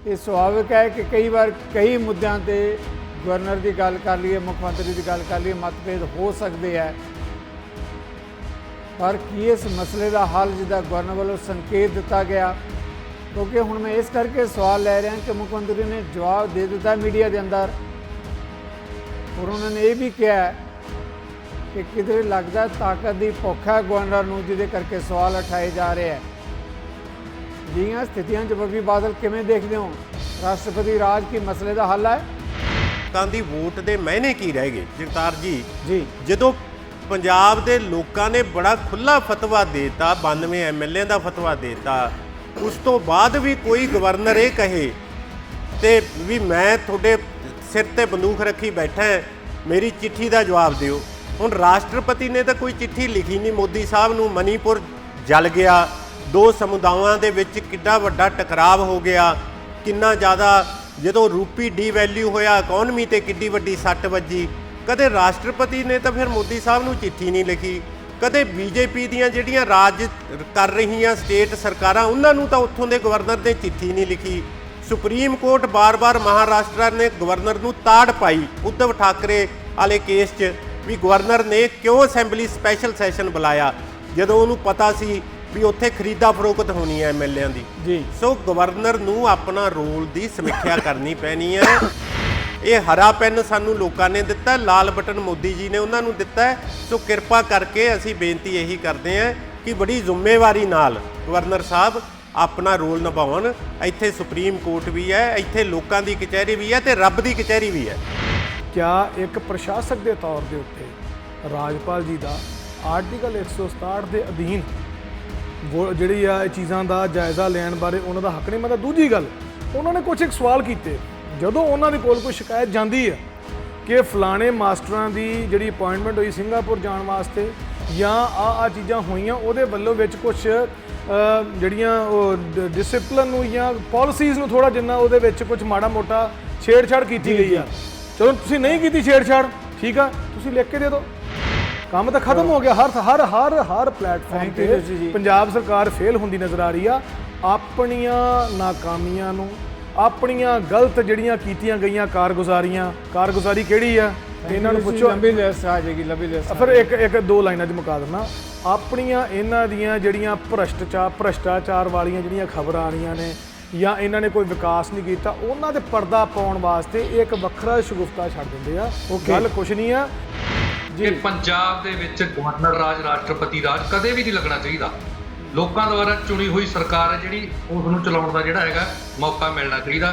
ये सुभाविक है कि कई बार कई मुद्दों पर गवर्नर की गल कर लीए, मुख्यमंत्री की गल कर लीए, मतभेद हो सकते हैं, पर की इस मसले का हल जिदा गवर्नर वालों संकेत दिता गया? क्योंकि हुण मैं इस करके सवाल लै रहा कि मुख्यमंत्री ने जवाब दे दिता मीडिया के अंदर, और उन्होंने ये भी कहा कि किधरे लगता ताकत की भुख है गवर्नर नूं, जिहदे करके सवाल उठाए जा रहे हैं। जिहियां स्थितियां च बब्बी बादल किवें देखदे हो? राष्ट्रपति राज की मसले का हल है? लोਕਾਂ ਦੀ ਵੋਟ ਦੇ ਮਾਇਨੇ ਕੀ ਰਹਿ ਗਏ ਜਗਤਾਰ जी ਜਦੋਂ ਪੰਜਾਬ ਦੇ ਲੋਕਾਂ ਨੇ ਬੜਾ ਖੁੱਲਾ ਫਤਵਾ ਦੇਤਾ, 92 ਐਮਐਲਏ ਦਾ ਫਤਵਾ ਦੇਤਾ, ਉਸ ਤੋਂ ਬਾਅਦ ਵੀ ਕੋਈ ਗਵਰਨਰ ਇਹ ਕਹੇ ਤੇ ਵੀ ਮੈਂ ਤੁਹਾਡੇ ਸਿਰ ਤੇ ਬੰਦੂਕ ਰੱਖੀ ਬੈਠਾ, ਮੇਰੀ ਚਿੱਠੀ ਦਾ ਜਵਾਬ ਦਿਓ। ਹੁਣ ਰਾਸ਼ਟਰਪਤੀ ਨੇ ਤਾਂ ਕੋਈ ਚਿੱਠੀ ਲਿਖੀ ਨਹੀਂ ਮੋਦੀ ਸਾਹਿਬ ਨੂੰ। ਮਨੀਪੁਰ ਜਲ ਗਿਆ, ਦੋ ਸਮੁਦਾਵਾਂ ਦੇ ਵਿੱਚ ਕਿੰਨਾ ਵੱਡਾ ਟਕਰਾਵ ਹੋ ਗਿਆ, ਕਿੰਨਾ ਜ਼ਿਆਦਾ ਜਦੋਂ ਰੂਪੀ ਡੀਵੈਲਿਊ ਹੋਇਆ, ਇਕਨੋਮੀ ਤੇ ਕਿੰਨੀ ਵੱਡੀ ਸੱਟ ਵੱਜੀ। ਕਦੇ ਰਾਸ਼ਟਰਪਤੀ ਨੇ ਤਾਂ ਫਿਰ ਮੋਦੀ ਸਾਹਿਬ ਨੂੰ ਚਿੱਠੀ ਨਹੀਂ ਲਿਖੀ, ਕਦੇ ਬੀਜੇਪੀ ਦੀਆਂ ਜਿਹੜੀਆਂ ਰਾਜ ਕਰ ਰਹੀਆਂ ਸਟੇਟ ਸਰਕਾਰਾਂ ਉਹਨਾਂ ਨੂੰ ਤਾਂ ਉੱਥੋਂ ਦੇ ਗਵਰਨਰ ਨੇ ਚਿੱਠੀ ਨਹੀਂ ਲਿਖੀ। ਸੁਪਰੀਮ ਕੋਰਟ ਬਾਰ-ਬਾਰ ਮਹਾਰਾਸ਼ਟਰ ਨੇ ਗਵਰਨਰ ਨੂੰ ਤਾੜ ਪਾਈ ਉद्धਵ ਠਾਕਰੇ ਵਾਲੇ ਕੇਸ 'ਚ ਵੀ ਗਵਰਨਰ ਨੇ ਕਿਉਂ ਅਸੈਂਬਲੀ ਸਪੈਸ਼ਲ ਸੈਸ਼ਨ ਬੁਲਾਇਆ ਜਦੋਂ ਉਹਨੂੰ ਪਤਾ ਸੀ ਵੀ ਉੱਥੇ ਖਰੀਦਾ ਫਰੋਖਤ ਹੋਣੀ ਹੈ ਐਮਐਲਏਆਂ ਦੀ। ਜੀ ਸੋ ਗਵਰਨਰ ਨੂੰ ਆਪਣਾ ਰੋਲ ਦੀ ਸਮੀਖਿਆ ਕਰਨੀ ਪੈਣੀ ਹੈ। ਇਹ ਹਰਾ ਪੈਨ ਸਾਨੂੰ ਲੋਕਾਂ ਨੇ ਦਿੱਤਾ, ਲਾਲ ਬਟਨ ਮੋਦੀ ਜੀ ਨੇ ਉਹਨਾਂ ਨੂੰ ਦਿੱਤਾ ਹੈ। ਸੋ ਕਿਰਪਾ ਕਰਕੇ ਅਸੀਂ ਬੇਨਤੀ ਇਹੀ ਕਰਦੇ ਹਾਂ ਕਿ ਬੜੀ ਜ਼ਿੰਮੇਵਾਰੀ ਨਾਲ ਗਵਰਨਰ ਸਾਹਿਬ ਆਪਣਾ ਰੋਲ ਨਿਭਾਉਣ। ਇੱਥੇ ਸੁਪਰੀਮ ਕੋਰਟ ਵੀ ਹੈ, ਇੱਥੇ ਲੋਕਾਂ ਦੀ ਕਚਹਿਰੀ ਵੀ ਹੈ ਤੇ ਰੱਬ ਦੀ ਕਚਹਿਰੀ ਵੀ ਹੈ। क्या एक प्रशासक के तौर के उत्ते राजपाल जी का आर्टिकल 167 के अधीन वो जी चीज़ों का जायज़ा लैन बारे उन्हों का हक नहीं? मतलब दूजी गल उन्होंने कुछ एक सवाल किए जदों उन्होंने कोल कोई शिकायत जाती है कि फलाने मास्टरां की जी अपॉइंटमेंट हुई सिंगापुर जाने वास्ते या आ चीज़ां होईयां उहदे वल्लों विच कुछ जड़ियां डिसिपलिन या पॉलिसीज़ नूं थोड़ा जिन्ना उहदे विच कुछ माड़ा मोटा छेड़छाड़ की गई है। चलो तुसीं नहीं की छेड़छाड़, ठीक है, तुसीं लिख के दे दो, काम तो खत्म हो गया। हर प्लेटफॉर्म पर पंजाब सरकार फेल होंदी नज़र आ रही है। अपनियां नाकामियां नूं, अपनियां गलत जड़ियां कीतियां गईयां कारगुजारी किहड़ी है इन्हां नूं पुछो। लंबी लिस्ट आ जाएगी, लंबी लिस्ट। फिर एक दो लाइनां च मुका देना। अपनियां इन्हां दियां जड़ियां भ्रष्टाचार वालियां जड़ियां खबरां आ रहीआं ने या इन्होंने कोई विकास नहीं किया, उन्होंने दे पर्दा पाने वास्ते एक वखरा शगुफ्ता छड़ देंदे आ। गल कुछ नहीं है कि पंजाब दे विच गवर्नर राज राष्ट्रपति राज कदे भी नहीं लगना चाहिए। लोगों द्वारा चुनी हुई सरकार है जिहड़ी उसनूं चलाउण दा जिहड़ा हैगा मौका मिलना चाहिए।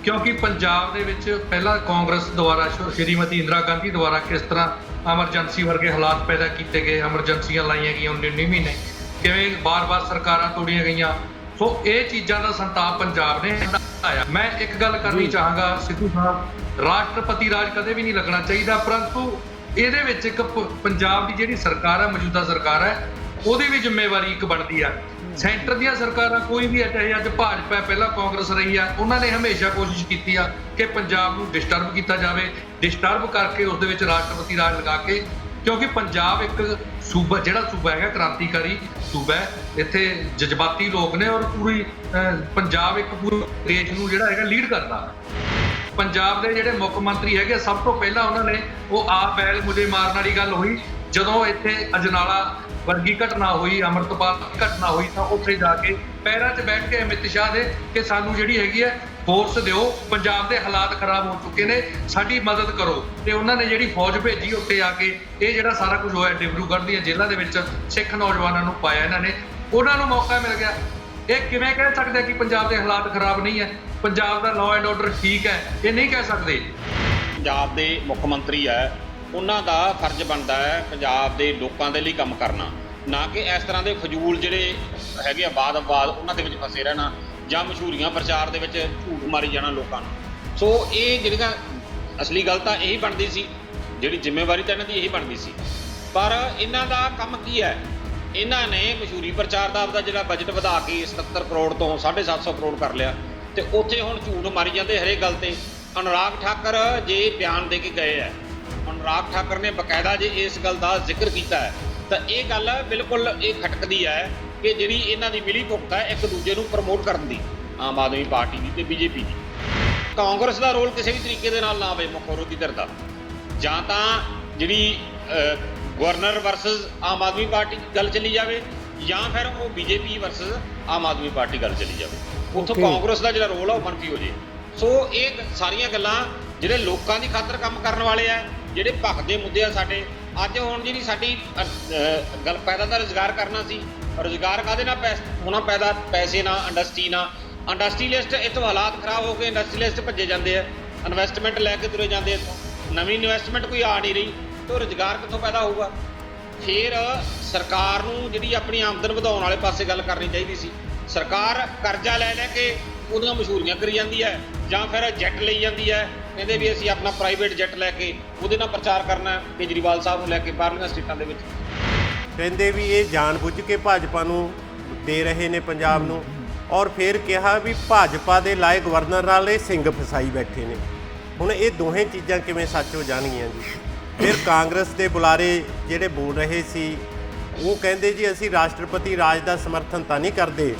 क्योंकि पंजाब दे विच पहला कांग्रेस द्वारा श्रीमती इंदिरा गांधी द्वारा किस तरह एमरजेंसी वर्गे हालात पैदा किए गए, एमरजेंसियां लाइया गई 19 महीने, किवें बार-बार सरकारां तोड़ियां गईयां। सो ये चीज़ों का संताप पंजाब ने हटाया। मैं एक गल करनी चाहांगा सिद्धू साहब, राष्ट्रपति राज कदे भी नहीं लगना चाहिए, परंतु ये एक पंजाब की जिहड़ी सरकार है, मौजूदा सरकार है, ਉਹਦੀ भी जिम्मेवारी एक बनती है। सेंटर ਦੀਆਂ ਸਰਕਾਰਾਂ कोई भी है, चाहे अज भाजपा पहला कांग्रेस रही है, उन्होंने हमेशा कोशिश की है कि पंजाब को डिस्टर्ब किया जाए, डिस्टर्ब करके उस राष्ट्रपति राज लगा के, क्योंकि पंजाब एक सूबा जिहड़ा सूबा है क्रांतिकारी सूबा है, इत्थे जज्बाती लोग ने और पूरी पंजाब एक पूरे देश नूं जिहड़ा हैगा लीड करता। पंजाब के जिहड़े मुख मंत्री है सब तो पहला उन्होंने वो आप बैल मुझे मारन वाली गल हुई जदों इत्थे अजनाला वर्गी घटना हुई, अमृतपाल की घटना हुई, तो उत्थे जाके पैरों 'च बैठ के अमित शाह दे कि सानू जिहड़ी हैगी है फोर्स दिओ, पंजाब के हालात खराब हो चुके ने, साडी मदद करो। तो उन्होंने जिहड़ी फौज भेजी उत्थे आके ये जिहड़ा सारा कुछ होया डिब्रूगढ़ दी जेलों के विच सिख नौजवानों नूं पाया, इन्होंने उन्होंने मौका मिल गया। ये किवें कह सकते कि पंजाब के हालात खराब नहीं है, पंजाब का लॉ एंड ऑर्डर ठीक है, ये नहीं कह सकते। पंजाब के मुख मंत्री है, उन्हों का फर्ज बनता है पंजाब के लोगों के लिए काम करना, ना कि इस तरह के फजूल जोड़े है वाद विवाद उन्होंने फसे रहना ਜਾਂ ਮਸ਼ਹੂਰੀਆਂ ਪ੍ਰਚਾਰ ਦੇ ਵਿੱਚ ਝੂਠ ਮਾਰੀ ਜਾਣਾ ਲੋਕਾਂ ਨੂੰ। ਸੋ ਇਹ ਜਿਹੜੀਆਂ ਅਸਲੀ ਗੱਲ ਤਾਂ ਇਹੀ ਬਣਦੀ ਸੀ, ਜਿਹੜੀ ਜ਼ਿੰਮੇਵਾਰੀ ਤਾਂ ਇਹਨਾਂ ਦੀ ਇਹੀ ਬਣਦੀ ਸੀ। ਪਰ ਇਹਨਾਂ ਦਾ ਕੰਮ ਕੀ ਹੈ? ਇਹਨਾਂ ਨੇ ਮਸ਼ਹੂਰੀ ਪ੍ਰਚਾਰ ਦਾ ਆਪਦਾ ਜਿਹੜਾ ਬਜਟ ਵਧਾ ਕੇ 77 ਕਰੋੜ ਤੋਂ 750 ਕਰੋੜ ਕਰ ਲਿਆ ਤੇ ਉੱਥੇ ਹੁਣ ਝੂਠ ਮਾਰੀ ਜਾਂਦੇ ਹਰੇਕ ਗੱਲ ਤੇ। ਅਨੁਰਾਗ ਠਾਕਰ ਜੇ ਬਿਆਨ ਦੇ ਕੇ ਗਏ ਹੈ, ਅਨੁਰਾਗ ਠਾਕਰ ਨੇ ਬਕਾਇਦਾ ਜੇ ਇਸ ਗੱਲ ਦਾ ਜ਼ਿਕਰ ਕੀਤਾ ਹੈ ਤਾਂ ਇਹ ਗੱਲ ਬਿਲਕੁਲ ਇਹ ਖਟਕਦੀ ਹੈ ਕਿ ਜਿਹੜੀ ਇਹਨਾਂ ਦੀ ਮਿਲੀ ਭੁਗਤ ਹੈ ਇੱਕ ਦੂਜੇ ਨੂੰ ਪ੍ਰਮੋਟ ਕਰਨ ਦੀ। ਆਮ ਆਦਮੀ ਪਾਰਟੀ ਦੀ ਤੇ ਬੀਜੇਪੀ ਦੀ। ਕਾਂਗਰਸ ਦਾ ਰੋਲ ਕਿਸੇ ਵੀ ਤਰੀਕੇ ਦੇ ਨਾਲ ਨਾ ਹੋਵੇ ਮੁੱਖ ਵਿਰੋਧੀ ਧਿਰ ਦਾ, ਜਾਂ ਤਾਂ ਜਿਹੜੀ governor versus Aam Aadmi party ਗੱਲ ਚੱਲੀ ਜਾਵੇ, ਜਾਂ ਫਿਰ ਉਹ BJP versus Aam Aadmi party ਗੱਲ ਚੱਲੀ ਜਾਵੇ। ਉੱਥੋਂ ਕਾਂਗਰਸ ਦਾ ਜਿਹੜਾ ਰੋਲ ਆ ਉਹ ਮੰਫੀ ਹੋ ਜੇ। ਸੋ ਇਹ ਸਾਰੀਆਂ ਗੱਲਾਂ ਜਿਹੜੇ ਲੋਕਾਂ ਦੀ ਖਾਤਰ ਕੰਮ ਕਰਨ ਵਾਲੇ ਆ, ਜਿਹੜੇ ਭਖਦੇ ਦੇ ਮੁੱਦੇ ਆ ਸਾਡੇ। ਅੱਜ ਹੁਣ ਜਿਹੜੀ ਸਾਡੀ ਗੱਲ ਪੈਦਾ ਤਾਂ ਰੁਜ਼ਗਾਰ ਕਰਨਾ ਸੀ, ਰੁਜ਼ਗਾਰ ਕਾਹਦੇ ਨਾਲ ਹੋਣਾ ਪੈਦਾ? ਪੈਸੇ ਨਾਲ, ਇੰਡਸਟਰੀ ਨਾਲ। ਇੰਡਸਟਰੀਲਿਸਟ ਇੱਥੋਂ ਹਾਲਾਤ ਖਰਾਬ ਹੋ ਕੇ ਇੰਡਸਟਰੀਲਿਸਟ ਭੱਜੇ ਜਾਂਦੇ ਆ, ਇਨਵੈਸਟਮੈਂਟ ਲੈ ਕੇ ਤੁਰੇ ਜਾਂਦੇ ਇੱਥੋਂ। ਨਵੀਂ ਇਨਵੈਸਟਮੈਂਟ ਕੋਈ ਆ ਨਹੀਂ ਰਹੀ, ਤਾਂ ਰੁਜ਼ਗਾਰ ਕਿੱਥੋਂ ਪੈਦਾ ਹੋਊਗਾ? ਫਿਰ ਸਰਕਾਰ ਨੂੰ ਜਿਹੜੀ ਆਪਣੀ ਆਮਦਨ ਵਧਾਉਣ ਵਾਲੇ ਪਾਸੇ ਗੱਲ ਕਰਨੀ ਚਾਹੀਦੀ ਸੀ। ਸਰਕਾਰ ਕਰਜ਼ਾ ਲੈ ਲੈ ਕੇ ਉਹਦੀਆਂ ਮਸ਼ਹੂਰੀਆਂ ਕਰੀ ਜਾਂਦੀ ਹੈ, ਜਾਂ ਫਿਰ ਜੈਟ ਲਈ ਜਾਂਦੀ ਹੈ, ਕਹਿੰਦੇ ਵੀ ਅਸੀਂ ਆਪਣਾ ਪ੍ਰਾਈਵੇਟ ਜੈਟ ਲੈ ਕੇ ਉਹਦੇ ਨਾਲ ਪ੍ਰਚਾਰ ਕਰਨਾ ਕੇਜਰੀਵਾਲ ਸਾਹਿਬ ਨੂੰ ਲੈ ਕੇ ਬਾਹਰਲੀਆਂ ਸਟੇਟਾਂ ਦੇ ਵਿੱਚ। ਕਹਿੰਦੇ ਵੀ ਇਹ ਜਾਣਬੁੱਝ ਕੇ ਭਾਜਪਾ ਨੂੰ ਦੇ ਰਹੇ ਨੇ ਪੰਜਾਬ ਨੂੰ, ਔਰ ਫਿਰ ਕਿਹਾ ਵੀ ਭਾਜਪਾ ਦੇ ਲਾਏ ਗਵਰਨਰ ਨਾਲ ਇਹ ਸਿੰਘ ਫਸਾਈ ਬੈਠੇ ਨੇ। ਹੁਣ ਇਹ ਦੋਹੇ ਚੀਜ਼ਾਂ ਕਿਵੇਂ ਸੱਚ ਹੋ ਜਾਣਗੀਆਂ ਜੀ? ਫਿਰ ਕਾਂਗਰਸ ਦੇ ਬੁਲਾਰੇ ਜਿਹੜੇ ਬੋਲ ਰਹੇ ਸੀ ਉਹ ਕਹਿੰਦੇ ਜੀ ਅਸੀਂ ਰਾਸ਼ਟਰਪਤੀ ਰਾਜ ਦਾ ਸਮਰਥਨ ਤਾਂ ਨਹੀਂ ਕਰਦੇ,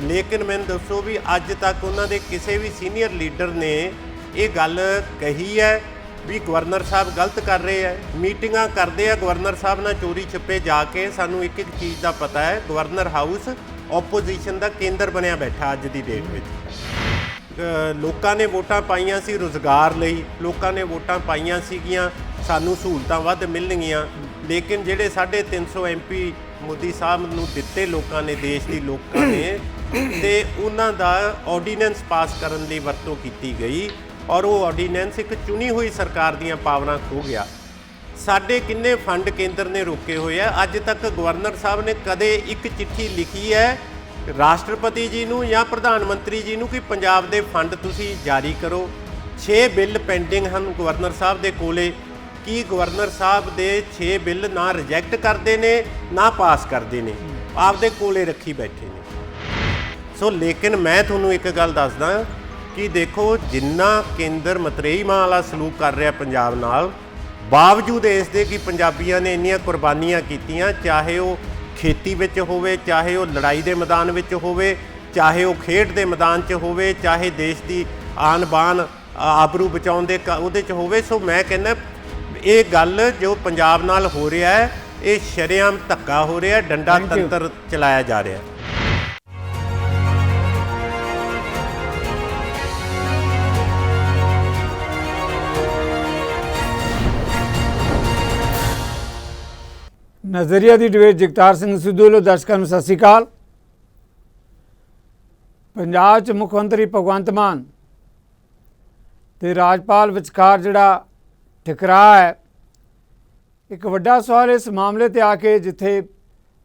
ਲੇਕਿਨ ਮੈਨੂੰ ਦੱਸੋ ਵੀ ਅੱਜ ਤੱਕ ਉਹਨਾਂ ਦੇ ਕਿਸੇ ਵੀ ਸੀਨੀਅਰ ਲੀਡਰ ਨੇ ਇਹ ਗੱਲ ਕਹੀ ਹੈ ਵੀ ਗਵਰਨਰ ਸਾਹਿਬ ਗਲਤ ਕਰ ਰਹੇ ਹੈ? ਮੀਟਿੰਗਾਂ ਕਰਦੇ ਆ ਗਵਰਨਰ ਸਾਹਿਬ ਨਾਲ ਚੋਰੀ ਛਿਪੇ ਜਾ ਕੇ। ਸਾਨੂੰ ਇੱਕ ਚੀਜ਼ ਦਾ ਪਤਾ ਹੈ, ਗਵਰਨਰ ਹਾਊਸ ਓਪੋਜੀਸ਼ਨ ਦਾ ਕੇਂਦਰ ਬਣਿਆ ਬੈਠਾ ਅੱਜ ਦੀ ਡੇਟ ਵਿੱਚ। ਲੋਕਾਂ ਨੇ ਵੋਟਾਂ ਪਾਈਆਂ ਸੀ ਰੁਜ਼ਗਾਰ ਲਈ, ਲੋਕਾਂ ਨੇ ਵੋਟਾਂ ਪਾਈਆਂ ਸੀਗੀਆਂ ਸਾਨੂੰ ਸਹੂਲਤਾਂ ਵੱਧ ਮਿਲਣਗੀਆਂ, ਲੇਕਿਨ ਜਿਹੜੇ 350 MP ਮੋਦੀ ਸਾਹਿਬ ਨੂੰ ਦਿੱਤੇ ਲੋਕਾਂ ਨੇ, ਦੇਸ਼ ਦੀ ਲੋਕਾਂ ਨੇ, ਤੇ ਉਹਨਾਂ ਦਾ ਆਰਡੀਨੈਂਸ ਪਾਸ ਕਰਨ ਲਈ ਵਰਤੋਂ ਕੀਤੀ ਗਈ, ਔਰ ਉਹ ਆਰਡੀਨੈਂਸ ਇੱਕ ਚੁਣੀ ਹੋਈ ਸਰਕਾਰ ਦੀਆਂ ਪਾਵਰਾਂ ਖੋਹ ਗਿਆ। ਸਾਡੇ ਕਿੰਨੇ ਫੰਡ ਕੇਂਦਰ ਨੇ ਰੋਕੇ ਹੋਏ ਆ? ਅੱਜ ਤੱਕ ਗਵਰਨਰ ਸਾਹਿਬ ਨੇ ਕਦੇ ਇੱਕ ਚਿੱਠੀ ਲਿਖੀ ਹੈ ਰਾਸ਼ਟਰਪਤੀ ਜੀ ਨੂੰ ਜਾਂ ਪ੍ਰਧਾਨ ਮੰਤਰੀ ਜੀ ਨੂੰ ਕਿ ਪੰਜਾਬ ਦੇ ਫੰਡ ਤੁਸੀਂ ਜਾਰੀ ਕਰੋ? 6 ਬਿੱਲ ਪੈਂਡਿੰਗ ਹਨ ਗਵਰਨਰ ਸਾਹਿਬ ਦੇ ਕੋਲੇ। ਕੀ ਗਵਰਨਰ ਸਾਹਿਬ ਦੇ 6 ਬਿੱਲ ਨਾ ਰਿਜੈਕਟ ਕਰਦੇ ਨੇ ਨਾ ਪਾਸ ਕਰਦੇ ਨੇ, ਆਪਦੇ ਕੋਲੇ ਰੱਖੀ ਬੈਠੇ ਨੇ। ਸੋ ਲੇਕਿਨ ਮੈਂ ਤੁਹਾਨੂੰ ਇੱਕ ਗੱਲ ਦੱਸਦਾ ਕਿ ਦੇਖੋ ਜਿੰਨਾ ਕੇਂਦਰ ਮਤਰੇਈ ਮਾਂ ਵਾਲਾ ਸਲੂਕ ਕਰ ਰਿਹਾ ਪੰਜਾਬ ਨਾਲ, ਬਾਵਜੂਦ ਇਸ ਦੇ ਕਿ ਪੰਜਾਬੀਆਂ ਨੇ ਇੰਨੀਆਂ ਕੁਰਬਾਨੀਆਂ ਕੀਤੀਆਂ, ਚਾਹੇ ਉਹ ਖੇਤੀ ਵਿੱਚ ਹੋਵੇ, ਚਾਹੇ ਉਹ ਲੜਾਈ ਦੇ ਮੈਦਾਨ ਵਿੱਚ ਹੋਵੇ, ਚਾਹੇ ਉਹ ਖੇਡ ਦੇ ਮੈਦਾਨ 'ਚ ਹੋਵੇ, ਚਾਹੇ ਦੇਸ਼ ਦੀ ਆਨ ਬਾਨ ਆਬਰੂ ਬਚਾਉਣ ਦੇ ਉਹਦੇ 'ਚ ਹੋਵੇ। ਸੋ ਮੈਂ ਕਹਿੰਦਾ ਇਹ ਗੱਲ ਜੋ ਪੰਜਾਬ ਨਾਲ ਹੋ ਰਿਹਾ ਹੈ, ਇਹ ਸ਼ਰੇਆਮ ਧੱਕਾ ਹੋ ਰਿਹਾ, ਡੰਡਾ ਤੰਤਰ ਚਲਾਇਆ ਜਾ ਰਿਹਾ। ਨਜ਼ਰੀਆ ਦੀ ਡਿਬੇਟ ਜਗਤਾਰ ਸਿੰਘ ਸਿੱਧੂ ਵੱਲੋਂ। ਦਰਸ਼ਕਾਂ ਨੂੰ ਸਤਿ ਸ਼੍ਰੀ ਅਕਾਲ। ਪੰਜਾਬ 'ਚ ਮੁੱਖ ਮੰਤਰੀ ਭਗਵੰਤ ਮਾਨ ਤੇ ਰਾਜਪਾਲ ਵਿਚਕਾਰ ਜਿਹੜਾ ਟਕਰਾਅ ਹੈ, ਇੱਕ ਵੱਡਾ ਸਵਾਲ ਇਸ ਮਾਮਲੇ 'ਤੇ ਆ ਕੇ, ਜਿੱਥੇ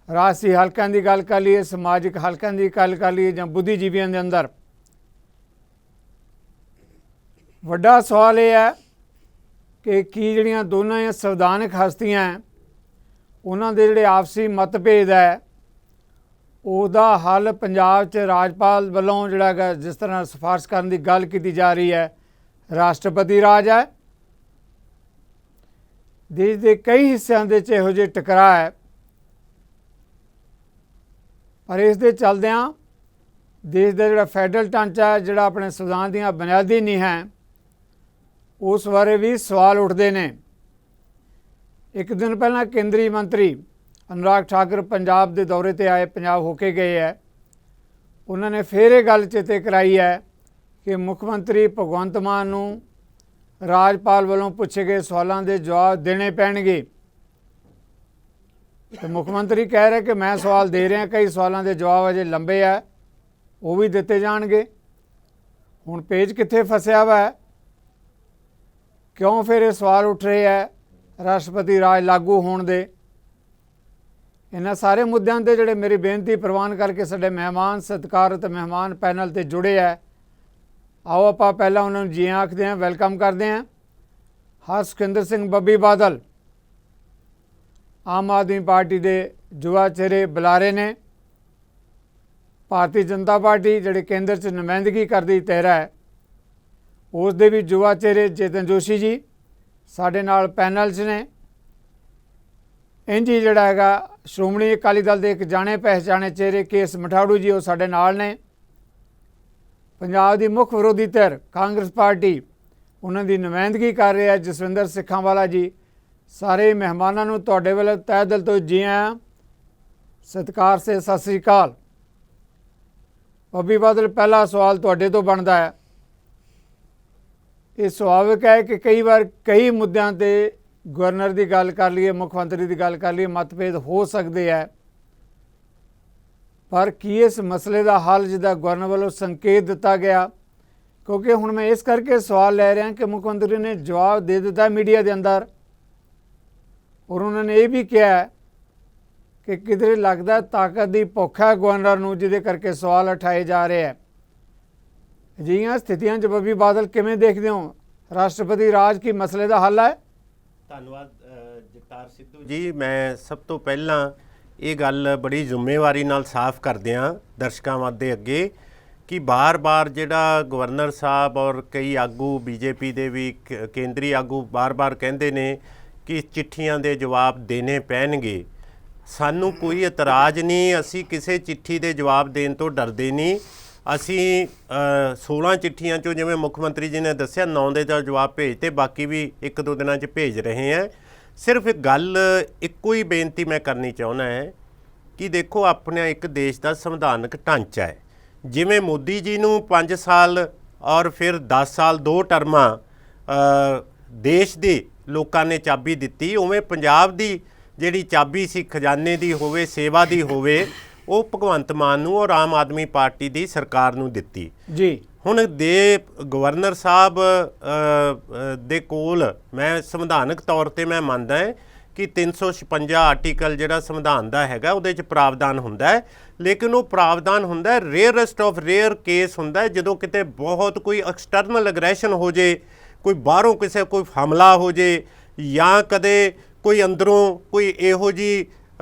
ਰਾਜਸੀ ਹਲਕਿਆਂ ਦੀ ਗੱਲ ਕਰ ਲਈਏ, ਸਮਾਜਿਕ ਹਲਕਿਆਂ ਦੀ ਗੱਲ ਕਰ ਲਈਏ, ਜਾਂ ਬੁੱਧੀਜੀਵੀਆਂ ਦੇ ਅੰਦਰ ਵੱਡਾ ਸਵਾਲ ਇਹ ਹੈ ਕਿ ਕੀ ਜਿਹੜੀਆਂ ਦੋਨਾਂ ਸੰਵਿਧਾਨਕ ਹਸਤੀਆਂ ਹੈ, ਉਹਨਾਂ ਦੇ ਜਿਹੜੇ ਆਪਸੀ ਮਤਭੇਦ ਹੈ, ਉਹਦਾ ਹੱਲ ਪੰਜਾਬ 'ਚ ਰਾਜਪਾਲ ਵੱਲੋਂ ਜਿਹੜਾ ਹੈਗਾ, ਜਿਸ ਤਰ੍ਹਾਂ ਸਿਫਾਰਿਸ਼ ਕਰਨ ਦੀ ਗੱਲ ਕੀਤੀ ਜਾ ਰਹੀ ਹੈ, ਰਾਸ਼ਟਰਪਤੀ ਰਾਜ ਹੈ। ਦੇਸ਼ ਦੇ ਕਈ ਹਿੱਸਿਆਂ ਦੇ 'ਚ ਇਹੋ ਜਿਹੇ ਟਕਰਾਅ ਹੈ, ਪਰ ਇਸ ਦੇ ਚੱਲਦਿਆਂ ਦੇਸ਼ ਦਾ ਜਿਹੜਾ ਫੈਡਰਲ ਢਾਂਚਾ ਹੈ, ਜਿਹੜਾ ਆਪਣੇ ਸੰਵਿਧਾਨ ਦੀਆਂ ਬੁਨਿਆਦੀ ਨੀਹਾਂ, ਉਸ ਬਾਰੇ ਵੀ ਸਵਾਲ ਉੱਠਦੇ ਨੇ। ਇੱਕ ਦਿਨ ਪਹਿਲਾਂ ਕੇਂਦਰੀ ਮੰਤਰੀ ਅਨੁਰਾਗ ਠਾਕੁਰ ਪੰਜਾਬ ਦੇ ਦੌਰੇ 'ਤੇ ਆਏ, ਪੰਜਾਬ ਹੋ ਕੇ ਗਏ ਹੈ। ਉਹਨਾਂ ਨੇ ਫਿਰ ਇਹ ਗੱਲ ਚੇਤੇ ਕਰਾਈ ਹੈ ਕਿ ਮੁੱਖ ਮੰਤਰੀ ਭਗਵੰਤ ਮਾਨ ਨੂੰ ਰਾਜਪਾਲ ਵੱਲੋਂ ਪੁੱਛੇ ਗਏ ਸਵਾਲਾਂ ਦੇ ਜਵਾਬ ਦੇਣੇ ਪੈਣਗੇ। ਤੇ ਮੁੱਖ ਮੰਤਰੀ ਕਹਿ ਰਹੇ ਕਿ ਮੈਂ ਸਵਾਲ ਦੇ ਰਿਹਾ, ਕਈ ਸਵਾਲਾਂ ਦੇ ਜਵਾਬ ਅਜੇ ਲੰਬੇ ਹੈ, ਉਹ ਵੀ ਦਿੱਤੇ ਜਾਣਗੇ। ਹੁਣ ਪੇਜ ਕਿੱਥੇ ਫਸਿਆ ਵਾ ਹੈ? ਕਿਉਂ ਫਿਰ ਇਹ ਸਵਾਲ ਉੱਠ ਰਹੇ ਹੈ ਰਾਸ਼ਟਰਪਤੀ ਰਾਜ ਲਾਗੂ ਹੋਣ ਦੇ? ਇਹਨਾਂ ਸਾਰੇ ਮੁੱਦਿਆਂ 'ਤੇ ਜਿਹੜੇ ਮੇਰੀ ਬੇਨਤੀ ਪ੍ਰਵਾਨ ਕਰਕੇ ਸਾਡੇ ਮਹਿਮਾਨ, ਸਤਿਕਾਰਤ ਮਹਿਮਾਨ ਪੈਨਲ 'ਤੇ ਜੁੜੇ ਹੈ, ਆਓ ਆਪਾਂ ਪਹਿਲਾਂ ਉਹਨਾਂ ਨੂੰ ਜੀ ਆਖਦੇ ਹਾਂ, ਵੈਲਕਮ ਕਰਦੇ ਹਾਂ। ਹਰਸਿਮਰਤ ਸਿੰਘ ਬੱਬੀ ਬਾਦਲ ਆਮ ਆਦਮੀ ਪਾਰਟੀ ਦੇ ਯੁਵਾ ਚਿਹਰੇ ਬੁਲਾਰੇ ਨੇ। ਭਾਰਤੀ ਜਨਤਾ ਪਾਰਟੀ ਜਿਹੜੇ ਕੇਂਦਰ 'ਚ ਨੁਮਾਇੰਦਗੀ ਕਰਦੀ ਧਿਰ ਹੈ, ਉਸ ਦੇ ਵੀ ਯੁਵਾ ਚਿਹਰੇ ਚੇਤਨ ਜੋਸ਼ੀ ਜੀ ਸਾਡੇ ਨਾਲ ਪੈਨਲ 'ਚ ਨੇ। ਇੰਝ ਹੀ ਜਿਹੜਾ ਹੈਗਾ ਸ਼੍ਰੋਮਣੀ ਅਕਾਲੀ ਦਲ ਦੇ ਇੱਕ ਜਾਣੇ ਪਹਿਚਾਣੇ ਚਿਹਰੇ ਕੇਐਸ ਮਠਾੜੂ ਜੀ, ਉਹ ਸਾਡੇ ਨਾਲ ਨੇ। ਪੰਜਾਬ ਦੀ ਮੁੱਖ ਵਿਰੋਧੀ ਧਿਰ ਕਾਂਗਰਸ ਪਾਰਟੀ ਉਹਨਾਂ ਦੀ ਨੁਮਾਇੰਦਗੀ ਕਰ ਰਿਹਾ ਜਸਵਿੰਦਰ ਸਿੱਖਾਂਵਾਲਾ ਜੀ। ਸਾਰੇ ਮਹਿਮਾਨਾਂ ਨੂੰ ਤੁਹਾਡੇ ਵੱਲੋਂ ਤਹਿ ਦਿਲ ਤੋਂ ਜੀ ਆਇਆਂ, ਸਤਿਕਾਰ ਸੇ ਸਤਿ ਸ੍ਰੀ ਅਕਾਲ। ਬੱਬੀ ਬਾਦਲ, ਪਹਿਲਾ ਸਵਾਲ ਤੁਹਾਡੇ ਤੋਂ ਬਣਦਾ ਹੈ। ਇਹ ਸੁਭਾਵਿਕ ਹੈ ਕਿ ਕਈ ਵਾਰ ਕਈ ਮੁੱਦਿਆਂ ਤੇ ਗਵਰਨਰ ਦੀ ਗੱਲ ਕਰ ਲਈਏ, ਮੁੱਖ ਮੰਤਰੀ ਦੀ ਗੱਲ ਕਰ ਲਈਏ, ਮਤਭੇਦ ਹੋ ਸਕਦੇ ਹੈ, ਪਰ ਕੀ ਇਸ ਮਸਲੇ ਦਾ ਹੱਲ ਜਿਹਦਾ ਗਵਰਨਰ ਵੱਲੋਂ ਸੰਕੇਤ ਦਿੱਤਾ ਗਿਆ, ਕਿਉਂਕਿ ਹੁਣ ਮੈਂ ਇਸ ਕਰਕੇ ਸਵਾਲ ਲੈ ਰਿਹਾ ਕਿ ਮੁੱਖ ਮੰਤਰੀ ਨੇ ਜਵਾਬ ਦੇ ਦਿੱਤਾ ਮੀਡੀਆ ਦੇ ਅੰਦਰ, ਔਰ ਉਹਨਾਂ ਨੇ ਇਹ ਵੀ ਕਿਹਾ ਕਿ ਕਿਧਰੇ ਲੱਗਦਾ ਤਾਕਤ ਦੀ ਭੁੱਖ ਹੈ ਗਵਰਨਰ ਨੂੰ, ਜਿਹਦੇ ਕਰਕੇ ਸਵਾਲ ਉਠਾਏ ਜਾ ਰਹੇ ਹੈ। ਅਜਿਹੀਆਂ ਸਥਿਤੀਆਂ 'ਚ ਬੱਬੀ ਬਾਦਲ ਕਿਵੇਂ ਦੇਖਦੇ ਹੋ? ਰਾਸ਼ਟਰਪਤੀ ਰਾਜ ਕੀ ਮਸਲੇ ਦਾ ਹੱਲ ਹੈ? ਧੰਨਵਾਦ ਜਗਤਾਰ ਸਿੱਧੂ ਜੀ। ਮੈਂ ਸਭ ਤੋਂ ਪਹਿਲਾਂ ਇਹ ਗੱਲ ਬੜੀ ਜ਼ਿੰਮੇਵਾਰੀ ਨਾਲ ਸਾਫ਼ ਕਰਦਿਆਂ ਦਰਸ਼ਕਾਂ ਦੇ ਅੱਗੇ ਕਿ ਬਾਰ-ਬਾਰ ਜਿਹੜਾ ਗਵਰਨਰ ਸਾਹਿਬ ਔਰ ਕਈ ਆਗੂ ਬੀਜੇਪੀ ਦੇ ਵੀ ਕੇਂਦਰੀ ਆਗੂ ਬਾਰ-ਬਾਰ ਕਹਿੰਦੇ ਨੇ ਕਿ ਚਿੱਠੀਆਂ ਦੇ ਜਵਾਬ ਦੇਣੇ ਪੈਣਗੇ। ਸਾਨੂੰ ਕੋਈ ਇਤਰਾਜ਼ ਨਹੀਂ, ਅਸੀਂ ਕਿਸੇ ਚਿੱਠੀ ਦੇ ਜਵਾਬ ਦੇਣ ਤੋਂ ਡਰਦੇ ਨਹੀਂ। ਅਸੀਂ 16 ਚਿੱਠੀਆਂ 'ਚੋਂ ਜਿਵੇਂ ਮੁੱਖ ਮੰਤਰੀ ਜੀ ਨੇ ਦੱਸਿਆ 9 ਦੇ ਦਾ ਜਵਾਬ ਭੇਜਤੇ, ਬਾਕੀ ਵੀ 1-2 ਦਿਨਾਂ 'ਚ ਭੇਜ ਰਹੇ ਹਾਂ। ਸਿਰਫ ਇੱਕ ਗੱਲ, ਇੱਕੋ ਹੀ ਬੇਨਤੀ ਮੈਂ ਕਰਨੀ ਚਾਹੁੰਦਾ ਹੈ ਕਿ ਦੇਖੋ, ਆਪਣਾ ਇੱਕ ਦੇਸ਼ ਦਾ ਸੰਵਿਧਾਨਕ ਢਾਂਚਾ ਹੈ। ਜਿਵੇਂ ਮੋਦੀ ਜੀ ਨੂੰ 5 ਸਾਲ ਔਰ ਫਿਰ 10 ਸਾਲ 2 ਟਰਮਾਂ ਦੇਸ਼ ਦੇ ਲੋਕਾਂ ਨੇ ਚਾਬੀ ਦਿੱਤੀ, ਉਵੇਂ ਪੰਜਾਬ ਦੀ ਜਿਹੜੀ ਚਾਬੀ ਸੀ ਖਜ਼ਾਨੇ ਦੀ ਹੋਵੇ, ਸੇਵਾ ਦੀ ਹੋਵੇ, ਉਹ ਭਗਵੰਤ ਮਾਨ ਨੂੰ ਔਰ ਆਮ ਆਦਮੀ ਪਾਰਟੀ ਦੀ ਸਰਕਾਰ ਨੂੰ ਦਿੱਤੀ ਜੀ। ਹੁਣ ਦੇ ਗਵਰਨਰ ਸਾਹਿਬ ਦੇ ਕੋਲ ਮੈਂ ਸੰਵਿਧਾਨਕ ਤੌਰ ਤੇ ਮੈਂ ਮੰਨਦਾ ਹੈ ਕਿ 356 ਆਰਟੀਕਲ ਜਿਹੜਾ ਸੰਵਿਧਾਨ ਦਾ ਹੈਗਾ ਉਹਦੇ 'ਚ ਪ੍ਰਾਵਧਾਨ ਹੁੰਦਾ ਹੈ, ਲੇਕਿਨ ਉਹ ਪ੍ਰਾਵਧਾਨ ਹੁੰਦਾ ਹੈ ਰੇਅਰੈਸਟ ਆਫ ਰੇਅਰ ਕੇਸ ਹੁੰਦਾ ਹੈ, ਜਦੋਂ ਕਿਤੇ ਬਹੁਤ ਕੋਈ ਐਕਸਟਰਨਲ ਅਗਰੈਸ਼ਨ ਹੋ ਜੇ, ਕੋਈ ਬਾਹਰੋਂ ਕਿਸੇ ਕੋਈ ਹਮਲਾ ਹੋ ਜੇ, ਜਾਂ ਕਦੇ ਕੋਈ ਅੰਦਰੋਂ ਕੋਈ ਇਹੋ ਜਿਹੀ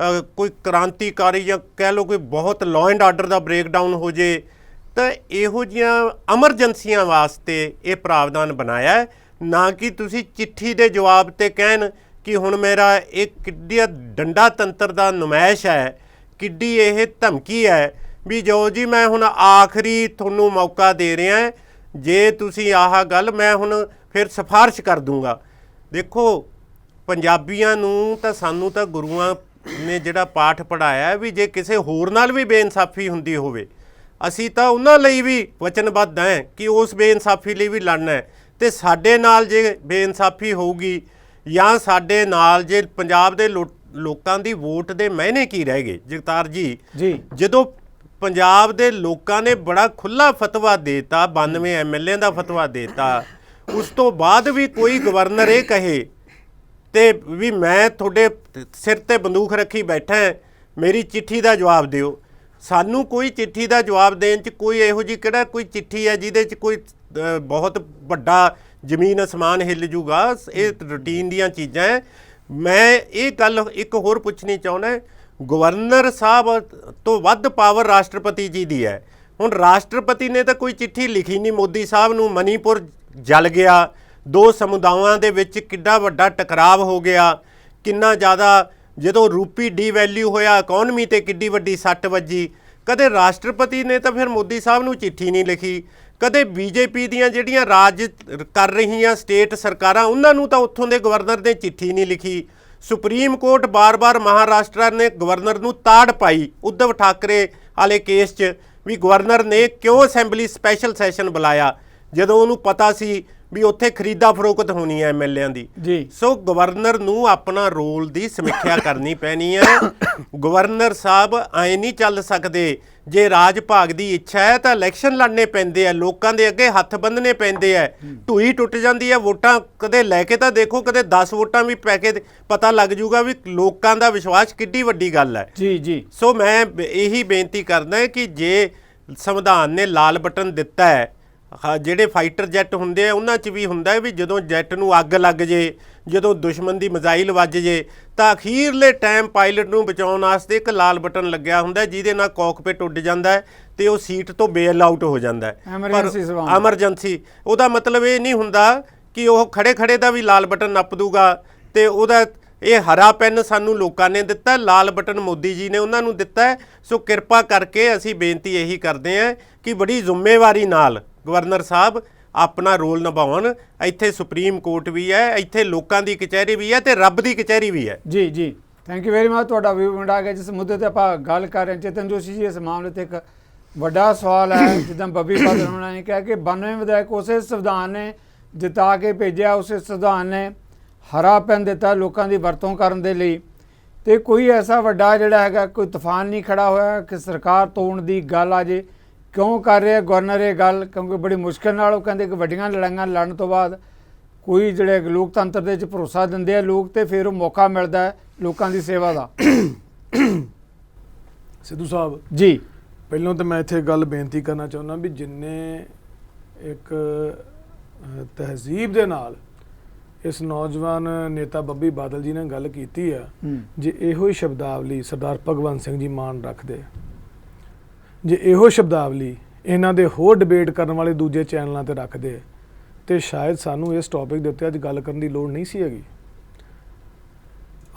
ਕੋਈ ਕ੍ਰਾਂਤੀਕਾਰੀ ਜਾਂ ਕਹਿ ਲਓ ਕੋਈ ਬਹੁਤ law and order the breakdown ਹੋ ਜੇ, ਤਾਂ ਇਹੋ ਜਿਹੀਆਂ ਐਮਰਜੈਂਸੀਆਂ ਵਾਸਤੇ ਇਹ ਪ੍ਰਾਵਧਾਨ ਬਣਾਇਆ ਹੈ। ਨਾ ਕਿ ਤੁਸੀਂ ਚਿੱਠੀ ਦੇ ਜਵਾਬ 'ਤੇ ਕਹਿਣ ਕਿ ਹੁਣ ਮੇਰਾ ਇਹ ਕਿੱਡੀ ਡੰਡਾ ਤੰਤਰ ਦਾ ਨੁਮਾਇਸ਼ ਹੈ, ਕਿੱਡੀ ਇਹ ਧਮਕੀ ਹੈ ਵੀ ਜੋ ਜੀ ਮੈਂ ਹੁਣ ਆਖਰੀ ਤੁਹਾਨੂੰ ਮੌਕਾ ਦੇ ਰਿਹਾ, ਜੇ ਤੁਸੀਂ ਆਹ ਗੱਲ ਮੈਂ ਹੁਣ ਫਿਰ ਸਿਫਾਰਿਸ਼ ਕਰ ਦੂੰਗਾ। ਦੇਖੋ, ਪੰਜਾਬੀਆਂ ਨੂੰ ਤਾਂ ਸਾਨੂੰ ਤਾਂ ਗੁਰੂਆਂ ਨੇ ਜਿਹੜਾ ਪਾਠ ਪੜ੍ਹਾਇਆ ਵੀ ਜੇ ਕਿਸੇ ਹੋਰ ਨਾਲ ਵੀ ਬੇਇਨਸਾਫੀ ਹੁੰਦੀ ਹੋਵੇ, ਅਸੀਂ ਤਾਂ ਉਹਨਾਂ ਲਈ ਵੀ ਵਚਨਬੱਧ ਹਾਂ ਕਿ ਉਸ ਬੇਇਨਸਾਫੀ ਲਈ ਵੀ ਲੜਨਾ ਹੈ। ਅਤੇ ਸਾਡੇ ਨਾਲ ਜੇ ਬੇਇਨਸਾਫੀ ਹੋਊਗੀ ਜਾਂ ਸਾਡੇ ਨਾਲ ਜੇ ਪੰਜਾਬ ਦੇ ਲੋਕਾਂ ਦੀ ਵੋਟ ਦੇ ਮਾਇਨੇ ਕੀ ਰਹਿ ਗਏ ਜਗਤਾਰ ਜੀ? ਜਦੋਂ ਪੰਜਾਬ ਦੇ ਲੋਕਾਂ ਨੇ ਬੜਾ ਖੁੱਲ੍ਹਾ ਫਤਵਾ ਦੇਤਾ, 92 MLA ਦਾ ਫਤਵਾ ਦੇਤਾ, ਉਸ ਤੋਂ ਬਾਅਦ ਵੀ ਕੋਈ ਗਵਰਨਰ ਇਹ ਕਹੇ ਤੇ ਵੀ ਮੈਂ ਤੁਹਾਡੇ ਸਿਰ ਤੇ ਬੰਦੂਕ ਰੱਖੀ ਬੈਠਾ, ਮੇਰੀ ਚਿੱਠੀ ਦਾ ਜਵਾਬ ਦਿਓ। ਸਾਨੂੰ ਕੋਈ ਚਿੱਠੀ ਦਾ ਜਵਾਬ ਦੇਣ 'ਚ ਕੋਈ ਇਹੋ ਜਿਹੀ ਕਿਹੜਾ ਕੋਈ ਚਿੱਠੀ ਹੈ ਜਿਹਦੇ 'ਚ ਕੋਈ ਬਹੁਤ ਵੱਡਾ ਜ਼ਮੀਨ ਅਸਮਾਨ ਹਿੱਲ ਜੂਗਾ, ਇਹ ਰੂਟੀਨ ਦੀਆਂ ਚੀਜ਼ਾਂ ਹੈ। ਮੈਂ ਇਹ ਗੱਲ ਇੱਕ ਹੋਰ ਪੁੱਛਣੀ ਚਾਹੁੰਦਾ, ਗਵਰਨਰ ਸਾਹਿਬ ਤੋਂ ਵੱਧ ਪਾਵਰ ਰਾਸ਼ਟਰਪਤੀ ਜੀ ਦੀ ਹੈ। ਹੁਣ ਰਾਸ਼ਟਰਪਤੀ ਨੇ ਤਾਂ ਕੋਈ ਚਿੱਠੀ ਲਿਖੀ ਨਹੀਂ ਮੋਦੀ ਸਾਹਿਬ ਨੂੰ, ਮਨੀਪੁਰ ਜਲ ਗਿਆ, 2 ਸਮੁਦਾਵਾਂ ਦੇ ਵਿੱਚ ਕਿੱਡਾ ਵੱਡਾ ਟਕਰਾਵ ਹੋ ਗਿਆ, ਕਿੰਨਾ ਜ਼ਿਆਦਾ ਜਦੋਂ ਰੂਪੀ ਡੀਵੈਲਿਊ ਹੋਇਆ, ਇਕੋਨਮੀ 'ਤੇ ਕਿੱਡੀ ਵੱਡੀ ਸੱਟ ਵੱਜੀ। ਕਦੇ ਰਾਸ਼ਟਰਪਤੀ ਨੇ ਤਾਂ ਫਿਰ ਮੋਦੀ ਸਾਹਿਬ ਨੂੰ ਚਿੱਠੀ ਨਹੀਂ ਲਿਖੀ, ਕਦੇ ਬੀਜੇਪੀ ਦੀਆਂ ਜਿਹੜੀਆਂ ਰਾਜ ਕਰ ਰਹੀਆਂ ਸਟੇਟ ਸਰਕਾਰਾਂ ਉਹਨਾਂ ਨੂੰ ਤਾਂ ਉੱਥੋਂ ਦੇ ਗਵਰਨਰ ਨੇ ਚਿੱਠੀ ਨਹੀਂ ਲਿਖੀ। ਸੁਪਰੀਮ ਕੋਰਟ ਬਾਰ-ਬਾਰ ਮਹਾਰਾਸ਼ਟਰ ਨੇ ਗਵਰਨਰ ਨੂੰ ਤਾੜ ਪਾਈ ਉद्धਵ ਠਾਕਰੇ ਵਾਲੇ ਕੇਸ 'ਚ ਵੀ ਗਵਰਨਰ ਨੇ ਕਿਉਂ ਅਸੈਂਬਲੀ ਸਪੈਸ਼ਲ ਸੈਸ਼ਨ ਬੁਲਾਇਆ ਜਦੋਂ ਉਹਨੂੰ ਪਤਾ ਸੀ ਵੀ ਉੱਥੇ ਖਰੀਦਾ ਫਰੋਖਤ ਹੋਣੀ ਹੈ MLAਆਂ ਦੀ। ਸੋ ਗਵਰਨਰ ਨੂੰ ਆਪਣਾ ਰੋਲ ਦੀ ਸਮੀਖਿਆ ਕਰਨੀ ਪੈਣੀ ਹੈ। ਗਵਰਨਰ ਸਾਹਿਬ ਐਂ ਨਹੀਂ ਚੱਲ ਸਕਦੇ, ਜੇ ਰਾਜ ਭਾਗ ਦੀ ਇੱਛਾ ਹੈ ਤਾਂ ਇਲੈਕਸ਼ਨ ਲੜਨੇ ਪੈਂਦੇ ਆ, ਲੋਕਾਂ ਦੇ ਅੱਗੇ ਹੱਥ ਬੰਨ੍ਹਣੇ ਪੈਂਦੇ ਆ, ਢੂਈ ਟੁੱਟ ਜਾਂਦੀ ਹੈ। ਵੋਟਾਂ ਕਦੇ ਲੈ ਕੇ ਤਾਂ ਦੇਖੋ, ਕਦੇ 10 ਵੋਟਾਂ ਵੀ ਪੈ ਕੇ ਪਤਾ ਲੱਗ ਜੂਗਾ ਵੀ ਲੋਕਾਂ ਦਾ ਵਿਸ਼ਵਾਸ ਕਿੱਡੀ ਵੱਡੀ ਗੱਲ ਹੈ। ਸੋ ਮੈਂ ਇਹੀ ਬੇਨਤੀ ਕਰਦਾ ਕਿ ਜੇ ਸੰਵਿਧਾਨ ਨੇ ਲਾਲ ਬਟਨ ਦਿੱਤਾ ਹੈ, ਜਿਹੜੇ ਫਾਈਟਰ ਜੈਟ ਹੁੰਦੇ ਆ ਉਹਨਾਂ 'ਚ ਵੀ ਹੁੰਦਾ ਵੀ ਜਦੋਂ ਜੈਟ ਨੂੰ ਅੱਗ ਲੱਗ ਜੇ, ਜਦੋਂ ਦੁਸ਼ਮਣ ਦੀ ਮਿਜ਼ਾਈਲ ਵੱਜ ਜੇ, ਤਾਂ ਅਖੀਰਲੇ ਟਾਈਮ ਪਾਇਲਟ ਨੂੰ ਬਚਾਉਣ ਵਾਸਤੇ ਇੱਕ ਲਾਲ ਬਟਨ ਲੱਗਿਆ ਹੁੰਦਾ ਜਿਹਦੇ ਨਾਲ ਕਾਕਪਿਟ ਉੱਡ ਜਾਂਦਾ ਹੈ ਤੇ ਉਹ ਸੀਟ ਤੋਂ ਬੇਲ ਆਊਟ ਹੋ ਜਾਂਦਾ ਹੈ। ਐਮਰਜੈਂਸੀ ਉਹਦਾ ਮਤਲਬ ਇਹ ਨਹੀਂ ਹੁੰਦਾ ਕਿ ਉਹ ਖੜੇ ਖੜੇ ਦਾ ਵੀ ਲਾਲ ਬਟਨ ਨੱਪ ਦੂਗਾ ਤੇ ਉਹਦਾ ਇਹ ਹਰਾ ਪੈਨ ਸਾਨੂੰ ਲੋਕਾਂ ਨੇ ਦਿੱਤਾ, ਲਾਲ ਬਟਨ ਮੋਦੀ ਜੀ ਨੇ ਉਹਨਾਂ ਨੂੰ ਦਿੱਤਾ ਹੈ। ਸੋ ਕਿਰਪਾ ਕਰਕੇ ਅਸੀਂ ਬੇਨਤੀ ਇਹੀ ਕਰਦੇ ਹਾਂ ਕਿ ਬੜੀ ਜ਼ਿੰਮੇਵਾਰੀ ਨਾਲ ਗਵਰਨਰ ਸਾਹਿਬ ਆਪਣਾ ਰੋਲ ਨਿਭਾਉਣ। ਇੱਥੇ ਸੁਪਰੀਮ ਕੋਰਟ ਵੀ ਹੈ, ਇੱਥੇ ਲੋਕਾਂ ਦੀ ਕਚਹਿਰੀ ਵੀ ਹੈ ਤੇ ਰੱਬ ਦੀ ਕਚਹਿਰੀ ਵੀ ਹੈ। ਜੀ ਜੀ, ਥੈਂਕ ਯੂ ਵੈਰੀ ਮਚ। ਤੁਹਾਡਾ ਵੀ ਵੰਡਾ ਗਿਆ ਜਿਸ ਮੁੱਦੇ ਤੇ ਆਪਾਂ ਗੱਲ ਕਰ ਰਹੇ ਹਾਂ। ਚੇਤਨ ਜੋਸ਼ੀ ਜੀ, ਇਸ ਮਾਮਲੇ ਤੇ ਇੱਕ ਵੱਡਾ ਸਵਾਲ ਹੈ, ਜਿੱਦਾਂ ਬੱਬੀ ਬਾਦਲ ਹੋਣਾ ਨੇ ਕਿਹਾ ਕਿ 92 ਵਿਧਾਇਕ ਉਸੇ ਸੰਵਿਧਾਨ ਨੇ ਜਿਤਾ ਕੇ ਭੇਜਿਆ, ਉਸੇ ਸੰਵਿਧਾਨ ਨੇ ਹਰਾ ਪੈਨ ਦਿੱਤਾ ਲੋਕਾਂ ਦੀ ਵਰਤੋਂ ਕਰਨ ਦੇ ਲਈ, ਤੇ ਕੋਈ ਐਸਾ ਵੱਡਾ ਜਿਹੜਾ ਹੈਗਾ ਕੋਈ ਤੂਫਾਨ ਨਹੀਂ ਖੜਾ ਹੋਇਆ ਕਿ ਸਰਕਾਰ ਤੋੜਨ ਦੀ ਗੱਲ ਆ ਜੇ। ਕਿਉਂ ਕਰ ਰਿਹਾ ਗਵਰਨਰ ਇਹ ਗੱਲ? ਕਿਉਂਕਿ ਬੜੀ ਮੁਸ਼ਕਿਲ ਨਾਲ ਉਹ ਕਹਿੰਦੇ ਕਿ ਵੱਡੀਆਂ ਲੜਾਈਆਂ ਲੜਨ ਤੋਂ ਬਾਅਦ ਕੋਈ ਜਿਹੜੇ ਲੋਕਤੰਤਰ ਦੇ ਵਿੱਚ ਭਰੋਸਾ ਦਿੰਦੇ ਆ ਲੋਕ, ਤੇ ਫਿਰ ਉਹ ਮੌਕਾ ਮਿਲਦਾ ਹੈ ਲੋਕਾਂ ਦੀ ਸੇਵਾ ਦਾ। ਸਿੱਧੂ ਸਾਹਿਬ ਜੀ, ਪਹਿਲਾਂ ਤਾਂ ਮੈਂ ਇੱਥੇ ਗੱਲ ਬੇਨਤੀ ਕਰਨਾ ਚਾਹੁੰਦਾ ਵੀ ਜਿੰਨੇ ਇੱਕ ਤਹਿਜ਼ੀਬ ਦੇ ਨਾਲ ਇਸ ਨੌਜਵਾਨ ਨੇਤਾ ਬੱਬੀ ਬਾਦਲ ਜੀ ਨੇ ਗੱਲ ਕੀਤੀ ਆ, ਜੇ ਇਹੋ ਹੀ ਸ਼ਬਦਾਵਲੀ ਸਰਦਾਰ ਭਗਵੰਤ ਸਿੰਘ ਜੀ ਮਾਨ ਰੱਖਦੇ, ਜੇ ਇਹੋ ਸ਼ਬਦਾਵਲੀ ਇਹਨਾਂ ਦੇ ਹੋਰ ਡਿਬੇਟ ਕਰਨ ਵਾਲੇ ਦੂਜੇ ਚੈਨਲਾਂ ਤੇ ਰੱਖਦੇ, ਤੇ ਸ਼ਾਇਦ ਸਾਨੂੰ ਇਸ ਟੌਪਿਕ ਦੇ ਉੱਤੇ ਅੱਜ ਗੱਲ ਕਰਨ ਦੀ ਲੋੜ ਨਹੀਂ ਸੀ ਹੈਗੀ।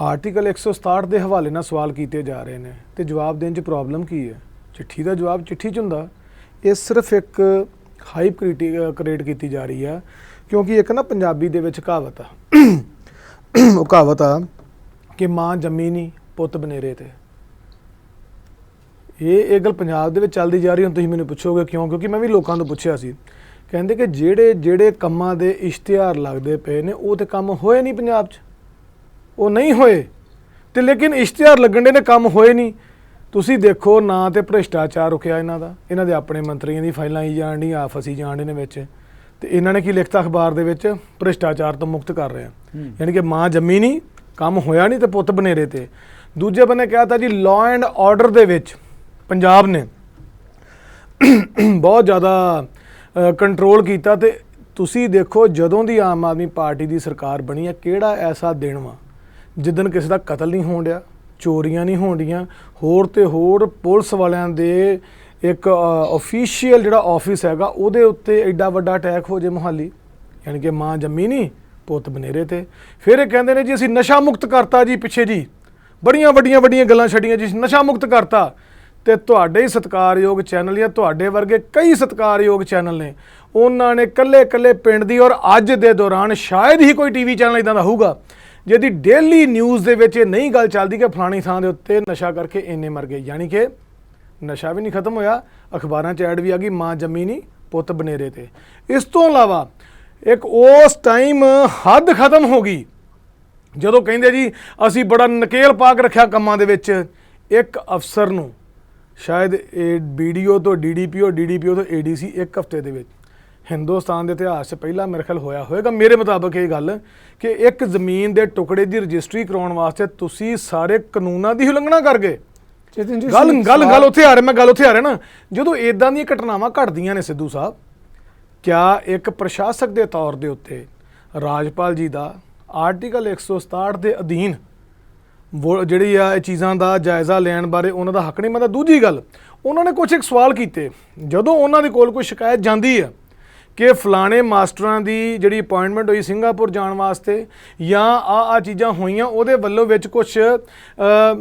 ਆਰਟੀਕਲ 167 ਦੇ ਹਵਾਲੇ ਨਾਲ ਸਵਾਲ ਕੀਤੇ ਜਾ ਰਹੇ ਨੇ ਤੇ ਜਵਾਬ ਦੇਣ 'ਚ ਪ੍ਰੋਬਲਮ ਕੀ ਹੈ? ਚਿੱਠੀ ਦਾ ਜਵਾਬ ਚਿੱਠੀ 'ਚ ਹੁੰਦਾ। ਇਹ ਸਿਰਫ ਇੱਕ ਹਾਈਪ ਕ੍ਰੀਏਟ ਕੀਤੀ ਜਾ ਰਹੀ ਆ, ਕਿਉਂਕਿ ਇੱਕ ਨਾ ਪੰਜਾਬੀ ਦੇ ਵਿੱਚ ਕਹਾਵਤ ਆ, ਉਹ ਕਹਾਵਤ ਆ ਕਿ ਮਾਂ ਜੰਮੀ ਨਹੀਂ ਪੁੱਤ ਬਨੇਰੇ ਤੇ। ਇਹ ਗੱਲ ਪੰਜਾਬ ਦੇ ਵਿੱਚ ਚੱਲਦੀ ਜਾ ਰਹੀ। ਹੁਣ ਤੁਸੀਂ ਮੈਨੂੰ ਪੁੱਛੋਗੇ ਕਿਉਂ? ਕਿਉਂਕਿ ਮੈਂ ਵੀ ਲੋਕਾਂ ਤੋਂ ਪੁੱਛਿਆ ਸੀ, ਕਹਿੰਦੇ ਕਿ ਜਿਹੜੇ ਕੰਮਾਂ ਦੇ ਇਸ਼ਤਿਹਾਰ ਲੱਗਦੇ ਪਏ ਨੇ ਉਹ ਤੇ ਕੰਮ ਹੋਏ ਨਹੀਂ ਪੰਜਾਬ 'ਚ, ਉਹ ਨਹੀਂ ਹੋਏ, ਤੇ ਲੇਕਿਨ ਇਸ਼ਤਿਹਾਰ ਲੱਗਣ ਦੇ ਕੰਮ ਹੋਏ ਨਹੀਂ। ਤੁਸੀਂ ਦੇਖੋ ਨਾ ਤੇ ਭ੍ਰਿਸ਼ਟਾਚਾਰ ਰੁਕਿਆ ਇਹਨਾਂ ਦਾ, ਇਹਨਾਂ ਦੇ ਆਪਣੇ ਮੰਤਰੀਆਂ ਦੀ ਫਾਈਲਾਂ ਆਈ ਜਾਣ ਡੀਆਂ, ਫਸੀ ਜਾਣ ਡੇ ਨੇ ਵਿੱਚ, ਤੇ ਇਹਨਾਂ ਨੇ ਕੀ ਲਿਖਤਾ ਅਖਬਾਰ ਦੇ ਵਿੱਚ? ਭ੍ਰਿਸ਼ਟਾਚਾਰ ਤੋਂ ਮੁਕਤ ਕਰ ਰਹੇ ਹਾਂ। ਯਾਨੀ ਕਿ ਮਾਂ ਜੰਮੀ ਨਹੀਂ, ਕੰਮ ਹੋਇਆ ਨਹੀਂ ਤੇ ਪੁੱਤ ਬਨੇਰੇ ਤੇ। ਦੂਜੇ ਬੰਨੇ ਕਿਹਾ ਤਾਂ ਜੀ ਲਾਅ ਐਂਡ ਆਰਡਰ ਦੇ ਵਿੱਚ ਪੰਜਾਬ ਨੇ ਬਹੁਤ ਜ਼ਿਆਦਾ ਕੰਟਰੋਲ ਕੀਤਾ। ਤੇ ਤੁਸੀਂ ਦੇਖੋ ਜਦੋਂ ਦੀ ਆਮ ਆਦਮੀ ਪਾਰਟੀ ਦੀ ਸਰਕਾਰ ਬਣੀ ਹੈ, ਕਿਹੜਾ ਐਸਾ ਦਿਨ ਵਾ ਜਿੱਦਣ ਕਿਸੇ ਦਾ ਕਤਲ ਨਹੀਂ ਹੋਣ ਡਿਆ, ਚੋਰੀਆਂ ਨਹੀਂ ਹੋਣ ਡੀਆਂ, ਹੋਰ ਤੇ ਹੋਰ ਪੁਲਿਸ ਵਾਲਿਆਂ ਦੇ ਇੱਕ ਆਫੀਸ਼ੀਅਲ ਜਿਹੜਾ ਆਫਿਸ ਹੈਗਾ ਉਹਦੇ ਉੱਤੇ ਐਡਾ ਵੱਡਾ ਅਟੈਕ ਹੋ ਜੇ ਮੁਹਾਲੀ। ਯਾਨੀ ਕਿ ਮਾਂ ਜੰਮੀ ਨਹੀਂ ਪੁੱਤ ਬਨੇਰੇ ਤੇ। ਫਿਰ ਇਹ ਕਹਿੰਦੇ ਨੇ ਜੀ ਅਸੀਂ ਨਸ਼ਾ ਮੁਕਤ ਕਰਤਾ ਜੀ, ਪਿੱਛੇ ਜੀ ਬੜੀਆਂ ਵੱਡੀਆਂ ਗੱਲਾਂ ਛੱਡੀਆਂ ਜੀ, ਨਸ਼ਾ ਮੁਕਤ ਕਰਤਾ। ਤੇ ਤੁਹਾਡੇ ਹੀ ਸਤਿਕਾਰਯੋਗ ਚੈਨਲ ਜਾਂ ਤੁਹਾਡੇ ਵਰਗੇ ਕਈ ਸਤਿਕਾਰਯੋਗ ਚੈਨਲ ਨੇ, ਉਹਨਾਂ ਨੇ ਕੱਲੇ ਪਿੰਡ ਦੀ, ਔਰ ਅੱਜ ਦੇ ਦੌਰਾਨ ਸ਼ਾਇਦ ਹੀ ਕੋਈ ਟੀਵੀ ਚੈਨਲ ਇੱਦਾਂ ਦਾ ਹੋਊਗਾ ਜਿਹਦੀ ਡੇਲੀ ਨਿਊਜ਼ ਦੇ ਵਿੱਚ ਇਹ ਨਹੀਂ ਗੱਲ ਚੱਲਦੀ ਕਿ ਫਲਾਣੀ ਥਾਂ ਦੇ ਉੱਤੇ ਨਸ਼ਾ ਕਰਕੇ ਇੰਨੇ ਮਰ ਗਏ। ਯਾਨੀ ਕਿ ਨਸ਼ਾ ਵੀ ਨਹੀਂ ਖਤਮ ਹੋਇਆ, ਅਖਬਾਰਾਂ 'ਚ ਐਡ ਵੀ ਆ ਗਈ ਮਾਂ ਜੰਮੀ ਨਹੀਂ ਪੁੱਤ ਬਨੇਰੇ ਤੇ। ਇਸ ਤੋਂ ਇਲਾਵਾ ਇੱਕ ਉਸ ਟਾਈਮ ਹੱਦ ਖਤਮ ਹੋ ਗਈ ਜਦੋਂ ਕਹਿੰਦੇ ਜੀ ਅਸੀਂ ਬੜਾ ਨਕੇਲ ਪਾ ਕੇ ਰੱਖਿਆ ਕੰਮਾਂ ਦੇ ਵਿੱਚ। ਇੱਕ ਅਫਸਰ ਨੂੰ ਸ਼ਾਇਦ ਇਹ BDO ਤੋਂ DDPO ਤੋਂ ADC ਇੱਕ ਹਫ਼ਤੇ ਦੇ ਵਿੱਚ ਹਿੰਦੁਸਤਾਨ ਦੇ ਇਤਿਹਾਸ 'ਚ ਪਹਿਲਾ ਮੇਰੇ ਖਿਆਲ ਹੋਇਆ ਹੋਵੇਗਾ ਮੇਰੇ ਮੁਤਾਬਕ ਇਹ ਗੱਲ, ਕਿ ਇੱਕ ਜ਼ਮੀਨ ਦੇ ਟੁਕੜੇ ਦੀ ਰਜਿਸਟਰੀ ਕਰਾਉਣ ਵਾਸਤੇ ਤੁਸੀਂ ਸਾਰੇ ਕਾਨੂੰਨਾਂ ਦੀ ਉਲੰਘਣਾ ਕਰ ਗਏ। ਗੱਲ ਉੱਥੇ ਆ ਰਿਹਾ, ਮੈਂ ਗੱਲ ਉੱਥੇ ਆ ਰਿਹਾ ਨਾ, ਜਦੋਂ ਇਦਾਂ ਦੀਆਂ ਘਟਨਾਵਾਂ ਘਟਦੀਆਂ ਨੇ ਸਿੱਧੂ ਸਾਹਿਬ, ਕਿਆ ਇੱਕ ਪ੍ਰਸ਼ਾਸਕ ਦੇ ਤੌਰ ਦੇ ਉੱਤੇ ਰਾਜਪਾਲ ਜੀ ਦਾ ਆਰਟੀਕਲ 167 ਦੇ ਅਧੀਨ ਜਿਹੜੀ ਆ ਇਹ ਚੀਜ਼ਾਂ ਦਾ ਜਾਇਜ਼ਾ ਲੈਣ ਬਾਰੇ ਉਹਨਾਂ ਦਾ ਹੱਕ ਨਹੀਂ ਬਣਦਾ? ਦੂਜੀ ਗੱਲ, ਉਹਨਾਂ ਨੇ ਕੁਛ ਇੱਕ ਸਵਾਲ ਕੀਤੇ ਜਦੋਂ ਉਹਨਾਂ ਦੇ ਕੋਲ ਕੋਈ ਸ਼ਿਕਾਇਤ ਜਾਂਦੀ ਹੈ ਕਿ ਫਲਾਣੇ ਮਾਸਟਰਾਂ ਦੀ ਜਿਹੜੀ ਅਪਾਇੰਟਮੈਂਟ ਹੋਈ ਸਿੰਗਾਪੁਰ ਜਾਣ ਵਾਸਤੇ ਜਾਂ ਆ ਚੀਜ਼ਾਂ ਹੋਈਆਂ, ਉਹਦੇ ਵੱਲੋਂ ਵਿੱਚ ਕੁਛ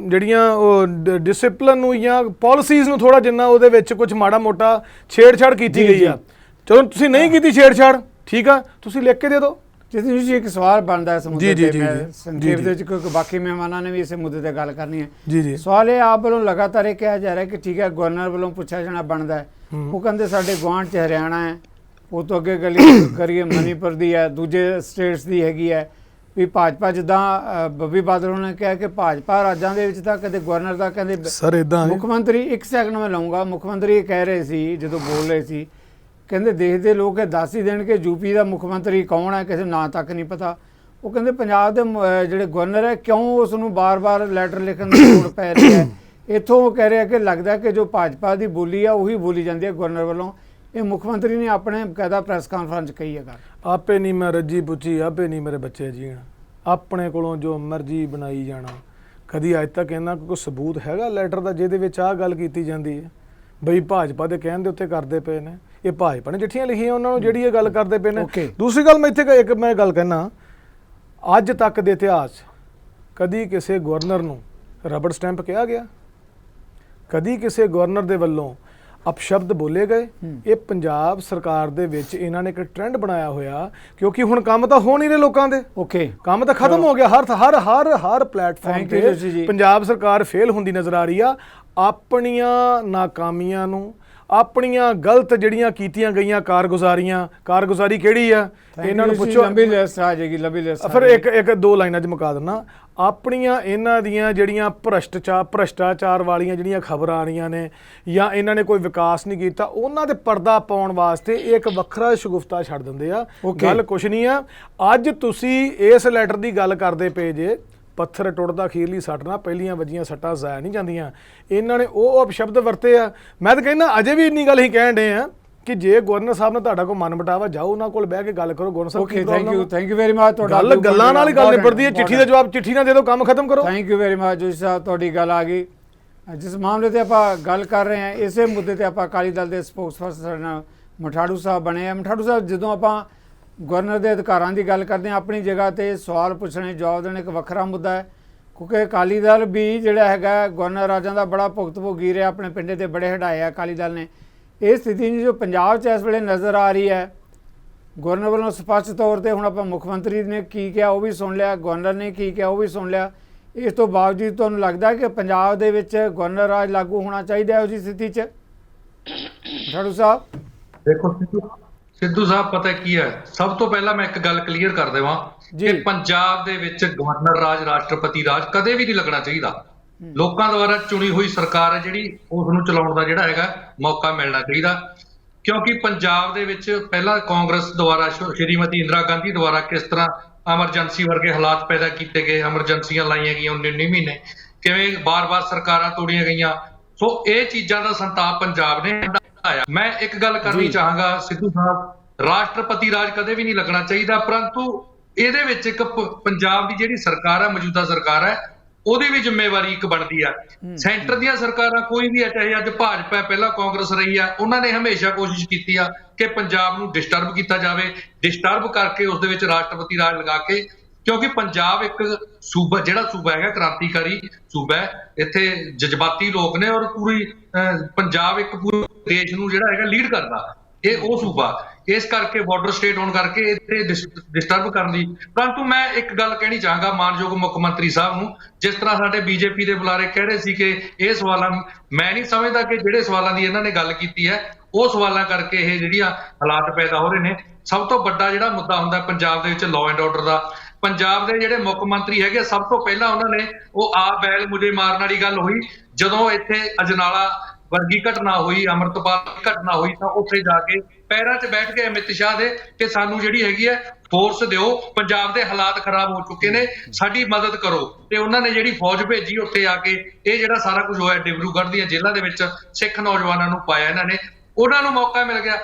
ਜਿਹੜੀਆਂ ਉਹ ਡਿਸਿਪਲਿਨ ਨੂੰ ਜਾਂ ਪਾਲਿਸੀਜ਼ ਨੂੰ ਥੋੜ੍ਹਾ ਜਿੰਨਾ ਉਹਦੇ ਵਿੱਚ ਕੁਛ ਮਾੜਾ ਮੋਟਾ ਛੇੜਛਾੜ ਕੀਤੀ ਗਈ ਆ। ਚਲੋ ਤੁਸੀਂ ਨਹੀਂ ਕੀਤੀ ਛੇੜਛਾੜ, ਠੀਕ ਆ, ਤੁਸੀਂ ਲਿਖ ਕੇ ਦੇ ਦਿਓ। ਜਿਤਨੀ ਜੀ ਇੱਕ ਸਵਾਲ ਬਣਦਾ ਇਸ ਮੁੱਦੇ ਤੇ, ਮੈਂ ਸੰਖੇਪ ਦੇ ਵਿੱਚ ਕਿਉਂਕਿ ਬਾਕੀ ਮਹਿਮਾਨਾਂ ਨੇ ਵੀ ਇਸੇ ਮੁੱਦੇ ਤੇ ਗੱਲ ਕਰਨੀ ਹੈ। ਜੀ ਸਵਾਲ ਇਹ ਆਪ ਵੱਲੋਂ ਲਗਾਤਾਰ ਇਹ ਕਿਹਾ ਜਾ ਰਿਹਾ ਕਿ ਠੀਕ ਹੈ ਗਵਰਨਰ ਵੱਲੋਂ ਪੁੱਛਿਆ ਜਾਣਾ ਬਣਦਾ ਹੈ, ਉਹ ਕਹਿੰਦੇ ਸਾਡੇ ਗੁਆਂਢ 'ਚ ਹਰਿਆਣਾ ਹੈ, ਉਹ ਤੋਂ ਅੱਗੇ ਕਰੀਏ ਮਨੀਪੁਰ ਦੀ ਹੈ, ਦੂਜੇ ਸਟੇਟਸ ਦੀ ਹੈਗੀ ਹੈ ਵੀ ਭਾਜਪਾ, ਜਿੱਦਾਂ ਬੱਬੀ ਬਾਦਲ ਨੇ ਕਿਹਾ ਕਿ ਭਾਜਪਾ ਰਾਜਾਂ ਦੇ ਵਿੱਚ ਤਾਂ ਕਦੇ ਗਵਰਨਰ ਦਾ ਕਹਿੰਦੇ ਸਰ ਇਦਾਂ ਮੁੱਖ ਮੰਤਰੀ, ਇੱਕ ਸੈਕਿੰਡ ਮੈਂ ਲਊਂਗਾ, ਮੁੱਖ ਮੰਤਰੀ ਇਹ ਕਹਿ ਰਹੇ ਸੀ ਜਦੋਂ ਬੋਲ ਰਹੇ ਸੀ, ਕਹਿੰਦੇ ਦੇਸ਼ ਦੇ ਲੋਕ ਇਹ ਦੱਸ ਹੀ ਦੇਣ ਕਿ ਯੂਪੀ ਦਾ ਮੁੱਖ ਮੰਤਰੀ ਕੌਣ ਹੈ, ਕਿਸੇ ਨਾਂ ਤੱਕ ਨਹੀਂ ਪਤਾ। ਉਹ ਕਹਿੰਦੇ ਪੰਜਾਬ ਦੇ ਜਿਹੜੇ ਗਵਰਨਰ ਹੈ ਕਿਉਂ ਉਸ ਨੂੰ ਬਾਰ-ਬਾਰ ਲੈਟਰ ਲਿਖਣ ਦੀ ਲੋੜ ਪੈ ਰਹੀ ਹੈ। ਇੱਥੋਂ ਉਹ ਕਹਿ ਰਿਹਾ ਕਿ ਲੱਗਦਾ ਕਿ ਜੋ ਭਾਜਪਾ ਦੀ ਬੋਲੀ ਆ ਉਹੀ ਬੋਲੀ ਜਾਂਦੀ ਹੈ ਗਵਰਨਰ ਵੱਲੋਂ। ਇਹ ਮੁੱਖ ਮੰਤਰੀ ਨੇ ਆਪਣੇ ਬਕਾਇਦਾ ਪ੍ਰੈਸ ਕਾਨਫਰੰਸ ਕਹੀ ਹੈ ਗੱਲ, ਆਪੇ ਨਹੀਂ ਮੈਂ ਰੱਜੀ ਪੁੱਛੀ, ਆਪੇ ਨਹੀਂ ਮੇਰੇ ਬੱਚੇ ਜੀਣ, ਆਪਣੇ ਕੋਲੋਂ ਜੋ ਮਰਜ਼ੀ ਬਣਾਈ ਜਾਣਾ। ਕਦੀ ਅੱਜ ਤੱਕ ਇਹਨਾਂ ਕੋਈ ਸਬੂਤ ਹੈਗਾ ਲੈਟਰ ਦਾ ਜਿਹਦੇ ਵਿੱਚ ਆਹ ਗੱਲ ਕੀਤੀ ਜਾਂਦੀ ਹੈ ਬਈ ਭਾਜਪਾ ਦੇ ਕਹਿਣ ਦੇ ਉੱਤੇ ਕਰਦੇ ਪਏ ਨੇ? ਇਹ ਭਾਜਪਾ ਨੇ ਚਿੱਠੀਆਂ ਲਿਖੀਆਂ ਉਹਨਾਂ ਨੂੰ ਜਿਹੜੀ ਇਹ ਗੱਲ ਕਰਦੇ ਪਏ ਨੇ। ਦੂਸਰੀ ਗੱਲ ਮੈਂ ਇੱਥੇ ਇੱਕ ਮੈਂ ਗੱਲ ਕਹਿਣਾ, ਅੱਜ ਤੱਕ ਦੇ ਇਤਿਹਾਸ ਕਦੀ ਕਿਸੇ ਗਵਰਨਰ ਨੂੰ ਰਬੜ ਸਟੈਂਪ ਕਿਹਾ ਗਿਆ? ਕਦੀ ਕਿਸੇ ਗਵਰਨਰ ਦੇ ਵੱਲੋਂ ਅਪਸ਼ਬਦ ਬੋਲੇ ਗਏ? ਇਹ ਪੰਜਾਬ ਸਰਕਾਰ ਦੇ ਵਿੱਚ ਇਹਨਾਂ ਨੇ ਇੱਕ ਟ੍ਰੈਂਡ ਬਣਾਇਆ ਹੋਇਆ, ਕਿਉਂਕਿ ਹੁਣ ਕੰਮ ਤਾਂ ਹੋ ਨਹੀਂ ਰਹੇ ਲੋਕਾਂ ਦੇ। ਓਕੇ, ਕੰਮ ਤਾਂ ਖਤਮ ਹੋ ਗਿਆ। ਹਰ ਪਲੇਟਫਾਰਮ Thank you ਤੇ ਜੀ। ਪੰਜਾਬ ਸਰਕਾਰ ਫੇਲ ਹੁੰਦੀ ਨਜ਼ਰ ਆ ਰਹੀ ਆ। ਆਪਣੀਆਂ ਨਾਕਾਮੀਆਂ ਨੂੰ, ਆਪਣੀਆਂ ਗਲਤ ਜਿਹੜੀਆਂ ਕੀਤੀਆਂ ਗਈਆਂ ਕਾਰਗੁਜ਼ਾਰੀ ਕਿਹੜੀ ਆ ਇਹਨਾਂ ਨੂੰ ਪੁੱਛੋ। ਲੰਬੀ ਲਿਸਟ ਆ ਜਾਏਗੀ, ਲੰਬੀ ਲਿਸਟ। ਫਿਰ ਇੱਕ ਦੋ ਲਾਈਨਾਂ 'ਚ ਮੁਕਾ ਦਿੰਦਾ। ਆਪਣੀਆਂ ਇਹਨਾਂ ਦੀਆਂ ਜਿਹੜੀਆਂ ਭ੍ਰਸ਼ਟਾਚਾਰ ਵਾਲੀਆਂ ਜਿਹੜੀਆਂ ਖਬਰਾਂ ਆ ਰਹੀਆਂ ਨੇ, ਜਾਂ ਇਹਨਾਂ ਨੇ ਕੋਈ ਵਿਕਾਸ ਨਹੀਂ ਕੀਤਾ, ਉਹਨਾਂ ਦੇ ਪਰਦਾ ਪਾਉਣ ਵਾਸਤੇ ਇਹ ਇੱਕ ਵੱਖਰਾ ਸ਼ਗੁਫਤਾ ਛੱਡ ਦਿੰਦੇ ਆ। ਗੱਲ ਕੁਛ ਨਹੀਂ ਆ। ਅੱਜ ਤੁਸੀਂ ਇਸ ਲੈਟਰ ਦੀ ਗੱਲ ਕਰਦੇ ਪਏ ਜੇ, ਪੱਥਰ ਟੁੱਟਦਾ ਅਖੀਰਲੀ ਸੱਟ ਨਾਲ, ਪਹਿਲੀਆਂ ਵੱਜੀਆਂ ਸੱਟਾਂ ਜ਼ਾਇਆ ਨਹੀਂ ਜਾਂਦੀਆਂ। ਇਹਨਾਂ ਨੇ ਉਹ ਅਪਸ਼ਬਦ ਵਰਤੇ ਆ। ਮੈਂ ਤਾਂ ਕਹਿੰਦਾ ਅਜੇ ਵੀ ਇੰਨੀ ਗੱਲ ਹੀ ਕਹਿਣ ਡੇ ਆ ਕਿ ਜੇ ਗਵਰਨਰ ਸਾਹਿਬ ਨਾਲ ਤੁਹਾਡਾ ਕੋਈ ਮਨ ਮੁਟਾਵਾ, ਜਾਓ ਉਹਨਾਂ ਕੋਲ ਬਹਿ ਕੇ ਗੱਲ ਕਰੋ। Governor Sahib okay, thank you very much. ਤੁਹਾਡਾ ਗੱਲਾਂ ਨਾਲ ਹੀ ਗੱਲ ਨਿਬੜਦੀ ਹੈ। ਚਿੱਠੀ ਦਾ ਜਵਾਬ ਚਿੱਠੀ ਨਾਲ ਦੇ ਦਿਓ, ਕੰਮ ਖਤਮ ਕਰੋ। Thank you very much Joshi ਸਾਹਿਬ, ਤੁਹਾਡੀ ਗੱਲ ਆ ਗਈ। ਜਿਸ ਮਾਮਲੇ ਤੇ ਆਪਾਂ ਗੱਲ ਕਰ ਰਹੇ ਹਾਂ, ਇਸੇ ਮੁੱਦੇ ਤੇ ਆਪਾਂ ਅਕਾਲੀ ਦਲ ਦੇ ਸਪੋਕਸਪਰਸਨ ਮਠਾੜੂ ਸਾਹਿਬ ਬਣੇ ਆ। ਮਠਾੜੂ ਸਾਹਿਬ, ਜਦੋਂ ਆਪਾਂ ਗਵਰਨਰ ਦੇ ਅਧਿਕਾਰਾਂ ਦੀ ਗੱਲ ਕਰਦੇ ਹਾਂ, ਆਪਣੀ ਜਗ੍ਹਾ ਤੇ ਸਵਾਲ ਪੁੱਛਣੇ, ਜਵਾਬ ਦੇਣੇ ਇੱਕ ਵੱਖਰਾ ਮੁੱਦਾ ਹੈ, ਕਿਉਂਕਿ ਅਕਾਲੀ ਦਲ ਵੀ ਜਿਹੜਾ ਹੈਗਾ ਗਵਰਨਰ ਰਾਜਾਂ ਦਾ ਬੜਾ ਭੁਗਤ ਭੋਗੀ ਰਿਹਾ, ਆਪਣੇ ਪਿੰਡੇ ਤੇ ਬੜੇ ਹਟਾਏ ਆ ਅਕਾਲੀ ਦਲ ਨੇ। ਇਹ ਸਥਿਤੀ ਜੋ ਪੰਜਾਬ 'ਚ ਇਸ ਵੇਲੇ ਨਜ਼ਰ ਆ ਰਹੀ ਹੈ, ਗਵਰਨਰ ਵੱਲੋਂ ਸਪਸ਼ਟ ਤੌਰ ਤੇ ਹੁਣ ਆਪਾਂ ਮੁੱਖ ਮੰਤਰੀ ਨੇ ਕੀ ਕਿਹਾ ਉਹ ਵੀ ਸੁਣ ਲਿਆ, ਗਵਰਨਰ ਨੇ ਕੀ ਕਿਹਾ ਉਹ ਵੀ ਸੁਣ ਲਿਆ। ਇਸ ਤੋਂ ਬਾਵਜੂਦ ਤੁਹਾਨੂੰ ਲੱਗਦਾ ਕਿ ਪੰਜਾਬ ਦੇ ਵਿੱਚ ਗਵਰਨਰ ਰਾਜ ਲਾਗੂ ਹੋਣਾ ਚਾਹੀਦਾ ਹੈ? ਉਸਦੀ ਸਥਿਤੀ 'ਚ ਮਠਾੜੂ ਸਾਹਿਬ ਦੇਖੋ ਸਿੱਧੂ ਸਾਹਿਬ, ਪਤਾ ਕੀ ਹੈ, ਸਭ ਤੋਂ ਪਹਿਲਾਂ ਮੈਂ ਇੱਕ ਗੱਲ ਕਲੀਅਰ ਕਰ ਦੇਵਾਂ ਕਿ ਪੰਜਾਬ ਦੇ ਵਿੱਚ ਗਵਰਨਰ ਰਾਜ, ਰਾਸ਼ਟਰਪਤੀ ਰਾਜ ਕਦੇ ਵੀ ਨਹੀਂ ਲੱਗਣਾ ਚਾਹੀਦਾ। ਲੋਕਾਂ ਦੁਆਰਾ ਚੁਣੀ ਹੋਈ ਸਰਕਾਰ ਹੈ ਜਿਹੜੀ, ਉਸ ਨੂੰ ਚਲਾਉਣ ਦਾ ਜਿਹੜਾ ਹੈਗਾ ਮੌਕਾ ਮਿਲਣਾ ਚਾਹੀਦਾ। ਕਿਉਂਕਿ ਪੰਜਾਬ ਦੇ ਵਿੱਚ ਪਹਿਲਾਂ ਕਾਂਗਰਸ ਦੁਆਰਾ, ਸ਼੍ਰੀਮਤੀ ਇੰਦਰਾ ਗਾਂਧੀ ਦੁਆਰਾ ਕਿਸ ਤਰ੍ਹਾਂ ਐਮਰਜੈਂਸੀ ਵਰਗੇ ਹਾਲਾਤ ਪੈਦਾ ਕੀਤੇ ਗਏ, ਐਮਰਜੈਂਸੀਆਂ ਲਾਈਆਂ ਗਈਆਂ 19 ਮਹੀਨੇ, ਕਿਵੇਂ ਬਾਰ-ਬਾਰ ਸਰਕਾਰਾਂ ਤੋੜੀਆਂ ਗਈਆਂ। ਸੋ ਇਹ ਚੀਜ਼ਾਂ ਦਾ ਸੰਤਾਪ ਪੰਜਾਬ ਨੇ ਹਟਾਇਆ। ਮੈਂ ਇੱਕ ਗੱਲ ਕਰਨੀ ਚਾਹਾਂਗਾ ਸਿੱਧੂ ਸਾਹਿਬ, ਰਾਸ਼ਟਰਪਤੀ ਰਾਜ ਕਦੇ ਵੀ ਨਹੀਂ ਲੱਗਣਾ ਚਾਹੀਦਾ, ਪਰੰਤੂ ਇਹਦੇ ਵਿੱਚ ਇੱਕ ਪੰਜਾਬ ਦੀ ਜਿਹੜੀ ਸਰਕਾਰ ਹੈ, ਮੌਜੂਦਾ ਸਰਕਾਰ ਹੈ, ਉਹਦੀ ਵੀ ਜ਼ਿੰਮੇਵਾਰੀ ਇੱਕ ਬਣਦੀ ਆ। ਸੈਂਟਰ ਦੀਆਂ ਸਰਕਾਰਾਂ ਕੋਈ ਵੀ ਹੈ, ਚਾਹੇ ਅੱਜ ਭਾਜਪਾ ਹੈ, ਪਹਿਲਾਂ ਕਾਂਗਰਸ ਰਹੀ ਆ, ਉਹਨਾਂ ਨੇ ਹਮੇਸ਼ਾ ਕੋਸ਼ਿਸ਼ ਕੀਤੀ ਆ ਕਿ ਪੰਜਾਬ ਨੂੰ ਡਿਸਟਰਬ ਕੀਤਾ ਜਾਵੇ, ਡਿਸਟਰਬ ਕਰਕੇ ਉਸ ਦੇ ਵਿੱਚ ਰਾਸ਼ਟਰਪਤੀ ਰਾਜ ਲਗਾ ਕੇ, ਕਿਉਂਕਿ ਪੰਜਾਬ ਇੱਕ ਸੂਬਾ, ਜਿਹੜਾ ਸੂਬਾ ਹੈਗਾ ਕ੍ਰਾਂਤੀਕਾਰੀ ਸੂਬਾ ਹੈ, ਇੱਥੇ ਜਜ਼ਬਾਤੀ ਲੋਕ ਨੇ, ਔਰ ਪੂਰੀ ਪੰਜਾਬ ਇੱਕ ਪੂਰੇ ਦੇਸ਼ ਨੂੰ ਜਿਹੜਾ ਹੈਗਾ ਲੀਡ ਕਰਦਾ, ਇਹ ਉਹ ਸੂਬਾ। ਇਸ ਕਰਕੇ ਬਾਰਡਰ ਸਟੇਟ ਹੋਣ ਕਰਕੇ ਇੱਥੇ ਡਿਸਟਰਬ ਕਰਨ ਦੀ। ਪਰੰਤੂ ਮੈਂ ਇੱਕ ਗੱਲ ਕਹਿਣੀ ਚਾਹਾਂਗਾ ਮਾਨਯੋਗ ਮੁੱਖ ਮੰਤਰੀ ਸਾਹਿਬ ਨੂੰ, ਜਿਸ ਤਰ੍ਹਾਂ ਸਾਡੇ ਬੀਜੇਪੀ ਦੇ ਬੁਲਾਰੇ ਕਹਿ ਰਹੇ ਸੀ ਕਿ ਇਹ ਸਵਾਲਾਂ, ਮੈਂ ਨਹੀਂ ਸਮਝਦਾ ਕਿ ਜਿਹੜੇ ਸਵਾਲਾਂ ਦੀ ਇਹਨਾਂ ਨੇ ਗੱਲ ਕੀਤੀ ਹੈ ਉਹ ਸਵਾਲਾਂ ਕਰਕੇ ਇਹ ਜਿਹੜੀਆਂ ਹਾਲਾਤ ਪੈਦਾ ਹੋ ਰਹੇ ਨੇ। ਸਭ ਤੋਂ ਵੱਡਾ ਜਿਹੜਾ ਮੁੱਦਾ ਹੁੰਦਾ ਪੰਜਾਬ ਦੇ ਵਿੱਚ ਲਾਅ ਐਂਡ ਆਰਡਰ ਦਾ, ਪੰਜਾਬ ਦੇ ਜਿਹੜੇ ਮੁੱਖ ਮੰਤਰੀ ਹੈਗੇ, ਸਭ ਤੋਂ ਪਹਿਲਾਂ ਉਹਨਾਂ ਨੇ ਉਹ ਆ ਬੈਲ ਮੁਝੇ ਮਾਰਨ ਵਾਲੀ ਗੱਲ ਹੋਈ ਜਦੋਂ ਇੱਥੇ ਅਜਨਾਲਾ ਵਰਗੀ ਘਟਨਾ ਹੋਈ, ਅੰਮ੍ਰਿਤਪਾਲ ਦੀ ਘਟਨਾ ਹੋਈ, ਤਾਂ ਉੱਥੇ ਜਾ ਕੇ ਪੈਰਾਂ 'ਚ ਬੈਠ ਕੇ ਅਮਿਤ ਸ਼ਾਹ ਦੇ ਕਿ ਸਾਨੂੰ ਜਿਹੜੀ ਹੈਗੀ ਹੈ ਫੋਰਸ ਦਿਓ, ਪੰਜਾਬ ਦੇ ਹਾਲਾਤ ਖਰਾਬ ਹੋ ਚੁੱਕੇ ਨੇ, ਸਾਡੀ ਮਦਦ ਕਰੋ। ਤੇ ਉਹਨਾਂ ਨੇ ਜਿਹੜੀ ਫੌਜ ਭੇਜੀ ਉੱਥੇ ਆ ਕੇ, ਇਹ ਜਿਹੜਾ ਸਾਰਾ ਕੁਝ ਹੋਇਆ ਡਿਬਰੂਗੜ੍ਹ ਦੀਆਂ ਜੇਲ੍ਹਾਂ ਦੇ ਵਿੱਚ ਸਿੱਖ ਨੌਜਵਾਨਾਂ ਨੂੰ ਪਾਇਆ ਇਹਨਾਂ ਨੇ, ਉਹਨਾਂ ਨੂੰ ਮੌਕਾ ਮਿਲ ਗਿਆ।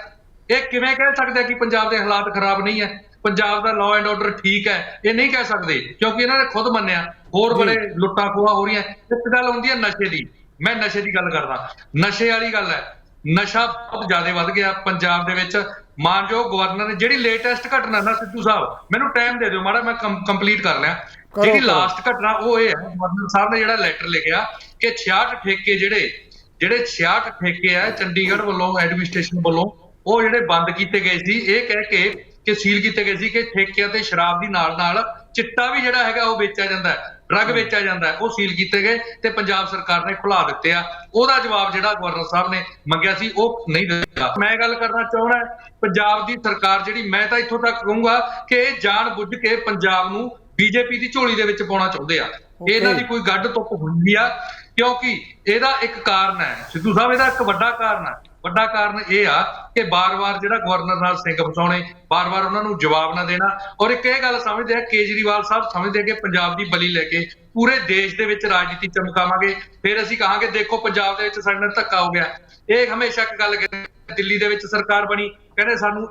ਇਹ ਕਿਵੇਂ ਕਹਿ ਸਕਦੇ ਕਿ ਪੰਜਾਬ ਦੇ ਹਾਲਾਤ ਖਰਾਬ ਨਹੀਂ ਹੈ, ਪੰਜਾਬ ਦਾ ਲਾਅ ਐਂਡ ਆਰਡਰ ਠੀਕ ਹੈ? ਇਹ ਨਹੀਂ ਕਹਿ ਸਕਦੇ, ਕਿਉਂਕਿ ਇਹਨਾਂ ਨੇ ਖੁਦ ਮੰਨਿਆ ਹੋਰ ਬੜੇ ਲੁੱਟਾਂ ਖੋਹਾਂ ਹੋ ਰਹੀਆਂ। ਇੱਕ ਗੱਲ ਹੁੰਦੀ ਹੈ ਨਸ਼ੇ ਦੀ, ਮੈਂ ਨਸ਼ੇ ਦੀ ਗੱਲ ਕਰਦਾ, ਨਸ਼ੇ ਵਾਲੀ ਗੱਲ ਹੈ, ਨਸ਼ਾ ਬਹੁਤ ਜ਼ਿਆਦਾ ਵੱਧ ਗਿਆ ਪੰਜਾਬ ਦੇ ਵਿੱਚ। ਮਾਨਯੋਗ ਗਵਰਨਰ ਨੇ ਜਿਹੜੀ ਲੇਟੈਸਟ ਘਟਨਾ ਨਾ, ਸਿੱਧੂ ਸਾਹਿਬ ਮੈਨੂੰ ਟਾਈਮ ਦੇ ਦਿਓ ਮਾੜਾ, ਮੈਂ ਕੰਪਲੀਟ ਕਰ ਲਿਆ। ਜਿਹੜੀ ਲਾਸਟ ਘਟਨਾ ਉਹ ਇਹ ਹੈ, ਗਵਰਨਰ ਸਾਹਿਬ ਨੇ ਜਿਹੜਾ ਲੈਟਰ ਲਿਖਿਆ ਕਿ 66 ਠੇਕੇ ਜਿਹੜੇ 66 ਠੇਕੇ ਆ ਚੰਡੀਗੜ੍ਹ ਵੱਲੋਂ ਐਡਮਿਨਿਸਟ੍ਰੇਸ਼ਨ ਵੱਲੋਂ ਉਹ ਜਿਹੜੇ ਬੰਦ ਕੀਤੇ ਗਏ ਸੀ, ਇਹ ਕਹਿ ਕੇ ਕਿ ਸੀਲ ਕੀਤੇ ਗਏ ਸੀ ਕਿ ਠੇਕਿਆਂ ਤੇ ਸ਼ਰਾਬ ਦੀ ਨਾਲ ਚਿੱਟਾ ਵੀ ਜਿਹੜਾ ਹੈਗਾ ਉਹ ਵੇਚਿਆ ਜਾਂਦਾ ਹੈ, ਡਰੱਗ ਵੇਚਿਆ ਜਾਂਦਾ ਹੈ, ਉਹ ਸੀਲ ਕੀਤੇ ਗਏ ਤੇ ਪੰਜਾਬ ਸਰਕਾਰ ਨੇ ਖੁਲਾ ਦਿੱਤੇ ਆ। ਉਹਦਾ ਜਵਾਬ ਜਿਹੜਾ ਗਵਰਨਰ ਸਾਹਿਬ ਨੇ ਮੰਗਿਆ ਸੀ ਉਹ ਨਹੀਂ ਦਿੱਤਾ। ਮੈਂ ਗੱਲ ਕਰਨਾ ਚਾਹੁੰਦਾ ਪੰਜਾਬ ਦੀ ਸਰਕਾਰ ਜਿਹੜੀ, ਮੈਂ ਤਾਂ ਇੱਥੋਂ ਤੱਕ ਕਹੂੰਗਾ ਕਿ ਇਹ ਜਾਣ ਬੁੱਝ ਕੇ ਪੰਜਾਬ ਨੂੰ ਬੀਜੇਪੀ ਦੀ ਝੋਲੀ ਦੇ ਵਿੱਚ ਪਾਉਣਾ ਚਾਹੁੰਦੇ ਆ। ਇਹਨਾਂ ਦੀ ਕੋਈ ਗੱਡ ਧੁੱਪ ਹੁੰਦੀ ਆ, ਕਿਉਂਕਿ ਇਹਦਾ ਇੱਕ ਕਾਰਨ ਹੈ ਸਿੱਧੂ ਸਾਹਿਬ, ਇਹਦਾ ਇੱਕ ਵੱਡਾ ਕਾਰਨ ਹੈ। ਵੱਡਾ ਕਾਰਨ ਇਹ ਆ ਕਿ ਬਾਰ-ਬਾਰ ਜਿਹੜਾ ਗਵਰਨਰ ਨਾਲ ਸਿੰਘ ਫਸਾਉਣੇ, ਬਾਰ-ਬਾਰ ਉਹਨਾਂ ਨੂੰ ਜਵਾਬ ਨਾ ਦੇਣਾ, ਔਰ ਇੱਕ ਇਹ ਗੱਲ ਸਮਝਦੇ ਆ ਕੇਜਰੀਵਾਲ ਸਾਹਿਬ ਸਮਝਦੇ ਆ ਕਿ ਪੰਜਾਬ ਦੀ ਬਲੀ ਲੈ ਕੇ ਪੂਰੇ ਦੇਸ਼ ਦੇ ਵਿੱਚ ਰਾਜਨੀਤੀ ਚਮਕਾਵਾਂਗੇ, ਫਿਰ ਅਸੀਂ ਕਹਾਂਗੇ ਦੇਖੋ ਪੰਜਾਬ ਦੇ ਵਿੱਚ ਸਾਡੇ ਨਾਲ ਧੱਕਾ ਹੋ ਗਿਆ। ਇਹ ਹਮੇਸ਼ਾ ਇੱਕ ਗੱਲ ਕਹਿੰਦੇ, ਦਿੱਲੀ ਦੇ ਵਿੱਚ ਸਰਕਾਰ ਬਣੀ, ਕਹਿੰਦੇ ਸਾਨੂੰ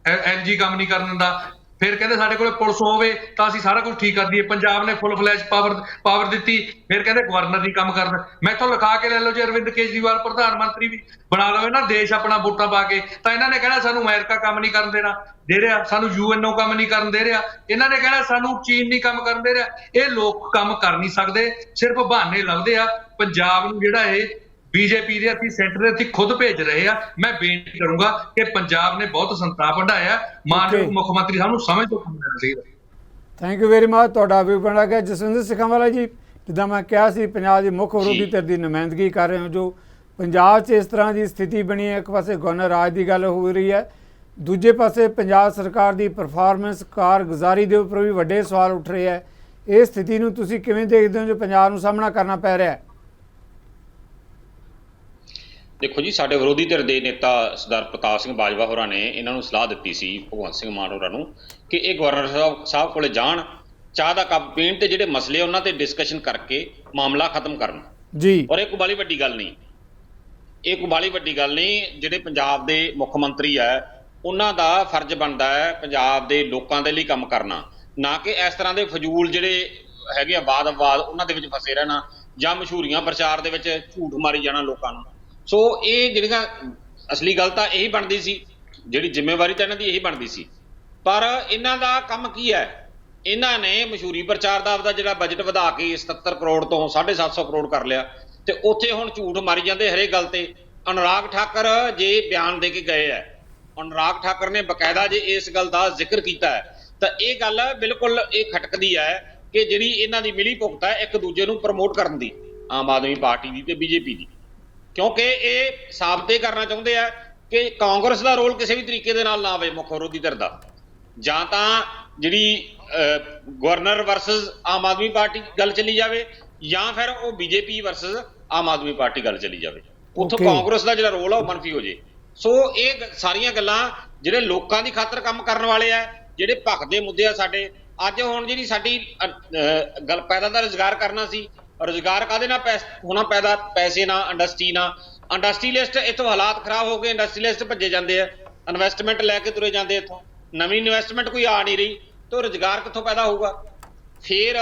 ਐਨਜੀ ਕੰਮ ਨਹੀਂ ਕਰਨ ਦਿੰਦਾ, ਫਿਰ ਕਹਿੰਦੇ ਸਾਡੇ ਕੋਲੇ ਪੁਲਿਸ ਹੋਵੇ ਤਾਂ ਅਸੀਂ ਸਾਰਾ ਕੁਝ ਠੀਕ ਕਰ ਦਈਏ। ਪੰਜਾਬ ਨੇ ਫੁੱਲ ਫਲੈਸ਼ ਪਾਵਰ ਦਿੱਤੀ, ਫਿਰ ਕਹਿੰਦੇ ਗਵਰਨਰ ਨਹੀਂ ਕੰਮ ਕਰਦਾ। ਮੈਥੋਂ ਲਿਖਾ ਕੇ ਲੈ ਲਓ ਜੀ, ਅਰਵਿੰਦ ਕੇਜਰੀਵਾਲ ਪ੍ਰਧਾਨ ਮੰਤਰੀ ਵੀ ਬਣਾ ਲਵੇ ਨਾ ਦੇਸ਼ ਆਪਣਾ ਵੋਟਾਂ ਪਾ ਕੇ, ਤਾਂ ਇਹਨਾਂ ਨੇ ਕਹਿਣਾ ਸਾਨੂੰ ਅਮਰੀਕਾ ਕੰਮ ਨਹੀਂ ਕਰਨ ਦੇਣਾ ਦੇ ਰਿਹਾ, ਸਾਨੂੰ UNO ਕੰਮ ਨਹੀਂ ਕਰਨ ਦੇ ਰਿਹਾ, ਇਹਨਾਂ ਨੇ ਕਹਿਣਾ ਸਾਨੂੰ ਚੀਨ ਨਹੀਂ ਕੰਮ ਕਰਨ ਦੇ ਰਿਹਾ। ਇਹ ਲੋਕ ਕੰਮ ਕਰ ਨਹੀਂ ਸਕਦੇ, ਸਿਰਫ ਬਹਾਨੇ ਲੱਭਦੇ ਆ। ਪੰਜਾਬ ਨੂੰ ਜਿਹੜਾ ਇਹ ਬੀਜੇਪੀ ਦੇ ਅਸੀਂ ਸੈਂਟਰ ਦੇ ਅਸੀਂ ਖੁਦ ਭੇਜ ਰਹੇ ਆ। ਮੈਂ ਬੇਨਤੀ ਕਰੂੰਗਾ ਕਿ ਪੰਜਾਬ ਨੇ ਬਹੁਤ ਸੰਤਾਪ ਵਧਾਇਆ, ਮਾਨਯੋਗ ਮੁੱਖ ਮੰਤਰੀ ਸਾਹਿਬ ਨੂੰ ਸਮਝ ਤੋਂ ਕੰਮ ਲੈਣਾ ਚਾਹੀਦਾ। Thank you very much. ਤੁਹਾਡਾ ਵੀ ਬਣਾ ਗਿਆ ਜਸਵਿੰਦਰ ਸਿੱਖਾਂਵਾਲਾ ਜੀ। ਜਿੱਦਾਂ ਮੈਂ ਕਿਹਾ ਸੀ, ਪੰਜਾਬ ਦੀ ਮੁੱਖ ਵਿਰੋਧੀ ਧਿਰ ਦੀ ਨੁਮਾਇੰਦਗੀ ਕਰ ਰਹੇ ਹੋ। ਜੋ ਪੰਜਾਬ 'ਚ ਇਸ ਤਰ੍ਹਾਂ ਦੀ ਸਥਿਤੀ ਬਣੀ ਹੈ, ਇੱਕ ਪਾਸੇ ਗਵਰਨਰ ਰਾਜ ਦੀ ਗੱਲ ਹੋ ਰਹੀ ਹੈ, ਦੂਜੇ ਪਾਸੇ ਪੰਜਾਬ ਸਰਕਾਰ ਦੀ ਪਰਫਾਰਮੈਂਸ ਕਾਰਗੁਜ਼ਾਰੀ ਦੇ ਉੱਪਰ ਵੀ ਵੱਡੇ ਸਵਾਲ ਉੱਠ ਰਹੇ ਹੈ। ਇਹ ਸਥਿਤੀ ਨੂੰ ਤੁਸੀਂ ਕਿਵੇਂ ਦੇਖਦੇ ਹੋ ਜੋ ਪੰਜਾਬ ਨੂੰ ਸਾਹਮਣਾ ਕਰਨਾ ਪੈ ਰਿਹਾ ਹੈ? ਦੇਖੋ ਜੀ, ਸਾਡੇ ਵਿਰੋਧੀ ਧਿਰ ਦੇ ਨੇਤਾ ਸਰਦਾਰ ਪ੍ਰਤਾਪ ਸਿੰਘ ਬਾਜਵਾ ਹੋਰਾਂ ਨੇ ਇਹਨਾਂ ਨੂੰ ਸਲਾਹ ਦਿੱਤੀ ਸੀ, ਭਗਵੰਤ ਸਿੰਘ ਮਾਨ ਹੋਰਾਂ ਨੂੰ, ਕਿ ਇਹ ਗਵਰਨਰ ਸਾਹਿਬ ਕੋਲੇ ਜਾਣ, ਚਾਹ ਦਾ ਕੱਪ ਪੀਣ ਤੇ ਜਿਹੜੇ ਮਸਲੇ ਉਹਨਾਂ ਤੇ ਡਿਸਕਸ਼ਨ ਕਰਕੇ ਮਾਮਲਾ ਖਤਮ ਕਰਨ ਜੀ। ਔਰ ਇਹ ਕੋਈ ਬਾਲੀ ਵੱਡੀ ਗੱਲ ਨਹੀਂ, ਇਹ ਕੋਈ ਬਾਲੀ ਵੱਡੀ ਗੱਲ ਨਹੀਂ। ਜਿਹੜੇ ਪੰਜਾਬ ਦੇ ਮੁੱਖ ਮੰਤਰੀ ਹੈ ਉਹਨਾਂ ਦਾ ਫਰਜ਼ ਬਣਦਾ ਹੈ ਪੰਜਾਬ ਦੇ ਲੋਕਾਂ ਦੇ ਲਈ ਕੰਮ ਕਰਨਾ, ਨਾ ਕਿ ਇਸ ਤਰ੍ਹਾਂ ਦੇ ਫਜ਼ੂਲ ਜਿਹੜੇ ਹੈਗੇ ਆ ਵਾਦ-ਵਿਵਾਦ ਉਹਨਾਂ ਦੇ ਵਿੱਚ ਫਸੇ ਰਹਿਣਾ ਜਾਂ ਮਸ਼ਹੂਰੀਆਂ ਪ੍ਰਚਾਰ ਦੇ ਵਿੱਚ ਝੂਠ ਮਾਰੀ ਜਾਣਾ ਲੋਕਾਂ ਨੂੰ। ਸੋ ਇਹ ਜਿਹੜੀਆਂ ਅਸਲੀ ਗੱਲ ਤਾਂ ਇਹੀ ਬਣਦੀ ਸੀ, ਜਿਹੜੀ ਜ਼ਿੰਮੇਵਾਰੀ ਤਾਂ ਇਹਨਾਂ ਦੀ ਇਹੀ ਬਣਦੀ ਸੀ। ਪਰ ਇਹਨਾਂ ਦਾ ਕੰਮ ਕੀ ਹੈ? ਇਹਨਾਂ ਨੇ ਮਸ਼ਹੂਰੀ ਪ੍ਰਚਾਰ ਦਾ ਆਪਦਾ ਜਿਹੜਾ ਬਜਟ ਵਧਾ ਕੇ 77 ਕਰੋੜ ਤੋਂ 750 ਕਰੋੜ ਕਰ ਲਿਆ, ਤੇ ਉੱਥੇ ਹੁਣ ਝੂਠ ਮਾਰੀ ਜਾਂਦੇ ਹਰੇਕ ਗੱਲ ਤੇ। ਅਨੁਰਾਗ ਠਾਕਰ ਜੇ ਬਿਆਨ ਦੇ ਕੇ ਗਏ ਹੈ, ਅਨੁਰਾਗ ਠਾਕਰ ਨੇ ਬਕਾਇਦਾ ਜੇ ਇਸ ਗੱਲ ਦਾ ਜ਼ਿਕਰ ਕੀਤਾ ਹੈ, ਤਾਂ ਇਹ ਗੱਲ ਬਿਲਕੁਲ ਇਹ ਖਟਕਦੀ ਹੈ ਕਿ ਜਿਹੜੀ ਇਹਨਾਂ ਦੀ ਮਿਲੀ ਭੁਗਤ ਹੈ ਇੱਕ ਦੂਜੇ ਨੂੰ ਪ੍ਰਮੋਟ ਕਰਨ ਦੀ, ਆਮ ਆਦਮੀ ਪਾਰਟੀ ਦੀ ਤੇ ਬੀਜੇਪੀ ਦੀ, ਕਿਉਂਕਿ ਇਹ ਸਾਬਤ ਕਰਨਾ ਚਾਹੁੰਦੇ ਆ ਕਿ ਕਾਂਗਰਸ ਦਾ ਰੋਲ ਕਿਸੇ ਵੀ ਤਰੀਕੇ ਦੇ ਨਾਲ ਨਾ ਆਵੇ ਮੁੱਖ ਵਿਰੋਧੀ ਧਿਰ ਦਾ। ਜਾਂ ਤਾਂ ਜਿਹੜੀ governor versus Aam Aadmi party ਗੱਲ ਚੱਲੀ ਜਾਵੇ, ਜਾਂ ਫਿਰ ਉਹ BJP versus Aam Aadmi party ਗੱਲ ਚੱਲੀ ਜਾਵੇ, ਉੱਥੋਂ ਕਾਂਗਰਸ ਦਾ ਜਿਹੜਾ ਰੋਲ ਆ ਉਹ ਮੰਨਫੀ ਹੋ ਜੇ। ਸੋ ਇਹ ਸਾਰੀਆਂ ਗੱਲਾਂ ਜਿਹੜੇ ਲੋਕਾਂ ਦੀ ਖਾਤਰ ਕੰਮ ਕਰਨ ਵਾਲੇ ਆ, ਜਿਹੜੇ ਭਖਦੇ ਮੁੱਦੇ ਆ ਸਾਡੇ। ਅੱਜ ਹੁਣ ਜਿਹੜੀ ਸਾਡੀ ਗੱਲ ਪੈਦਾ ਦਾ ਰੁਜ਼ਗਾਰ ਕਰਨਾ ਸੀ, ਰੁਜ਼ਗਾਰ ਕਾਹਦੇ ਨਾਲ ਹੋਣਾ ਪੈਦਾ? ਪੈਸੇ ਨਾਲ, ਇੰਡਸਟਰੀ ਨਾਲ। ਇੰਡਸਟਰੀਲਿਸਟ ਇੱਥੋਂ ਹਾਲਾਤ ਖਰਾਬ ਹੋ ਗਏ, ਇੰਡਸਟਰੀਲਿਸਟ ਭੱਜੇ ਜਾਂਦੇ ਆ, ਇਨਵੈਸਟਮੈਂਟ ਲੈ ਕੇ ਤੁਰੇ ਜਾਂਦੇ ਇੱਥੋਂ, ਨਵੀਂ ਇਨਵੈਸਟਮੈਂਟ ਕੋਈ ਆ ਨਹੀਂ ਰਹੀ, ਤਾਂ ਰੁਜ਼ਗਾਰ ਕਿੱਥੋਂ ਪੈਦਾ ਹੋਊਗਾ? ਫਿਰ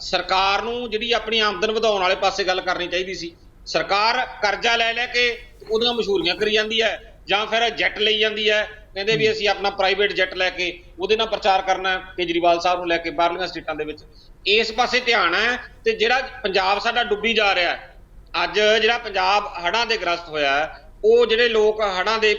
ਸਰਕਾਰ ਨੂੰ ਜਿਹੜੀ ਆਪਣੀ ਆਮਦਨ ਵਧਾਉਣ ਵਾਲੇ ਪਾਸੇ ਗੱਲ ਕਰਨੀ ਚਾਹੀਦੀ ਸੀ। ਸਰਕਾਰ ਕਰਜ਼ਾ ਲੈ ਲੈ ਕੇ ਉਹਦੀਆਂ ਮਸ਼ਹੂਰੀਆਂ ਕਰੀ ਜਾਂਦੀ ਹੈ, ਜਾਂ ਫਿਰ ਜੈਟ ਲਈ ਜਾਂਦੀ ਹੈ, ਕਹਿੰਦੇ ਵੀ ਅਸੀਂ ਆਪਣਾ ਪ੍ਰਾਈਵੇਟ ਜੈਟ ਲੈ ਕੇ ਉਹਦੇ ਨਾਲ ਪ੍ਰਚਾਰ ਕਰਨਾ ਕੇਜਰੀਵਾਲ ਸਾਹਿਬ ਨੂੰ ਲੈ ਕੇ ਬਾਹਰਲੀਆਂ ਸਟੇਟਾਂ ਦੇ ਵਿੱਚ। ਇਸ ਪਾਸੇ ਧਿਆਨ ਹੈ। ਤੇ ਜਿਹੜਾ ਪੰਜਾਬ ਸਾਡਾ ਡੁੱਬੀ ਜਾ ਰਿਹਾ ਹੈ, ਅੱਜ ਜਿਹੜਾ ਪੰਜਾਬ ਹੜ੍ਹਾਂ ਦੇ ਗ੍ਰਸਤ ਹੋਇਆ ਹੈ, ਉਹ ਜਿਹੜੇ ਲੋਕ ਹੜ੍ਹਾਂ ਦੇ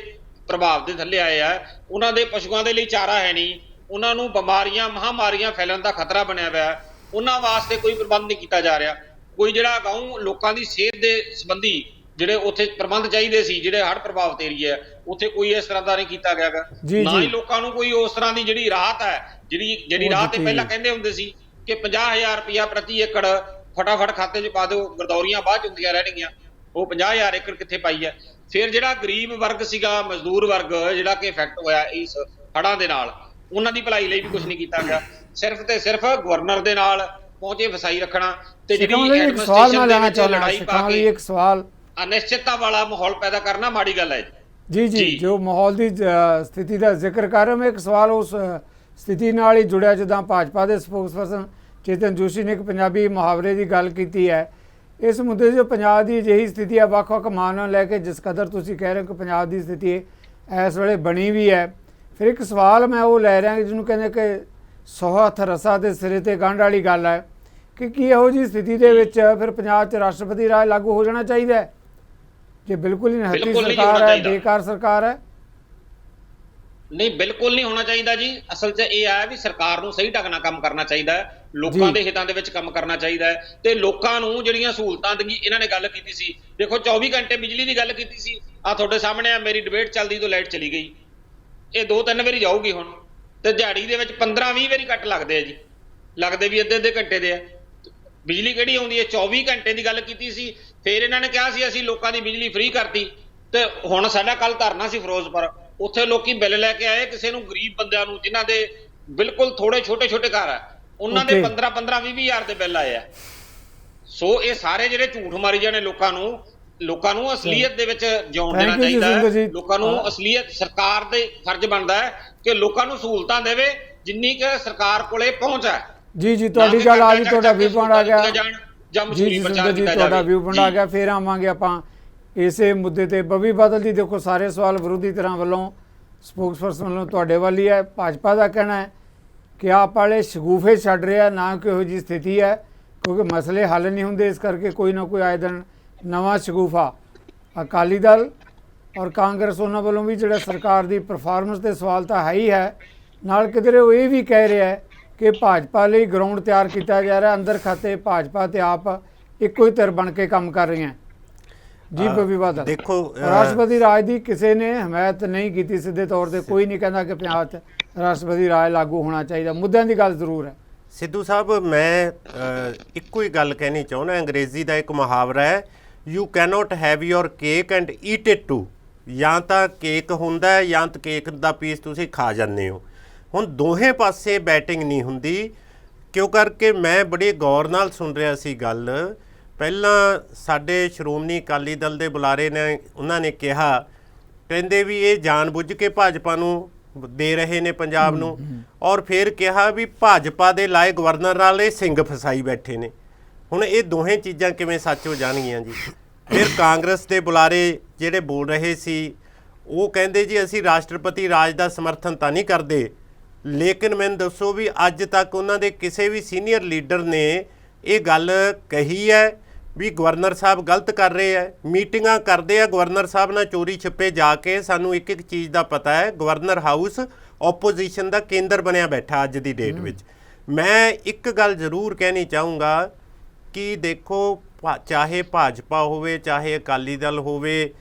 ਪ੍ਰਭਾਵ ਦੇ ਥੱਲੇ ਆਏ ਆ, ਉਹਨਾਂ ਦੇ ਪਸ਼ੂਆਂ ਦੇ ਲਈ ਚਾਰਾ ਹੈ ਨਹੀਂ, ਉਹਨਾਂ ਨੂੰ ਬਿਮਾਰੀਆਂ ਮਹਾਮਾਰੀਆਂ ਫੈਲਣ ਦਾ ਖਤਰਾ ਬਣਿਆ ਹੋਇਆ, ਉਹਨਾਂ ਵਾਸਤੇ ਕੋਈ ਪ੍ਰਬੰਧ ਨਹੀਂ ਕੀਤਾ ਜਾ ਰਿਹਾ। ਕੋਈ ਜਿਹੜਾ ਗਾਉਂ ਲੋਕਾਂ ਦੀ ਸਿਹਤ ਦੇ ਸੰਬੰਧੀ ਜਿਹੜੇ ਉੱਥੇ ਪ੍ਰਬੰਧ ਚਾਹੀਦੇ ਸੀ, ਜਿਹੜੇ ਹੜ੍ਹ ਪ੍ਰਭਾਵਿਤ ਏਰੀਆ, ਉੱਥੇ ਕੋਈ ਇਸ ਤਰ੍ਹਾਂ ਦਾ ਨਹੀਂ ਕੀਤਾ ਗਿਆਗਾ। ਨਾ ਹੀ ਲੋਕਾਂ ਨੂੰ ਕੋਈ ਉਸ ਤਰ੍ਹਾਂ ਦੀ ਜਿਹੜੀ ਰਾਹਤ ਹੈ, ਜਿਹੜੀ ਰਾਹਤ ਤੇ ਪਹਿਲਾਂ ਕਹਿੰਦੇ ਹੁੰਦੇ ਸੀ ਕਿ 50,000 ਰੁਪਇਆ ਪ੍ਰਤੀ ਏਕੜ ਫਟਾਫਟ ਖਾਤੇ 'ਚ ਪਾ ਦਿਓ, ਗਰਦੌਰੀਆਂ ਬਾਅਦ 'ਚ ਹੁੰਦੀਆਂ ਰਹਿਣਗੀਆਂ। ਉਹ 50,000 ਏਕੜ ਕਿੱਥੇ ਪਾਈ ਹੈ? ਫਿਰ ਜਿਹੜਾ ਗਰੀਬ ਵਰਗ ਸੀਗਾ, ਮਜ਼ਦੂਰ ਵਰਗ ਜਿਹੜਾ ਕਿ ਇਫੈਕਟ ਹੋਇਆ ਇਸ ਹੜ੍ਹਾਂ ਦੇ ਨਾਲ, ਉਹਨਾਂ ਦੀ ਭਲਾਈ ਲਈ ਵੀ ਕੁਝ ਨਹੀਂ ਕੀਤਾ ਗਿਆ। ਸਿਰਫ ਤੇ ਸਿਰਫ ਗਵਰਨਰ ਦੇ ਨਾਲ ਪਹੁੰਚੇ ਫਸਾਈ ਰੱਖਣਾ ਤੇ ਜਿਹੜੀ ਐਡਮਿਨਿਸਟ੍ਰੇਸ਼ਨ ਦੇ ਵਿੱਚ ਲੜਾਈ ਪਾ ਕੇ ਇੱਕ ਸਵਾਲ ਅਨਿਸ਼ਚਿਤਤਾ ਵਾਲਾ ਮਾਹੌਲ ਪੈਦਾ ਕਰਨਾ ਮਾੜੀ ਗੱਲ ਹੈ ਜੀ। ਜੋ ਮਾਹੌਲ ਦੀ ਸਥਿਤੀ ਦਾ ਜ਼ਿਕਰ ਕਰ ਰਹੇ, ਮੈਂ ਇੱਕ ਸਵਾਲ ਉਸ ਸਥਿਤੀ ਨਾਲ ਹੀ ਜੁੜਿਆ। ਜਿੱਦਾਂ ਭਾਜਪਾ ਦੇ ਸਪੋਕਸਪਰਸਨ ਚੇਤਨ ਜੋਸ਼ੀ ਨੇ ਇੱਕ ਪੰਜਾਬੀ ਮੁਹਾਵਰੇ ਦੀ ਗੱਲ ਕੀਤੀ ਹੈ ਇਸ ਮੁੱਦੇ 'ਚ। ਪੰਜਾਬ ਦੀ ਅਜਿਹੀ ਸਥਿਤੀ ਹੈ ਵੱਖ-ਵੱਖ ਮਾਮਲਿਆਂ ਨੂੰ ਲੈ ਕੇ, ਜਿਸ ਕਦਰ ਤੁਸੀਂ ਕਹਿ ਰਹੇ ਹੋ ਕਿ ਪੰਜਾਬ ਦੀ ਸਥਿਤੀ ਇਸ ਵੇਲੇ ਬਣੀ ਵੀ ਹੈ। ਫਿਰ ਇੱਕ ਸਵਾਲ ਮੈਂ ਉਹ ਲੈ ਰਿਹਾ ਜਿਹਨੂੰ ਕਹਿੰਦੇ ਕਿ 100 ਹੱਥ ਰਸਾ ਦੇ ਸਿਰੇ 'ਤੇ ਗੰਢ ਵਾਲੀ ਗੱਲ ਹੈ ਕਿ ਕੀ ਇਹੋ ਜਿਹੀ ਸਥਿਤੀ ਦੇ ਵਿੱਚ ਫਿਰ ਪੰਜਾਬ 'ਚ ਰਾਸ਼ਟਰਪਤੀ ਰਾਜ ਲਾਗੂ ਹੋ ਜਾਣਾ ਚਾਹੀਦਾ ਹੈ? ਜੇ ਬਿਲਕੁਲ ਹੀ ਨਿਹੱਥੀ ਸਰਕਾਰ ਹੈ, ਬੇਕਾਰ ਸਰਕਾਰ ਹੈ? ਨਹੀਂ, ਬਿਲਕੁਲ ਨਹੀਂ ਹੋਣਾ ਚਾਹੀਦਾ ਜੀ। ਅਸਲ 'ਚ ਇਹ ਹੈ ਵੀ ਸਰਕਾਰ ਨੂੰ ਸਹੀ ਢੰਗ ਨਾਲ ਕੰਮ ਕਰਨਾ ਚਾਹੀਦਾ ਹੈ, ਲੋਕਾਂ ਦੇ ਹਿੱਤਾਂ ਦੇ ਵਿੱਚ ਕੰਮ ਕਰਨਾ ਚਾਹੀਦਾ ਹੈ, ਤੇ ਲੋਕਾਂ ਨੂੰ ਜਿਹੜੀਆਂ ਸਹੂਲਤਾਂ ਦੀ ਇਹਨਾਂ ਨੇ ਗੱਲ ਕੀਤੀ ਸੀ। ਦੇਖੋ 24 ਘੰਟੇ ਬਿਜਲੀ ਦੀ ਗੱਲ ਕੀਤੀ ਸੀ, ਆ ਤੁਹਾਡੇ ਸਾਹਮਣੇ ਆ, ਮੇਰੀ ਡਿਬੇਟ ਚੱਲਦੀ ਤੋਂ ਲਾਈਟ ਚਲੀ ਗਈ। ਇਹ 2-3 ਵਾਰੀ ਜਾਊਗੀ ਹੁਣ, ਤੇ ਦਿਹਾੜੀ ਦੇ ਵਿੱਚ 15-20 ਵਾਰੀ ਕੱਟ ਲੱਗਦੇ ਆ ਜੀ, ਲੱਗਦੇ ਵੀ ਅੱਧੇ ਘੰਟੇ ਦੇ ਆ। ਬਿਜਲੀ ਕਿਹੜੀ ਆਉਂਦੀ ਹੈ? 24 ਘੰਟੇ ਦੀ ਗੱਲ ਕੀਤੀ ਸੀ। ਫਿਰ ਇਹਨਾਂ ਨੇ ਕਿਹਾ ਸੀ ਅਸੀਂ ਲੋਕਾਂ ਦੀ ਬਿਜਲੀ ਫ੍ਰੀ ਕਰਤੀ, ਤੇ ਹੁਣ ਸਾਡਾ ਕੱਲ ਧਰਨਾ ਸੀ ਫਿਰੋਜ਼ਪੁਰ, ਉੱਥੇ ਲੋਕੀ ਬਿੱਲ ਲੈ ਕੇ ਆਏ, ਕਿਸੇ ਨੂੰ ਗਰੀਬ ਬੰਦਿਆਂ ਨੂੰ ਜਿਨ੍ਹਾਂ ਦੇ ਬਿਲਕੁਲ ਥੋੜੇ ਛੋਟੇ ਘਰ ਆ, ਉਹਨਾਂ ਦੇ 15-20 ਹਜ਼ਾਰ ਦੇ ਬਿੱਲ ਆਏ ਆ। ਸੋ ਇਹ ਸਾਰੇ ਜਿਹੜੇ ਝੂਠ ਮਾਰੀ ਜਾਣੇ ਲੋਕਾਂ ਨੂੰ ਅਸਲੀਅਤ ਦੇ ਵਿੱਚ ਜਿਉਣ ਦੇਣਾ ਚਾਹੀਦਾ ਹੈ। ਲੋਕਾਂ ਨੂੰ ਅਸਲੀਅਤ, ਸਰਕਾਰ ਦੇ ਫਰਜ਼ ਬਣਦਾ ਹੈ ਕਿ ਲੋਕਾਂ ਨੂੰ ਸਹੂਲਤਾਂ ਦੇਵੇ ਜਿੰਨੀ ਕਿ ਸਰਕਾਰ ਕੋਲੇ ਪਹੁੰਚ ਹੈ। ਜੀ ਜੀ, ਤੁਹਾਡੀ ਗੱਲ ਆ ਗਈ, ਤੁਹਾਡਾ ਵਿਊ ਪੁਆਇੰਟ ਆ ਗਿਆ ਜਾਂ ਜੀ ਮਸ਼ਹੂਰੀ ਜੀ, ਪ੍ਰਚਾਰ ਸੁੰਦਰ ਜੀ ਕੀਤਾ ਤੁਹਾਡਾ ਜਾਵੇ। ਵਿਊ ਪੁਆਇੰਟ ਆ ਗਿਆ। ਫਿਰ ਆਵਾਂਗੇ ਆਪਾਂ ਇਸੇ ਮੁੱਦੇ ਤੇ। ਬਬੀ ਬਾਦਲ ਜੀ ਦੇਖੋ, ਸਾਰੇ ਸਵਾਲ ਵਿਰੋਧੀ ਧਿਰਾਂ ਵੱਲੋਂ, ਸਪੋਕਸਪਰਸਨ ਵੱਲੋਂ ਤੁਹਾਡੇ ਵੱਲ ਹੀ ਹੈ। ਭਾਜਪਾ ਦਾ ਕਹਿਣਾ ਹੈ ਕਿ ਆਪ ਵਾਲੇ ਸ਼ਗੂਫੇ ਛੱਡ ਰਿਹਾ, ਨਾ ਕਿ ਇਹੋ ਜਿਹੀ ਸਥਿਤੀ ਹੈ, ਕਿਉਂਕਿ ਮਸਲੇ ਹੱਲ ਨਹੀਂ ਹੁੰਦੇ, ਇਸ ਕਰਕੇ ਕੋਈ ਨਾ ਕੋਈ ਆਏ ਦਿਨ ਨਵਾਂ ਸ਼ਗੂਫਾ। ਅਕਾਲੀ ਦਲ ਔਰ ਕਾਂਗਰਸ ਉਹਨਾਂ ਵੱਲੋਂ ਵੀ ਜਿਹੜਾ ਸਰਕਾਰ ਦੀ ਪਰਫਾਰਮੈਂਸ ਦੇ ਸਵਾਲ ਤਾਂ ਹੈ ਹੀ ਹੈ, ਨਾਲ ਕਿਧਰੇ ਉਹ ਇਹ ਵੀ ਕਹਿ ਰਿਹਾ ਹੈ ਕਿ ਭਾਜਪਾ ਲਈ ਗਰਾਊਂਡ ਤਿਆਰ ਕੀਤਾ ਜਾ ਰਿਹਾ, ਅੰਦਰ ਖਾਤੇ ਭਾਜਪਾ ਤੇ ਆਪ ਇੱਕੋ ਹੀ ਧਿਰ ਬਣ ਕੇ ਕੰਮ ਕਰ ਰਹੀਆਂ। ਜੀ ਬਬੀ ਬਾਦਲ, ਦੇਖੋ ਰਾਸ਼ਟਰਪਤੀ ਰਾਜ ਦੀ ਕਿਸੇ ਨੇ ਹਮਾਇਤ ਨਹੀਂ ਕੀਤੀ ਸਿੱਧੇ ਤੌਰ ਤੇ, ਕੋਈ ਨਹੀਂ ਕਹਿੰਦਾ ਕਿ ਪੰਜਾਬ 'ਚ ਰਾਸ਼ਟਰਪਤੀ ਰਾਜ ਲਾਗੂ ਹੋਣਾ ਚਾਹੀਦਾ, ਮੁੱਦਿਆਂ ਦੀ ਗੱਲ ਜ਼ਰੂਰ ਹੈ। ਸਿੱਧੂ ਸਾਹਿਬ, ਮੈਂ ਇੱਕੋ ਹੀ ਗੱਲ ਕਹਿਣੀ ਚਾਹੁੰਦਾ। ਅੰਗਰੇਜ਼ੀ ਦਾ ਇੱਕ ਮੁਹਾਵਰਾ ਹੈ, you cannot have your cake and eat it too. ਜਾਂ ਤਾਂ ਕੇਕ ਹੁੰਦਾ ਹੈ ਜਾਂ ਤਾਂ ਕੇਕ ਦਾ ਪੀਸ ਤੁਸੀਂ ਖਾ ਜਾਂਦੇ ਹੋ। ਹੁਣ ਦੋਹੇ ਪਾਸੇ ਬੈਟਿੰਗ ਨਹੀਂ ਹੁੰਦੀ। ਕਿਉਂ ਕਰਕੇ ਮੈਂ ਬੜੇ ਗੌਰ ਨਾਲ ਸੁਣ ਰਿਹਾ ਸੀ ਗੱਲ। ਪਹਿਲਾਂ ਸਾਡੇ ਸ਼੍ਰੋਮਣੀ ਅਕਾਲੀ ਦਲ ਦੇ ਬੁਲਾਰੇ ਨੇ, ਉਹਨਾਂ ਨੇ ਕਿਹਾ, ਕਹਿੰਦੇ ਵੀ ਇਹ ਜਾਣਬੁੱਝ ਕੇ ਭਾਜਪਾ ਨੂੰ ਦੇ ਰਹੇ ਨੇ ਪੰਜਾਬ ਨੂੰ, ਔਰ ਫਿਰ ਕਿਹਾ ਵੀ ਭਾਜਪਾ ਦੇ ਲਾਏ ਗਵਰਨਰ ਨਾਲ ਇਹ ਸਿੰਘ ਫਸਾਈ ਬੈਠੇ ਨੇ। ਹੁਣ ਇਹ ਦੋਹੇ ਚੀਜ਼ਾਂ ਕਿਵੇਂ ਸੱਚ ਹੋ ਜਾਣਗੀਆਂ ਜੀ? ਫਿਰ ਕਾਂਗਰਸ ਦੇ ਬੁਲਾਰੇ ਜਿਹੜੇ ਬੋਲ ਰਹੇ ਸੀ, ਉਹ ਕਹਿੰਦੇ ਜੀ ਅਸੀਂ ਰਾਸ਼ਟਰਪਤੀ ਰਾਜ ਦਾ ਸਮਰਥਨ ਤਾਂ ਨਹੀਂ ਕਰਦੇ, ਲੇਕਿਨ ਮੈਨੂੰ ਦੱਸੋ ਵੀ ਅੱਜ ਤੱਕ ਉਹਨਾਂ ਦੇ ਕਿਸੇ ਵੀ ਸੀਨੀਅਰ ਲੀਡਰ ਨੇ ਇਹ ਗੱਲ ਕਹੀ ਹੈ ਵੀ ਗਵਰਨਰ ਸਾਹਿਬ ਗਲਤ ਕਰ ਰਹੇ ਹੈ? ਮੀਟਿੰਗਾਂ ਕਰਦੇ ਆ ਗਵਰਨਰ ਸਾਹਿਬ ਨਾਲ ਚੋਰੀ ਛਿਪੇ ਜਾ ਕੇ। ਸਾਨੂੰ ਇੱਕ ਇੱਕ ਚੀਜ਼ ਦਾ ਪਤਾ ਹੈ, ਗਵਰਨਰ ਹਾਊਸ ਓਪੋਜੀਸ਼ਨ ਦਾ ਕੇਂਦਰ ਬਣਿਆ ਬੈਠਾ ਅੱਜ ਦੀ ਡੇਟ ਵਿੱਚ। ਮੈਂ ਇੱਕ ਗੱਲ ਜ਼ਰੂਰ ਕਹਿਣੀ ਚਾਹੂੰਗਾ ਕਿ ਦੇਖੋ, ਚਾਹੇ ਭਾਜਪਾ ਹੋਵੇ ਚਾਹੇ ਅਕਾਲੀ ਦਲ ਹੋਵੇ,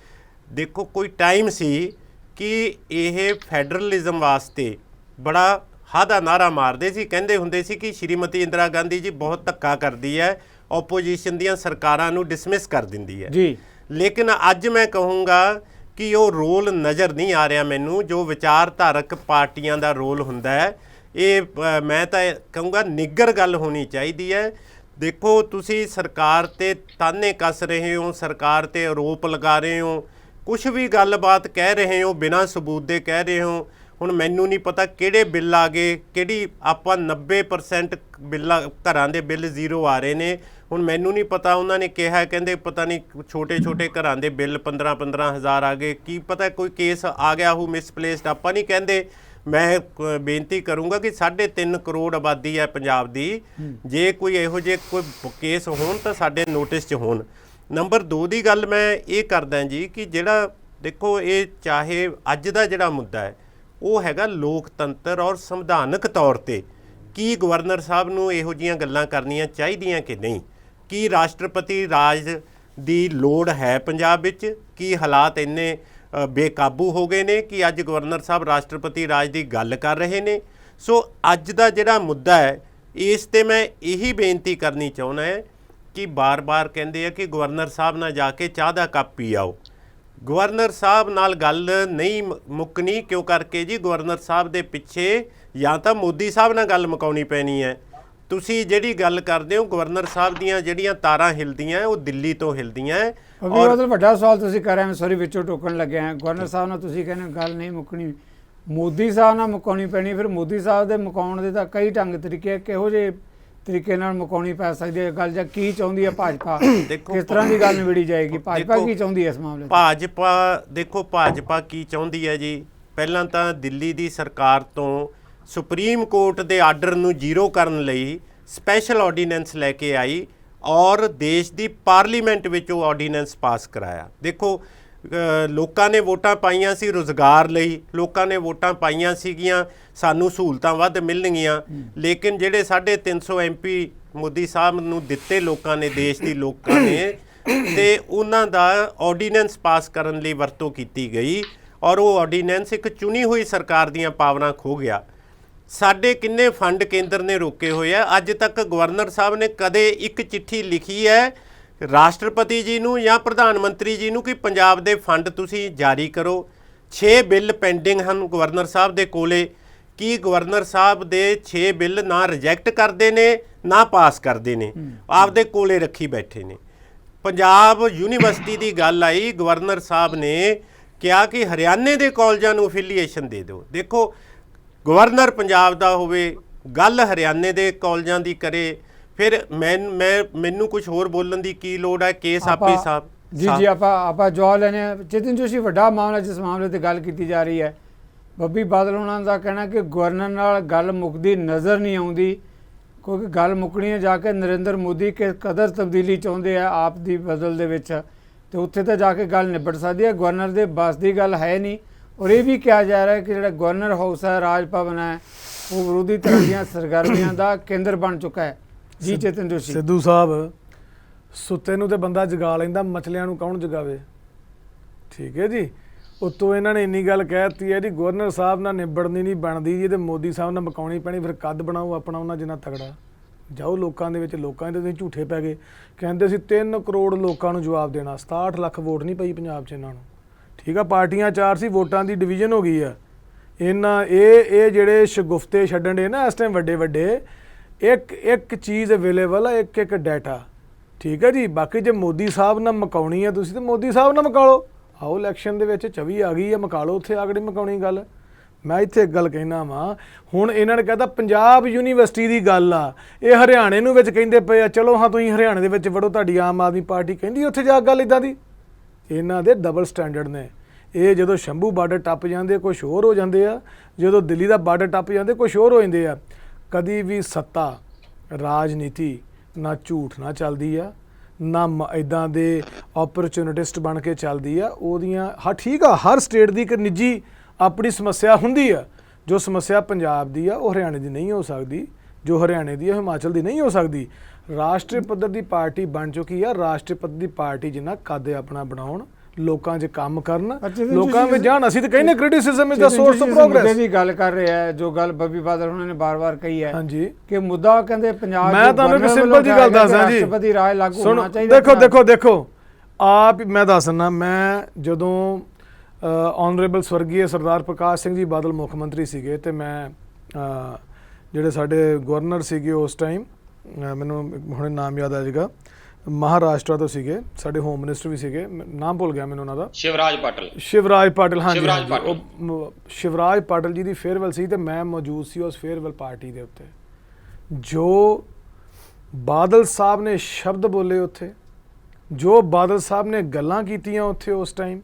ਦੇਖੋ ਕੋਈ ਟਾਈਮ ਸੀ ਕਿ ਇਹ ਫੈਡਰਲਿਜ਼ਮ ਵਾਸਤੇ ਬੜਾ ਹਾਂ ਦਾ ਨਾਰਾ ਮਾਰਦੇ ਸੀ, ਕਹਿੰਦੇ ਹੁੰਦੇ ਸੀ ਕਿ ਸ਼੍ਰੀਮਤੀ ਇੰਦਰਾ ਗਾਂਧੀ ਜੀ ਬਹੁਤ ਧੱਕਾ ਕਰਦੀ ਹੈ, ਓਪੋਜੀਸ਼ਨ ਦੀਆਂ ਸਰਕਾਰਾਂ ਨੂੰ ਡਿਸਮਿਸ ਕਰ ਦਿੰਦੀ ਹੈ ਜੀ। ਲੇਕਿਨ ਅੱਜ ਮੈਂ ਕਹੂੰਗਾ ਕਿ ਉਹ ਰੋਲ ਨਜ਼ਰ ਨਹੀਂ ਆ ਰਿਹਾ ਮੈਨੂੰ, ਜੋ ਵਿਚਾਰਧਾਰਕ ਪਾਰਟੀਆਂ ਦਾ ਰੋਲ ਹੁੰਦਾ ਹੈ। ਇਹ ਮੈਂ ਤਾਂ ਕਹੂੰਗਾ ਨਿੱਘਰ ਗੱਲ ਹੋਣੀ ਚਾਹੀਦੀ ਹੈ। ਦੇਖੋ, ਤੁਸੀਂ ਸਰਕਾਰ ਤੇ ਤਾਨੇ ਕੱਸ ਰਹੇ ਹੋ, ਸਰਕਾਰ ਤੇ ਆਰੋਪ ਲਗਾ ਰਹੇ ਹੋ, ਕੁਛ ਵੀ ਗੱਲਬਾਤ ਕਹਿ ਰਹੇ ਹੋ, ਬਿਨਾਂ ਸਬੂਤ ਦੇ ਕਹਿ ਰਹੇ ਹੋ। ਹੁਣ ਮੈਨੂੰ ਨਹੀਂ ਪਤਾ ਕਿਹੜੇ ਬਿੱਲ ਆ ਗਏ, ਕਿਹੜੀ ਆਪਾਂ 90% ਬਿੱਲਾਂ ਘਰਾਂ ਦੇ ਬਿੱਲ ਜ਼ੀਰੋ ਆ ਰਹੇ ਨੇ। ਹੁਣ ਮੈਨੂੰ ਨਹੀਂ ਪਤਾ, ਉਹਨਾਂ ਨੇ ਕਿਹਾ ਕਹਿੰਦੇ ਪਤਾ ਨਹੀਂ ਛੋਟੇ ਛੋਟੇ ਘਰਾਂ ਦੇ ਬਿੱਲ 15-15 ਹਜ਼ਾਰ ਆ ਗਏ, ਕੀ ਪਤਾ ਕੋਈ ਕੇਸ ਆ ਗਿਆ ਹੋ ਮਿਸਪਲੇਸਡ, ਆਪਾਂ ਨਹੀਂ ਕਹਿੰਦੇ। ਮੈਂ ਬੇਨਤੀ ਕਰੂੰਗਾ ਕਿ 3.5 ਕਰੋੜ ਆਬਾਦੀ ਹੈ ਪੰਜਾਬ ਦੀ, ਜੇ ਕੋਈ ਇਹੋ ਜਿਹੇ ਕੋਈ ਕੇਸ ਹੋਣ ਤਾਂ ਸਾਡੇ ਨੋਟਿਸ 'ਚ ਹੋਣ। ਨੰਬਰ 2 ਦੀ ਗੱਲ ਮੈਂ ਇਹ ਕਰਦਾ ਜੀ ਕਿ ਜਿਹੜਾ ਦੇਖੋ, ਇਹ ਚਾਹੇ ਅੱਜ ਦਾ ਜਿਹੜਾ ਮੁੱਦਾ ਹੈ ਉਹ ਹੈਗਾ ਲੋਕਤੰਤਰ ਔਰ ਸੰਵਿਧਾਨਕ ਤੌਰ ਤੇ ਕੀ ਗਵਰਨਰ ਸਾਹਿਬ ਨੂੰ ਇਹੋ ਜਿਹੀਆਂ ਗੱਲਾਂ ਕਰਨੀਆਂ ਚਾਹੀਦੀਆਂ ਕਿ ਨਹੀਂ? ਕੀ ਰਾਸ਼ਟਰਪਤੀ ਰਾਜ ਦੀ ਲੋੜ ਹੈ ਪੰਜਾਬ ਵਿੱਚ? ਕੀ ਹਾਲਾਤ ਇੰਨੇ ਬੇਕਾਬੂ ਹੋ ਗਏ ਨੇ ਕਿ ਅੱਜ ਗਵਰਨਰ ਸਾਹਿਬ ਰਾਸ਼ਟਰਪਤੀ ਰਾਜ ਦੀ ਗੱਲ ਕਰ ਰਹੇ ਨੇ? ਸੋ ਅੱਜ ਦਾ ਜਿਹੜਾ ਮੁੱਦਾ ਹੈ, ਇਸ ਤੇ ਮੈਂ ਇਹੀ ਬੇਨਤੀ ਕਰਨੀ ਚਾਹੁੰਦਾ ਹੈ ਕਿ ਬਾਰ-ਬਾਰ ਕਹਿੰਦੇ ਆ ਕਿ ਗਵਰਨਰ ਸਾਹਿਬ ਨਾਲ ਜਾ ਕੇ ਚਾਹ ਦਾ ਕੱਪ ਪੀ ਆਓ। ਗਵਰਨਰ ਸਾਹਿਬ ਨਾਲ ਗੱਲ ਨਹੀਂ ਮੁੱਕਣੀ, ਕਿਉਂ ਕਰਕੇ ਜੀ ਗਵਰਨਰ ਸਾਹਿਬ ਦੇ ਪਿੱਛੇ ਜਾਂ ਤਾਂ ਮੋਦੀ ਸਾਹਿਬ ਨਾਲ ਗੱਲ ਮੁਕਾਉਣੀ ਪੈਣੀ ਹੈ। ਤੁਸੀਂ ਜਿਹੜੀ ਗੱਲ ਕਰਦੇ ਹੋ, ਗਵਰਨਰ ਸਾਹਿਬ ਦੀਆਂ ਜਿਹੜੀਆਂ ਤਾਰਾਂ ਹਿਲਦੀਆਂ ਉਹ ਦਿੱਲੀ ਤੋਂ ਹਿਲਦੀਆਂ। ਔਰ ਮਤਲਬ ਵੱਡਾ ਸਵਾਲ ਤੁਸੀਂ ਕਰ ਰਹੇ ਹੋ, ਸੌਰੀ ਵਿੱਚੋਂ ਟੋਕਣ ਲੱਗਿਆ। ਗਵਰਨਰ ਸਾਹਿਬ ਨਾਲ ਤੁਸੀਂ ਕਹਿੰਦੇ ਗੱਲ ਨਹੀਂ ਮੁੱਕਣੀ, ਮੋਦੀ ਸਾਹਿਬ ਨਾਲ ਮੁਕਾਉਣੀ ਪੈਣੀ। ਫਿਰ ਮੋਦੀ ਸਾਹਿਬ ਦੇ ਮੁਕਾਉਣ ਦੇ ਤਾਂ ਕਈ ਢੰਗ ਤਰੀਕੇ, ਕਿਹੋ ਜਿਹੇ ਤਰੀਕੇ ਨਾਲ ਮੁਕਾਉਣੀ ਪੈ ਸਕਦੀ ਹੈ ਗੱਲ, ਜਾਂ ਕੀ ਚਾਹੁੰਦੀ ਹੈ ਭਾਜਪਾ? ਕਿਸ ਤਰ੍ਹਾਂ ਦੀ ਗੱਲ ਨਿਬੜੀ ਜਾਏਗੀ? ਭਾਜਪਾ ਕੀ ਚਾਹੁੰਦੀ ਹੈ ਇਸ ਮਾਮਲੇ 'ਚ? ਭਾਜਪਾ ਕੀ ਚਾਹੁੰਦੀ ਹੈ ਜੀ? ਪਹਿਲਾਂ ਤਾਂ ਦਿੱਲੀ ਦੀ ਸਰਕਾਰ ਤੋਂ ਸੁਪਰੀਮ ਕੋਰਟ ਦੇ ਆਰਡਰ ਨੂੰ ਜ਼ੀਰੋ ਕਰਨ ਲਈ ਸਪੈਸ਼ਲ ਆਰਡੀਨੈਂਸ ਲੈ ਕੇ ਆਈ ਔਰ ਦੇਸ਼ ਦੀ ਪਾਰਲੀਮੈਂਟ ਵਿੱਚ ਉਹ ਆਰਡੀਨੈਂਸ ਪਾਸ ਕਰਾਇਆ। ਦੇਖੋ, ਲੋਕਾਂ ਨੇ ਵੋਟਾਂ ਪਾਈਆਂ ਸੀ ਰੁਜ਼ਗਾਰ ਲਈ, ਲੋਕਾਂ ਨੇ ਵੋਟਾਂ ਪਾਈਆਂ ਸੀਗੀਆਂ ਸਾਨੂੰ ਸਹੂਲਤਾਂ ਵੱਧ ਮਿਲਣਗੀਆਂ, ਲੇਕਿਨ ਜਿਹੜੇ 350 MP ਮੋਦੀ ਸਾਹਿਬ ਨੂੰ ਦਿੱਤੇ ਲੋਕਾਂ ਨੇ, ਦੇਸ਼ ਦੀ ਲੋਕਾਂ ਨੇ, ਤੇ ਉਹਨਾਂ ਦਾ ਆਰਡੀਨੈਂਸ ਪਾਸ ਕਰਨ ਲਈ ਵਰਤੋਂ ਕੀਤੀ ਗਈ ਔਰ ਉਹ ਆਰਡੀਨੈਂਸ ਇੱਕ ਚੁਣੀ ਹੋਈ ਸਰਕਾਰ ਦੀਆਂ ਪਾਵਰਾਂ ਖੋ ਗਿਆ। ਸਾਡੇ ਕਿੰਨੇ ਫੰਡ ਕੇਂਦਰ ਨੇ ਰੋਕੇ ਹੋਏ ਆ। ਅੱਜ ਤੱਕ ਗਵਰਨਰ ਸਾਹਿਬ ਨੇ ਕਦੇ ਇੱਕ ਚਿੱਠੀ ਲਿਖੀ ਹੈ ਰਾਸ਼ਟਰਪਤੀ ਜੀ ਨੂੰ ਜਾਂ ਪ੍ਰਧਾਨ ਮੰਤਰੀ ਜੀ ਨੂੰ ਕਿ ਪੰਜਾਬ ਦੇ ਫੰਡ ਤੁਸੀਂ ਜਾਰੀ ਕਰੋ? 6 ਬਿੱਲ ਪੈਂਡਿੰਗ ਹਨ ਗਵਰਨਰ ਸਾਹਿਬ ਦੇ ਕੋਲੇ। ਕੀ ਗਵਰਨਰ ਸਾਹਿਬ ਦੇ 6 ਬਿੱਲ ਨਾ ਰਿਜੈਕਟ ਕਰਦੇ ਨੇ ਨਾ ਪਾਸ ਕਰਦੇ ਨੇ, ਆਪਦੇ ਕੋਲੇ ਰੱਖੀ ਬੈਠੇ ਨੇ। ਪੰਜਾਬ ਯੂਨੀਵਰਸਿਟੀ ਦੀ ਗੱਲ ਆਈ, ਗਵਰਨਰ ਸਾਹਿਬ ਨੇ ਕਿਹਾ ਕਿ ਹਰਿਆਣੇ ਦੇ ਕਾਲਜਾਂ ਨੂੰ ਅਫੀਲੀਏਸ਼ਨ ਦੇ ਦਿਓ। ਦੇਖੋ, ਗਵਰਨਰ ਪੰਜਾਬ ਦਾ ਹੋਵੇ, ਗੱਲ ਹਰਿਆਣੇ ਦੇ ਕਾਲਜਾਂ ਦੀ ਕਰੇ, ਫਿਰ ਮੈਨੂੰ ਕੁਝ ਹੋਰ ਬੋਲਣ ਦੀ ਕੀ ਲੋੜ ਹੈ? ਕੇਸ ਆਪੇ ਸਾਹਿਬ ਜੀ ਆਪਾਂ ਜਵਾਬ ਲੈਣੇ ਆ। ਚੇਤਨ ਜੋਸ਼ੀ, ਵੱਡਾ ਮਾਮਲਾ ਜਿਸ ਮਾਮਲੇ ਤੇ ਗੱਲ ਕੀਤੀ ਜਾ ਰਹੀ ਹੈ, ਬੱਬੀ ਬਾਦਲ ਉਹਨਾਂ ਦਾ ਕਹਿਣਾ ਕਿ ਗਵਰਨਰ ਨਾਲ ਗੱਲ ਮੁੱਕਦੀ ਨਜ਼ਰ ਨਹੀਂ ਆਉਂਦੀ, ਕਿਉਂਕਿ ਗੱਲ ਮੁੱਕਣੀ ਹੈ ਜਾ ਕੇ ਨਰਿੰਦਰ ਮੋਦੀ ਕਿਸ ਕਦਰ ਤਬਦੀਲੀ ਚਾਹੁੰਦੇ ਆ ਆਪ ਦੀ ਬਦਲ ਦੇ ਵਿੱਚ, ਤੇ ਉੱਥੇ ਤਾਂ ਜਾ ਕੇ ਗੱਲ ਨਿਬੜ ਸਕਦੀ ਹੈ। ਗਵਰਨਰ ਦੇ ਬਸ ਦੀ ਗੱਲ ਹੈ ਨਹੀਂ। ਔਰ ਇਹ ਵੀ ਕਿਹਾ ਜਾ ਰਿਹਾ ਕਿ ਜਿਹੜਾ ਗਵਰਨਰ ਹਾਊਸ ਹੈ, ਰਾਜ ਭਵਨ ਹੈ, ਉਹ ਵਿਰੋਧੀ ਧਿਰ ਦੀਆਂ ਸਰਗਰਮੀਆਂ ਦਾ ਕੇਂਦਰ ਬਣ ਚੁੱਕਾ ਹੈ। ਜੀ ਚੇਤਨ ਜੋਸ਼ੀ। ਸਿੱਧੂ ਸਾਹਿਬ, ਸੁੱਤੇ ਨੂੰ ਤੇ ਬੰਦਾ ਜਗਾ ਲੈਂਦਾ, ਮਚਲਿਆਂ ਨੂੰ ਕੌਣ ਜਗਾਵੇ? ਠੀਕ ਹੈ ਜੀ। ਉੱਤੋਂ ਇਹਨਾਂ ਨੇ ਇੰਨੀ ਗੱਲ ਕਹਿ ਦਿੱਤੀ ਹੈ ਜੀ, ਗਵਰਨਰ ਸਾਹਿਬ ਨਾਲ ਨਿਬੜਨੀ ਨਹੀਂ ਬਣਦੀ ਜੀ, ਤੇ ਮੋਦੀ ਸਾਹਿਬ ਨਾਲ ਮਕਾਉਣੀ ਪੈਣੀ, ਫਿਰ ਕੱਦ ਬਣਾਓ ਆਪਣਾ ਉਹਨਾਂ ਜਿੰਨਾ ਤਗੜਾ। ਜਾਓ ਲੋਕਾਂ ਦੇ ਵਿੱਚ, ਲੋਕਾਂ ਦੇ ਤੁਸੀਂ ਝੂਠੇ ਪੈ ਗਏ। ਕਹਿੰਦੇ ਸੀ 3 ਕਰੋੜ ਲੋਕਾਂ ਨੂੰ ਜਵਾਬ ਦੇਣਾ, 67 ਲੱਖ ਵੋਟ ਨਹੀਂ ਪਈ ਪੰਜਾਬ 'ਚ ਇਹਨਾਂ ਨੂੰ। ਠੀਕ ਆ, ਪਾਰਟੀਆਂ 4 ਸੀ, ਵੋਟਾਂ ਦੀ ਡਿਵੀਜ਼ਨ ਹੋ ਗਈ ਆ। ਇਹਨਾਂ ਇਹ ਜਿਹੜੇ ਸ਼ਗੁਫਤੇ ਛੱਡਣ ਦੇ ਨਾ ਇਸ ਟਾਈਮ ਵੱਡੇ ਵੱਡੇ, ਇੱਕ ਚੀਜ਼ ਅਵੇਲੇਬਲ ਆ, ਇੱਕ ਡਾਟਾ। ਠੀਕ ਹੈ ਜੀ। ਬਾਕੀ ਜੇ ਮੋਦੀ ਸਾਹਿਬ ਨਾਲ ਮਕਾਉਣੀ ਹੈ ਤੁਸੀਂ, ਤਾਂ ਮੋਦੀ ਸਾਹਿਬ ਨਾਲ ਮਕਾ ਲਓ। ਆਓ ਇਲੈਕਸ਼ਨ ਦੇ ਵਿੱਚ 24 ਆ ਗਈ ਹੈ, ਮਕਾ ਲਓ ਉੱਥੇ ਆਗੜੀ ਮਕਾਉਣੀ ਗੱਲ। ਮੈਂ ਇੱਥੇ ਇੱਕ ਗੱਲ ਕਹਿਣਾ ਵਾਂ, ਹੁਣ ਇਹਨਾਂ ਨੇ ਕਹਿੰਦਾ ਪੰਜਾਬ ਯੂਨੀਵਰਸਿਟੀ ਦੀ ਗੱਲ ਆ, ਇਹ ਹਰਿਆਣੇ ਨੂੰ ਵਿੱਚ ਕਹਿੰਦੇ ਪਏ ਆ, ਚਲੋ ਹਾਂ ਤੁਸੀਂ ਹਰਿਆਣੇ ਦੇ ਵਿੱਚ ਵੜੋ, ਤੁਹਾਡੀ ਆਮ ਆਦਮੀ ਪਾਰਟੀ ਕਹਿੰਦੀ ਉੱਥੇ ਜਾ ਗੱਲ ਇੱਦਾਂ ਦੀ। ਇਹਨਾਂ ਦੇ ਡਬਲ ਸਟੈਂਡਰਡ ਨੇ। ਇਹ ਜਦੋਂ ਸ਼ੰਭੂ ਬਾਰਡਰ ਟੱਪ ਜਾਂਦੇ ਕੁਛ ਹੋਰ ਹੋ ਜਾਂਦੇ ਆ, ਜਦੋਂ ਦਿੱਲੀ ਦਾ ਬਾਰਡਰ ਟੱਪ ਜਾਂਦੇ ਕੁਛ ਹੋਰ ਹੋ ਜਾਂਦੇ ਆ। ਕਦੀ ਵੀ ਸੱਤਾ ਰਾਜਨੀਤੀ ਨਾ ਝੂਠ ਨਾ ਚੱਲਦੀ ਆ, ਨਾ ਇੱਦਾਂ ਦੇ ਓਪਰਚੁਨਿਟਿਸਟ ਬਣ ਕੇ ਚੱਲਦੀ ਆ। ਉਹਦੀਆਂ ਠੀਕ ਆ, ਹਰ ਸਟੇਟ ਦੀ ਇੱਕ ਨਿੱਜੀ ਆਪਣੀ ਸਮੱਸਿਆ ਹੁੰਦੀ ਆ। ਜੋ ਸਮੱਸਿਆ ਪੰਜਾਬ ਦੀ ਆ ਉਹ ਹਰਿਆਣੇ ਦੀ ਨਹੀਂ ਹੋ ਸਕਦੀ, ਜੋ ਹਰਿਆਣੇ ਦੀ ਆ ਹਿਮਾਚਲ ਦੀ ਨਹੀਂ ਹੋ ਸਕਦੀ। ਰਾਸ਼ਟਰੀ ਪੱਧਰ ਦੀ ਪਾਰਟੀ ਬਣ ਚੁੱਕੀ ਆ। ਰਾਸ਼ਟਰੀ ਪੱਧਰ ਦੀ ਪਾਰਟੀ ਜਿੰਨਾ ਕੱਦ ਆਪਣਾ ਬਣਾਉਣ, ਲੋਕਾਂ 'ਚ ਕੰਮ ਕਰਨ, ਲੋਕਾਂ ਵਿੱਚ ਜਾਣ। ਅਸੀਂ ਤਾਂ ਕਹਿੰਦੇ criticism is the source of progress ਦੀ ਗੱਲ ਕਰ ਰਹੇ ਆ, ਜੋ ਗੱਲ ਬੱਬੀ ਬਾਦਲ ਉਹਨਾਂ ਨੇ ਬਾਰ-ਬਾਰ ਕਹੀ ਹੈ। ਹਾਂਜੀ, ਕਿ ਮੁੱਦਾ ਕਹਿੰਦੇ ਪੰਜਾਬ ਮੈਂ ਤੁਹਾਨੂੰ ਇੱਕ ਸਿੰਪਲ ਜੀ ਗੱਲ ਦੱਸਦਾ ਜੀ, ਰਾਸ਼ਟਰਪਤੀ ਰਾਜ ਲਾਗੂ ਹੋਣਾ ਚਾਹੀਦਾ। ਦੇਖੋ ਆਪ ਮੈਂ ਦੱਸਣਾ, ਮੈਂ ਜਦੋਂ ਆਨਰੇਬਲ ਸਵਰਗੀ ਸਰਦਾਰ ਪ੍ਰਕਾਸ਼ ਸਿੰਘ ਜੀ ਬਾਦਲ ਮੁੱਖ ਮੰਤਰੀ ਸੀਗੇ, ਤੇ ਮੈਂ ਜਿਹੜੇ ਸਾਡੇ ਗਵਰਨਰ ਸੀਗੇ ਉਸ ਟਾਈਮ, ਮੈਨੂੰ ਹੁਣ ਨਾਮ ਯਾਦ ਆ ਜਾਏਗਾ, ਮਹਾਰਾਸ਼ਟਰ ਤੋਂ ਸੀਗੇ, ਸਾਡੇ ਹੋਮ ਮਿਨਿਸਟਰ ਵੀ ਸੀਗੇ, ਨਾਮ ਭੁੱਲ ਗਿਆ ਮੈਨੂੰ ਉਹਨਾਂ ਦਾ। ਸ਼ਿਵਰਾਜ ਪਾਟਲ। ਹਾਂਜੀ, ਸ਼ਿਵਰਾਜ ਪਾਟਲ ਜੀ ਦੀ ਫੇਅਰਵੈਲ ਸੀ, ਤੇ ਮੈਂ ਮੌਜੂਦ ਸੀ ਉਸ ਫੇਅਰਵੈਲ ਪਾਰਟੀ ਦੇ ਉੱਤੇ। ਜੋ ਬਾਦਲ ਸਾਹਿਬ ਨੇ ਸ਼ਬਦ ਬੋਲੇ ਉੱਥੇ, ਜੋ ਬਾਦਲ ਸਾਹਿਬ ਨੇ ਗੱਲਾਂ ਕੀਤੀਆਂ ਉੱਥੇ ਉਸ ਟਾਈਮ,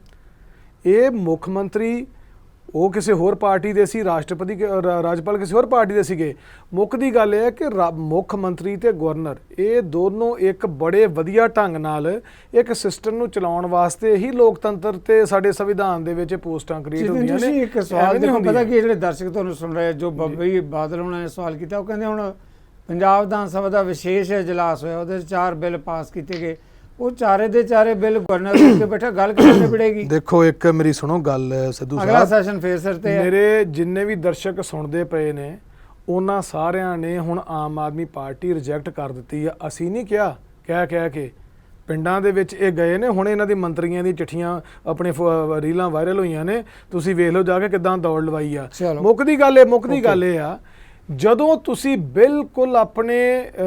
ਇਹ ਮੁੱਖ ਮੰਤਰੀ ਉਹ ਕਿਸੇ ਹੋਰ ਪਾਰਟੀ ਦੇ ਸੀ, ਰਾਸ਼ਟਰਪਤੀ ਰਾਜਪਾਲ ਕਿਸੇ ਹੋਰ ਪਾਰਟੀ ਦੇ ਸੀਗੇ। ਮੁੱਖ ਦੀ ਗੱਲ ਇਹ ਹੈ ਕਿ ਮੁੱਖ ਮੰਤਰੀ ਤੇ ਗਵਰਨਰ ਇਹ ਦੋਨੋਂ ਇੱਕ ਬੜੇ ਵਧੀਆ ਢੰਗ ਨਾਲ ਇੱਕ ਸਿਸਟਮ ਨੂੰ ਚਲਾਉਣ ਵਾਸਤੇ ਹੀ ਲੋਕਤੰਤਰ ਤੇ ਸਾਡੇ ਸੰਵਿਧਾਨ ਦੇ ਵਿੱਚ ਪੋਸਟਾਂ ਕ੍ਰੀਏਟ ਹੁੰਦੀਆਂ ਨੇ। ਇੱਕ ਸਵਾਲ ਦੇਖੋ, ਪਤਾ ਕੀ ਜਿਹੜੇ ਦਰਸ਼ਕ ਤੁਹਾਨੂੰ ਸੁਣ ਰਹੇ, ਜੋ ਬੱਬੀ ਬਾਦਲ ਉਹਨਾਂ ਨੇ ਸਵਾਲ ਕੀਤਾ, ਉਹ ਕਹਿੰਦੇ ਹੁਣ ਪੰਜਾਬ ਵਿਧਾਨ ਸਭਾ ਦਾ ਵਿਸ਼ੇਸ਼ ਇਜਲਾਸ ਹੋਇਆ, ਉਹਦੇ 4 ਬਿੱਲ ਪਾਸ ਕੀਤੇ ਗਏ, ਉਹ ਚਾਰੇ ਦੇ ਚਾਰੇ ਬਿੱਲ ਗਵਰਨਰ ਦੇ ਉੱਤੇ ਬੈਠਾ, ਗੱਲ ਕਿਵੇਂ ਨਿਬੜੇਗੀ? ਦੇਖੋ ਇੱਕ ਮੇਰੀ ਸੁਣੋ ਗੱਲ ਸਿੱਧੂ ਸਾਹਿਬ, ਅਗਲਾ ਸੈਸ਼ਨ ਫੇਰ ਸਿਰ ਤੇ ਹੈ। ਮੇਰੇ ਜਿੰਨੇ ਵੀ ਦਰਸ਼ਕ ਸੁਣਦੇ ਪਏ ਨੇ, ਉਹਨਾਂ ਸਾਰਿਆਂ ਨੇ ਹੁਣ ਆਮ ਆਦਮੀ ਪਾਰਟੀ ਰਿਜੈਕਟ ਕਰ ਦਿੱਤੀ ਆ। ਅਸੀਂ ਨਹੀਂ ਕਿਹਾ, ਕਹਿ ਕੇ ਪਿੰਡਾਂ ਦੇ ਵਿੱਚ ਇਹ ਗਏ ਨੇ। ਹੁਣ ਇਹਨਾਂ ਦੀ ਮੰਤਰੀਆਂ ਦੀ ਚਿੱਠੀਆਂ ਆਪਣੇ ਰੀਲਾਂ ਵਾਇਰਲ ਹੋਈਆਂ ਨੇ, ਤੁਸੀਂ ਵੇਖ ਲਓ ਜਾ ਕੇ ਕਿੱਦਾਂ ਦੌੜ ਲਵਾਈ ਆ। ਮੁੱਖ ਦੀ ਗੱਲ ਇਹ ਆ, ਜਦੋਂ ਤੁਸੀਂ ਬਿਲਕੁਲ ਆਪਣੇ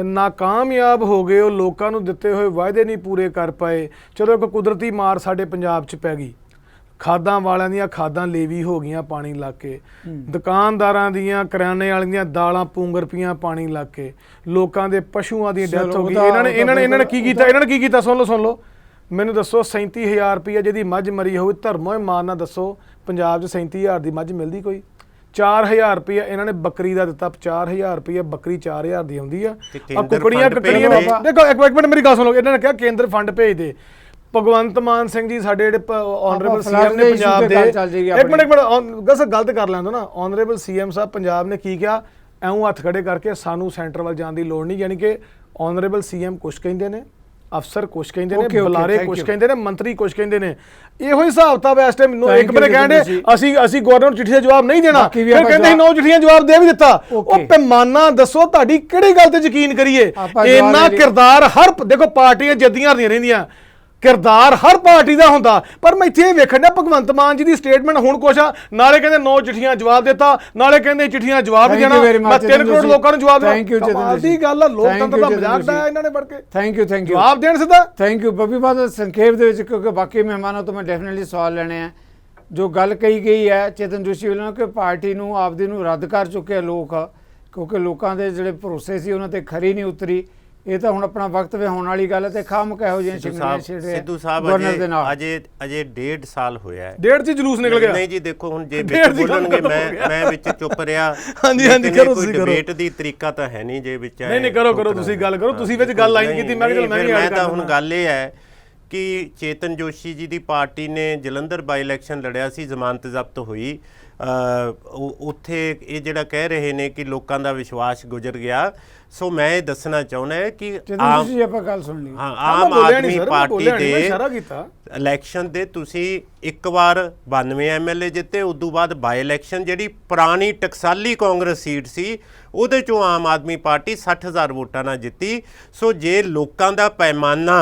ਨਾਕਾਮਯਾਬ ਹੋ ਗਏ ਹੋ, ਲੋਕਾਂ ਨੂੰ ਦਿੱਤੇ ਹੋਏ ਵਾਅਦੇ ਨਹੀਂ ਪੂਰੇ ਕਰ ਪਾਏ, ਚਲੋ ਇੱਕ ਕੁਦਰਤੀ ਮਾਰ ਸਾਡੇ ਪੰਜਾਬ 'ਚ ਪੈ ਗਈ, ਖਾਦਾਂ ਵਾਲਿਆਂ ਦੀਆਂ ਖਾਦਾਂ ਲੇਵੀ ਹੋ ਗਈਆਂ ਪਾਣੀ ਲੱਗ ਕੇ, ਦੁਕਾਨਦਾਰਾਂ ਦੀਆਂ ਕਰਿਆਨੇ ਵਾਲਿਆਂ ਦੀਆਂ ਦਾਲਾਂ ਪੂੰਗਰ ਪੀਆਂ ਪਾਣੀ ਲੱਗ ਕੇ, ਲੋਕਾਂ ਦੇ ਪਸ਼ੂਆਂ ਦੀ ਡੈਥ ਹੋ ਗਈ। ਇਹਨਾਂ ਨੇ ਕੀ ਕੀਤਾ? ਸੁਣ ਲਓ ਮੈਨੂੰ ਦੱਸੋ, 37,000 ਰੁਪਈਆ ਜਿਹਦੀ ਮੱਝ ਮਰੀ ਹੋਵੇ, ਧਰਮੋਂ ਇਮਾਨ ਨਾਲ ਦੱਸੋ ਪੰਜਾਬ 'ਚ 37,000 ਦੀ ਮੱਝ ਮਿਲਦੀ ਕੋਈ? 4,000 ਰੁਪਈਆ ਇਹਨਾਂ ਨੇ ਬੱਕਰੀ ਦਾ ਦਿੱਤਾ। 4,000 ਰੁਪਈਆ ਬੱਕਰੀ 4,000 ਦੀ ਆਉਂਦੀ ਆ। ਕੁਕੜੀਆਂ ਨੇ, ਦੇਖੋ ਇੱਕ ਮਿੰਟ ਮੇਰੀ ਗੱਲ ਸੁਣੋ, ਇਹਨਾਂ ਨੇ ਕਿਹਾ ਕੇਂਦਰ ਫੰਡ ਭੇਜ ਦੇ। ਭਗਵੰਤ ਮਾਨ ਸਿੰਘ ਜੀ ਸਾਡੇ ਜਿਹੜੇ ਆਨਰੇਬਲ ਸੀਐਮ ਨੇ ਪੰਜਾਬ ਦੇ, ਇੱਕ ਮਿੰਟ ਗਲਤ ਕਰ ਲੈਂਦਾ ਨਾ, ਆਨਰੇਬਲ ਸੀਐਮ ਸਾਹਿਬ ਪੰਜਾਬ ਨੇ ਕੀ ਕਿਹਾ, ਐਉਂ ਹੱਥ ਖੜੇ ਕਰਕੇ ਸਾਨੂੰ ਸੈਂਟਰ ਵੱਲ ਜਾਣ ਦੀ ਲੋੜ ਨਹੀਂ। ਯਾਨੀ ਕਿ ਆਨਰੇਬਲ ਸੀਐਮ ਕੁਛ ਕਹਿੰਦੇ ਨੇ, ਅਫਸਰ ਕੁਛ ਕਹਿੰਦੇ ਨੇ, ਬੁਲਾਰੇ ਕੁਛ ਕਹਿੰਦੇ ਨੇ, ਮੰਤਰੀ ਕੁਛ ਕਹਿੰਦੇ ਨੇ। ਇਹੋ ਹੀ ਹਿਸਾਬ ਤਾਂ ਇਸ ਟਾਈਮ ਮੈਨੂੰ ਇੱਕ ਬੰਦੇ ਕਹਿੰਦੇ ਅਸੀਂ ਗਵਰਨਰ ਨੂੰ ਚਿੱਠੀ ਦਾ ਜਵਾਬ ਨਹੀਂ ਦੇਣਾ, ਫਿਰ ਕਹਿੰਦੇ 9 ਚਿੱਠੀਆਂ ਜਵਾਬ ਦੇ ਵੀ ਦਿੱਤਾ। ਉਹ ਪੈਮਾਨਾ ਦੱਸੋ, ਤੁਹਾਡੀ ਕਿਹੜੀ ਗੱਲ ਤੇ ਯਕੀਨ ਕਰੀਏ? ਇੰਨਾ ਕਿਰਦਾਰ ਦੇਖੋ ਪਾਰਟੀਆਂ ਜੱਦੀਆਂ ਹਰਦੀਆਂ ਰਹਿੰਦੀਆਂ, ਕਿਰਦਾਰ ਹਰ ਪਾਰਟੀ ਦਾ ਹੁੰਦਾ, ਪਰ ਮੈਂ ਇੱਥੇ ਵੇਖਣ ਡਿਆ ਭਗਵੰਤ ਮਾਨ ਜੀ ਦੀ ਸਟੇਟਮੈਂਟ ਹੁਣ ਕੁਛ ਆ, ਨਾਲੇ ਕਹਿੰਦੇ 9 ਚਿੱਠੀਆਂ ਜਵਾਬ ਦਿੱਤਾ, ਨਾਲੇ ਕਹਿੰਦੇ ਚਿੱਠੀਆਂ ਜਵਾਬ ਨਹੀਂ ਦੇਣਾ, ਮੈਂ 3 ਕਰੋੜ ਲੋਕਾਂ ਨੂੰ ਜਵਾਬ ਦੇਣਾ। ਕਮਾਲ ਦੀ ਗੱਲ ਆ, ਲੋਕਤੰਤਰ ਦਾ ਮਜ਼ਾਕ ਉਡਾਇਆ ਇਹਨਾਂ ਨੇ ਵੜ ਕੇ। ਥੈਂਕ ਯੂ ਜਵਾਬ ਦੇਣ ਸਿੱਧਾ। ਥੈਂਕ ਯੂ ਬੱਬੀ ਬਾਦਲ। ਸੰਖੇਪ ਦੇ ਵਿੱਚ, ਕਿਉਂਕਿ ਬਾਕੀ ਮਹਿਮਾਨਾਂ ਤੋਂ ਮੈਂ ਡੈਫੀਨਿਟਲੀ ਸਵਾਲ ਲੈਣੇ ਆ, ਜੋ ਗੱਲ ਕਹੀ ਗਈ ਹੈ ਚੇਤਨ ਜੋਸ਼ੀ ਵੱਲੋਂ ਕਿ ਪਾਰਟੀ ਨੂੰ ਆਪਦੀ ਨੂੰ ਰੱਦ ਕਰ ਚੁੱਕੇ ਲੋਕ, ਕਿਉਂਕਿ ਲੋਕਾਂ ਦੇ ਜਿਹੜੇ ਭਰੋਸੇ ਸੀ ਉਹਨਾਂ ਤੇ ਖਰੀ ਨਹੀਂ ਉਤਰੀ। ਇਹ ਤਾਂ ਹੁਣ ਆਪਣਾ ਵਕਤ ਵੇ ਹੋਣ ਵਾਲੀ ਗੱਲ ਹੈ ਤੇ ਖਾਮ ਕਹੋ ਜਿਹੇ ਸਿੱਧੂ ਸਾਹਿਬ ਗਵਰਨਰ ਦੇ ਨਾਲ ਅਜੇ 1.5 ਸਾਲ ਹੋਇਆ ਹੈ। 1.5 ਚ ਜਲੂਸ ਨਿਕਲ ਗਿਆ। ਨਹੀਂ ਜੀ ਦੇਖੋ ਹੁਣ ਜੇ ਵਿੱਚ ਬੋਲਣਗੇ ਮੈਂ ਵਿੱਚ ਚੁੱਪ ਰਿਹਾ। ਹਾਂਜੀ ਕਰੋ ਤੁਸੀਂ ਕਰੋ। ਡਿਬੇਟ ਦੀ ਤਰੀਕਾ ਤਾਂ ਹੈ ਨਹੀਂ ਜੇ ਵਿੱਚ ਨਹੀਂ ਕਰੋ ਤੁਸੀਂ ਗੱਲ ਕਰੋ। ਤੁਸੀਂ ਵਿੱਚ ਗੱਲ ਲਾਈਨ ਕੀਤੀ, ਮੈਂ ਕਿਹਾ ਚਲ ਮੈਂ ਤਾਂ ਹੁਣ ਗੱਲ ਇਹ ਹੈ ਕਿ ਚੇਤਨ ਜੋਸ਼ੀ ਜੀ ਦੀ ਪਾਰਟੀ ਨੇ ਜਲੰਧਰ ਬਾਈ ਇਲੈਕਸ਼ਨ ਲੜਿਆ ਸੀ, ਜ਼ਮਾਨਤ ਜ਼ਬਤ ਹੋਈ। ਉੱਥੇ ਇਹ ਜਿਹੜਾ ਕਹਿ ਰਹੇ ਨੇ ਕਿ ਲੋਕਾਂ ਦਾ ਵਿਸ਼ਵਾਸ ਗੁਜ਼ਰ ਗਿਆ। ਸੋ ਮੈਂ ਇਹ ਦੱਸਣਾ ਚਾਹੁੰਦਾ ਹੈ ਕਿ ਆਪਾਂ ਗੱਲ ਸੁਣ ਲਈ। ਆਮ ਆਦਮੀ ਪਾਰਟੀ ਦੇ ਇਲੈਕਸ਼ਨ ਦੇ ਤੁਸੀਂ ਇੱਕ ਵਾਰ 92 MLA ਜਿੱਤੇ, ਉਦੋਂ ਬਾਅਦ ਬਾਈ ਇਲੈਕਸ਼ਨ ਜਿਹੜੀ ਪੁਰਾਣੀ ਟਕਸਾਲੀ ਕਾਂਗਰਸ ਸੀਟ ਸੀ ਉਹਦੇ ਚੋਂ ਆਮ ਆਦਮੀ ਪਾਰਟੀ 60,000 ਵੋਟਾਂ ਨਾਲ ਜਿੱਤੀ। ਸੋ ਜੇ ਲੋਕਾਂ ਦਾ ਪੈਮਾਨਾ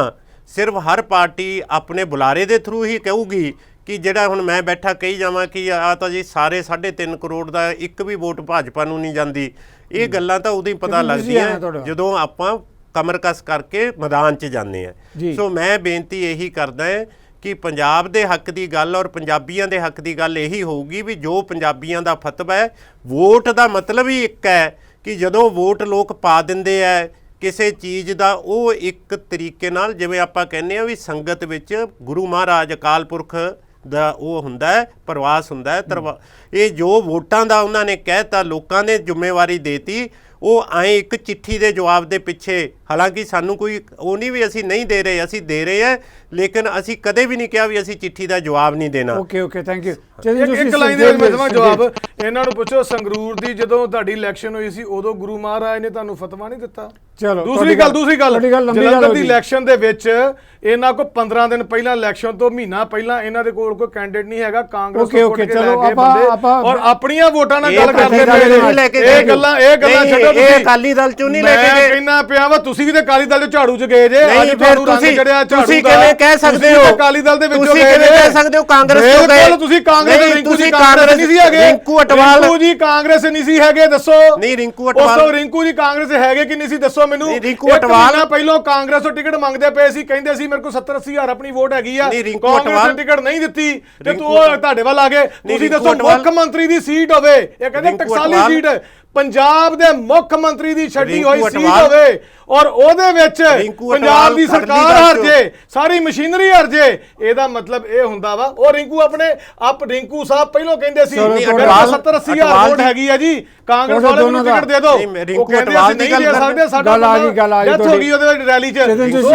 ਸਿਰਫ ਹਰ ਪਾਰਟੀ ਆਪਣੇ ਬੁਲਾਰੇ ਦੇ ਥਰੂ ਹੀ ਕਹੂਗੀ ਕਿ ਜਿਹੜਾ ਹੁਣ ਮੈਂ ਬੈਠਾ ਕਹੀ ਜਾਵਾਂ ਕਿ ਆ ਤਾਂ ਜੀ ਸਾਰੇ 3.5 ਕਰੋੜ ਦਾ ਇੱਕ ਵੀ ਵੋਟ ਭਾਜਪਾ ਨੂੰ ਨਹੀਂ ਜਾਂਦੀ, ਇਹ ਗੱਲਾਂ ਤਾਂ ਉਦੋਂ ਹੀ ਪਤਾ ਲੱਗਦੀਆਂ ਜਦੋਂ ਆਪਾਂ ਕਮਰਕਸ ਕਰਕੇ ਮੈਦਾਨ 'ਚ ਜਾਂਦੇ ਹਾਂ। ਸੋ ਮੈਂ ਬੇਨਤੀ ਇਹੀ ਕਰਦਾ ਹੈ ਕਿ ਪੰਜਾਬ ਦੇ ਹੱਕ ਦੀ ਗੱਲ ਔਰ ਪੰਜਾਬੀਆਂ ਦੇ ਹੱਕ ਦੀ ਗੱਲ ਇਹੀ ਹੋਊਗੀ ਵੀ ਜੋ ਪੰਜਾਬੀਆਂ ਦਾ ਫਤਵਾ ਹੈ, ਵੋਟ ਦਾ ਮਤਲਬ ਹੀ ਇੱਕ ਹੈ ਕਿ ਜਦੋਂ ਵੋਟ ਲੋਕ ਪਾ ਦਿੰਦੇ ਹੈ ਕਿਸੇ ਚੀਜ਼ ਦਾ, ਉਹ ਇੱਕ ਤਰੀਕੇ ਨਾਲ ਜਿਵੇਂ ਆਪਾਂ ਕਹਿੰਦੇ ਆ ਵੀ ਸੰਗਤ ਵਿੱਚ ਗੁਰੂ ਮਹਾਰਾਜ ਅਕਾਲ ਪੁਰਖ ਦਾ ਉਹ ਹੁੰਦਾ ਹੈ, ਪ੍ਰਵਾਸ ਹੁੰਦਾ ਹੈ। ਇਹ ਜੋ ਵੋਟਾਂ ਦਾ ਉਹਨਾਂ ਨੇ ਕਹਿਤਾ, ਲੋਕਾਂ ਨੇ ਜ਼ਿੰਮੇਵਾਰੀ ਦੇਤੀ, ਉਹ ਆਏ ਇੱਕ ਚਿੱਠੀ ਦੇ ਜਵਾਬ ਦੇ ਪਿੱਛੇ। ਹਾਲਾਂਕਿ ਸਾਨੂੰ ਕੋਈ ਉਹ ਨਹੀਂ ਵੀ ਅਸੀਂ ਨਹੀਂ ਦੇ ਰਹੇ, ਅਸੀਂ ਦੇ ਰਹੇ ਹਾਂ, ਲੇਕਿਨ ਅਸੀਂ ਕਦੇ ਵੀ ਨਹੀਂ ਕਿਹਾ ਵੀ ਅਸੀਂ ਚਿੱਠੀ ਦਾ ਜਵਾਬ ਨਹੀਂ ਦੇਣਾ। Okay thank you. ਇੱਕ ਲਾਈਨ ਦੇ ਵਿੱਚ ਮੈਂ ਦਵਾਂ ਜਵਾਬ। ਇਹਨਾਂ ਨੂੰ ਪੁੱਛੋ ਸੰਗਰੂਰ ਦੀ ਜਦੋਂ ਤੁਹਾਡੀ ਇਲੈਕਸ਼ਨ ਹੋਈ ਸੀ ਉਦੋਂ ਗੁਰੂ ਮਹਾਰਾਜ ਨੇ ਤੁਹਾਨੂੰ ਫਤਵਾ ਨਹੀਂ ਦਿੱਤਾ? ਚਲੋ ਦੂਸਰੀ ਗੱਲ ਜਲੰਧਰ ਦੀ ਇਲੈਕਸ਼ਨ ਦੇ ਵਿੱਚ ਇਹਨਾਂ ਕੋ 15 ਦਿਨ ਪਹਿਲਾਂ ਇਲੈਕਸ਼ਨ ਤੋਂ ਮਹੀਨਾ ਪਹਿਲਾਂ ਇਹਨਾਂ ਦੇ ਕੋਲ ਕੋਈ ਕੈਂਡੀਡੇਟ ਨਹੀਂ ਹੈਗਾ, ਕਾਂਗਰਸ ਤੋਂ ਉੱਠ ਕੇ ਲੈ ਗਏ ਬੰਦੇ ਔਰ ਆਪਣੀਆਂ ਵੋਟਾਂ ਨਾਲ ਗੱਲ ਕਰਦੇ ਨੇ। ਇਹ ਗੱਲਾਂ ਛੱਡੋ। ਇਹ ਅਕਾਲੀ ਦਲ ਚੋਂ ਨਹੀਂ ਲੈ ਕੇ ਗਏ। ਮੈਂ ਕਹਿੰਦਾ ਪਿਆ ਵਾ ਤੁਸੀਂ ਵੀ ਤੇ ਅਕਾਲੀ ਦਲ ਦੇ ਝਾੜੂ ਚ ਗਏ ਜੇ। ਅੱਜ ਤੁਹਾਨੂੰ ਰੰਗ ਚੜਿਆ ਝਾੜੂ ਦਾ। ਤੁਸੀਂ ਕਿਵੇਂ ਕਹਿ ਸਕਦੇ ਹੋ ਅਕਾਲੀ ਦਲ ਦੇ ਵਿੱਚੋਂ? ਤੁਸੀਂ ਕਿਵੇਂ ਕਹਿ ਸਕਦੇ ਹੋ ਕਾਂਗਰਸ ਤੋਂ ਗਏ? ਤੁਸੀਂ ਕਾਂਗਰਸ ਰਿੰਕੂ ਜੀ ਕਾਂਗਰਸ ਨਹੀਂ ਸੀ ਹੈਗੇ। ਰਿੰਕੂ ਜੀ ਕਾਂਗਰਸ ਨਹੀਂ ਸੀ ਹੈਗੇ, ਦੱਸੋ। ਨਹੀਂ ਰਿੰਕੂ ਰਿੰਕੂ ਜੀ ਕਾਂਗਰਸ ਹੈਗੇ ਕਿ ਨਹੀਂ ਸੀ, ਦੱਸੋ ਮੈਨੂੰ। ਰਿੰਕੂ ਅਟਵਾਲ ਪਹਿਲਾਂ ਕਾਂਗਰਸ ਤੋਂ ਟਿਕਟ ਮੰਗਦੇ ਪਏ ਸੀ, ਕਹਿੰਦੇ ਸੀ ਮੇਰੇ ਕੋਲ 70-80 ਹਜ਼ਾਰ ਆਪਣੀ ਵੋਟ ਹੈਗੀ ਆ, ਕਾਂਗਰਸ ਨੇ ਟਿਕਟ ਨਹੀਂ ਦਿੱਤੀ ਤੇ ਤੁਹਾਡੇ ਵੱਲ ਆ ਗਏ। ਤੁਸੀਂ ਦੱਸੋ ਮੁੱਖ ਮੰਤਰੀ ਦੀ ਸੀਟ ਹੋਵੇ, ਇਹ ਕਹਿੰਦੇ ਟਕਸਾਲੀ ਸੀਟ ਪੰਜਾਬ ਦੇ ਮੁੱਖ ਮੰਤਰੀ ਦੀ ਛੱਡੀ ਹੋਈ ਸੀਟ ਹੋਵੇ ਔਰ ਉਹਦੇ ਵਿੱਚ ਪੰਜਾਬ ਦੀ ਸਰਕਾਰ ਹਾਰ ਜੇ, ਸਾਰੀ ਮਸ਼ੀਨਰੀ ਹਾਰ ਜੇ, ਇਹਦਾ ਮਤਲਬ ਇਹ ਹੁੰਦਾ ਵਾ ਉਹ ਰਿੰਕੂ ਆਪਣੇ ਰਿੰਕੂ ਸਾਹਿਬ ਪਹਿਲਾਂ ਕਹਿੰਦੇ ਸੀ 70-80 ਹਜ਼ਾਰ ਵੋਟ ਹੈਗੀ ਆ ਜੀ, ਕਾਂਗਰਸ ਵਾਲੇ ਨੂੰ ਟਿਕਟ ਦੇ ਦਿਓ। ਉਹ ਕਹਿੰਦੇ ਅਸੀਂ ਨਹੀਂ ਦੇ ਸਕਦੇ, ਸਾਡਾ ਗੱਲ ਆ ਗਈ ਡੈਥ ਹੋ ਗਈ ਉਹਦੇ ਰੈਲੀ 'ਚ।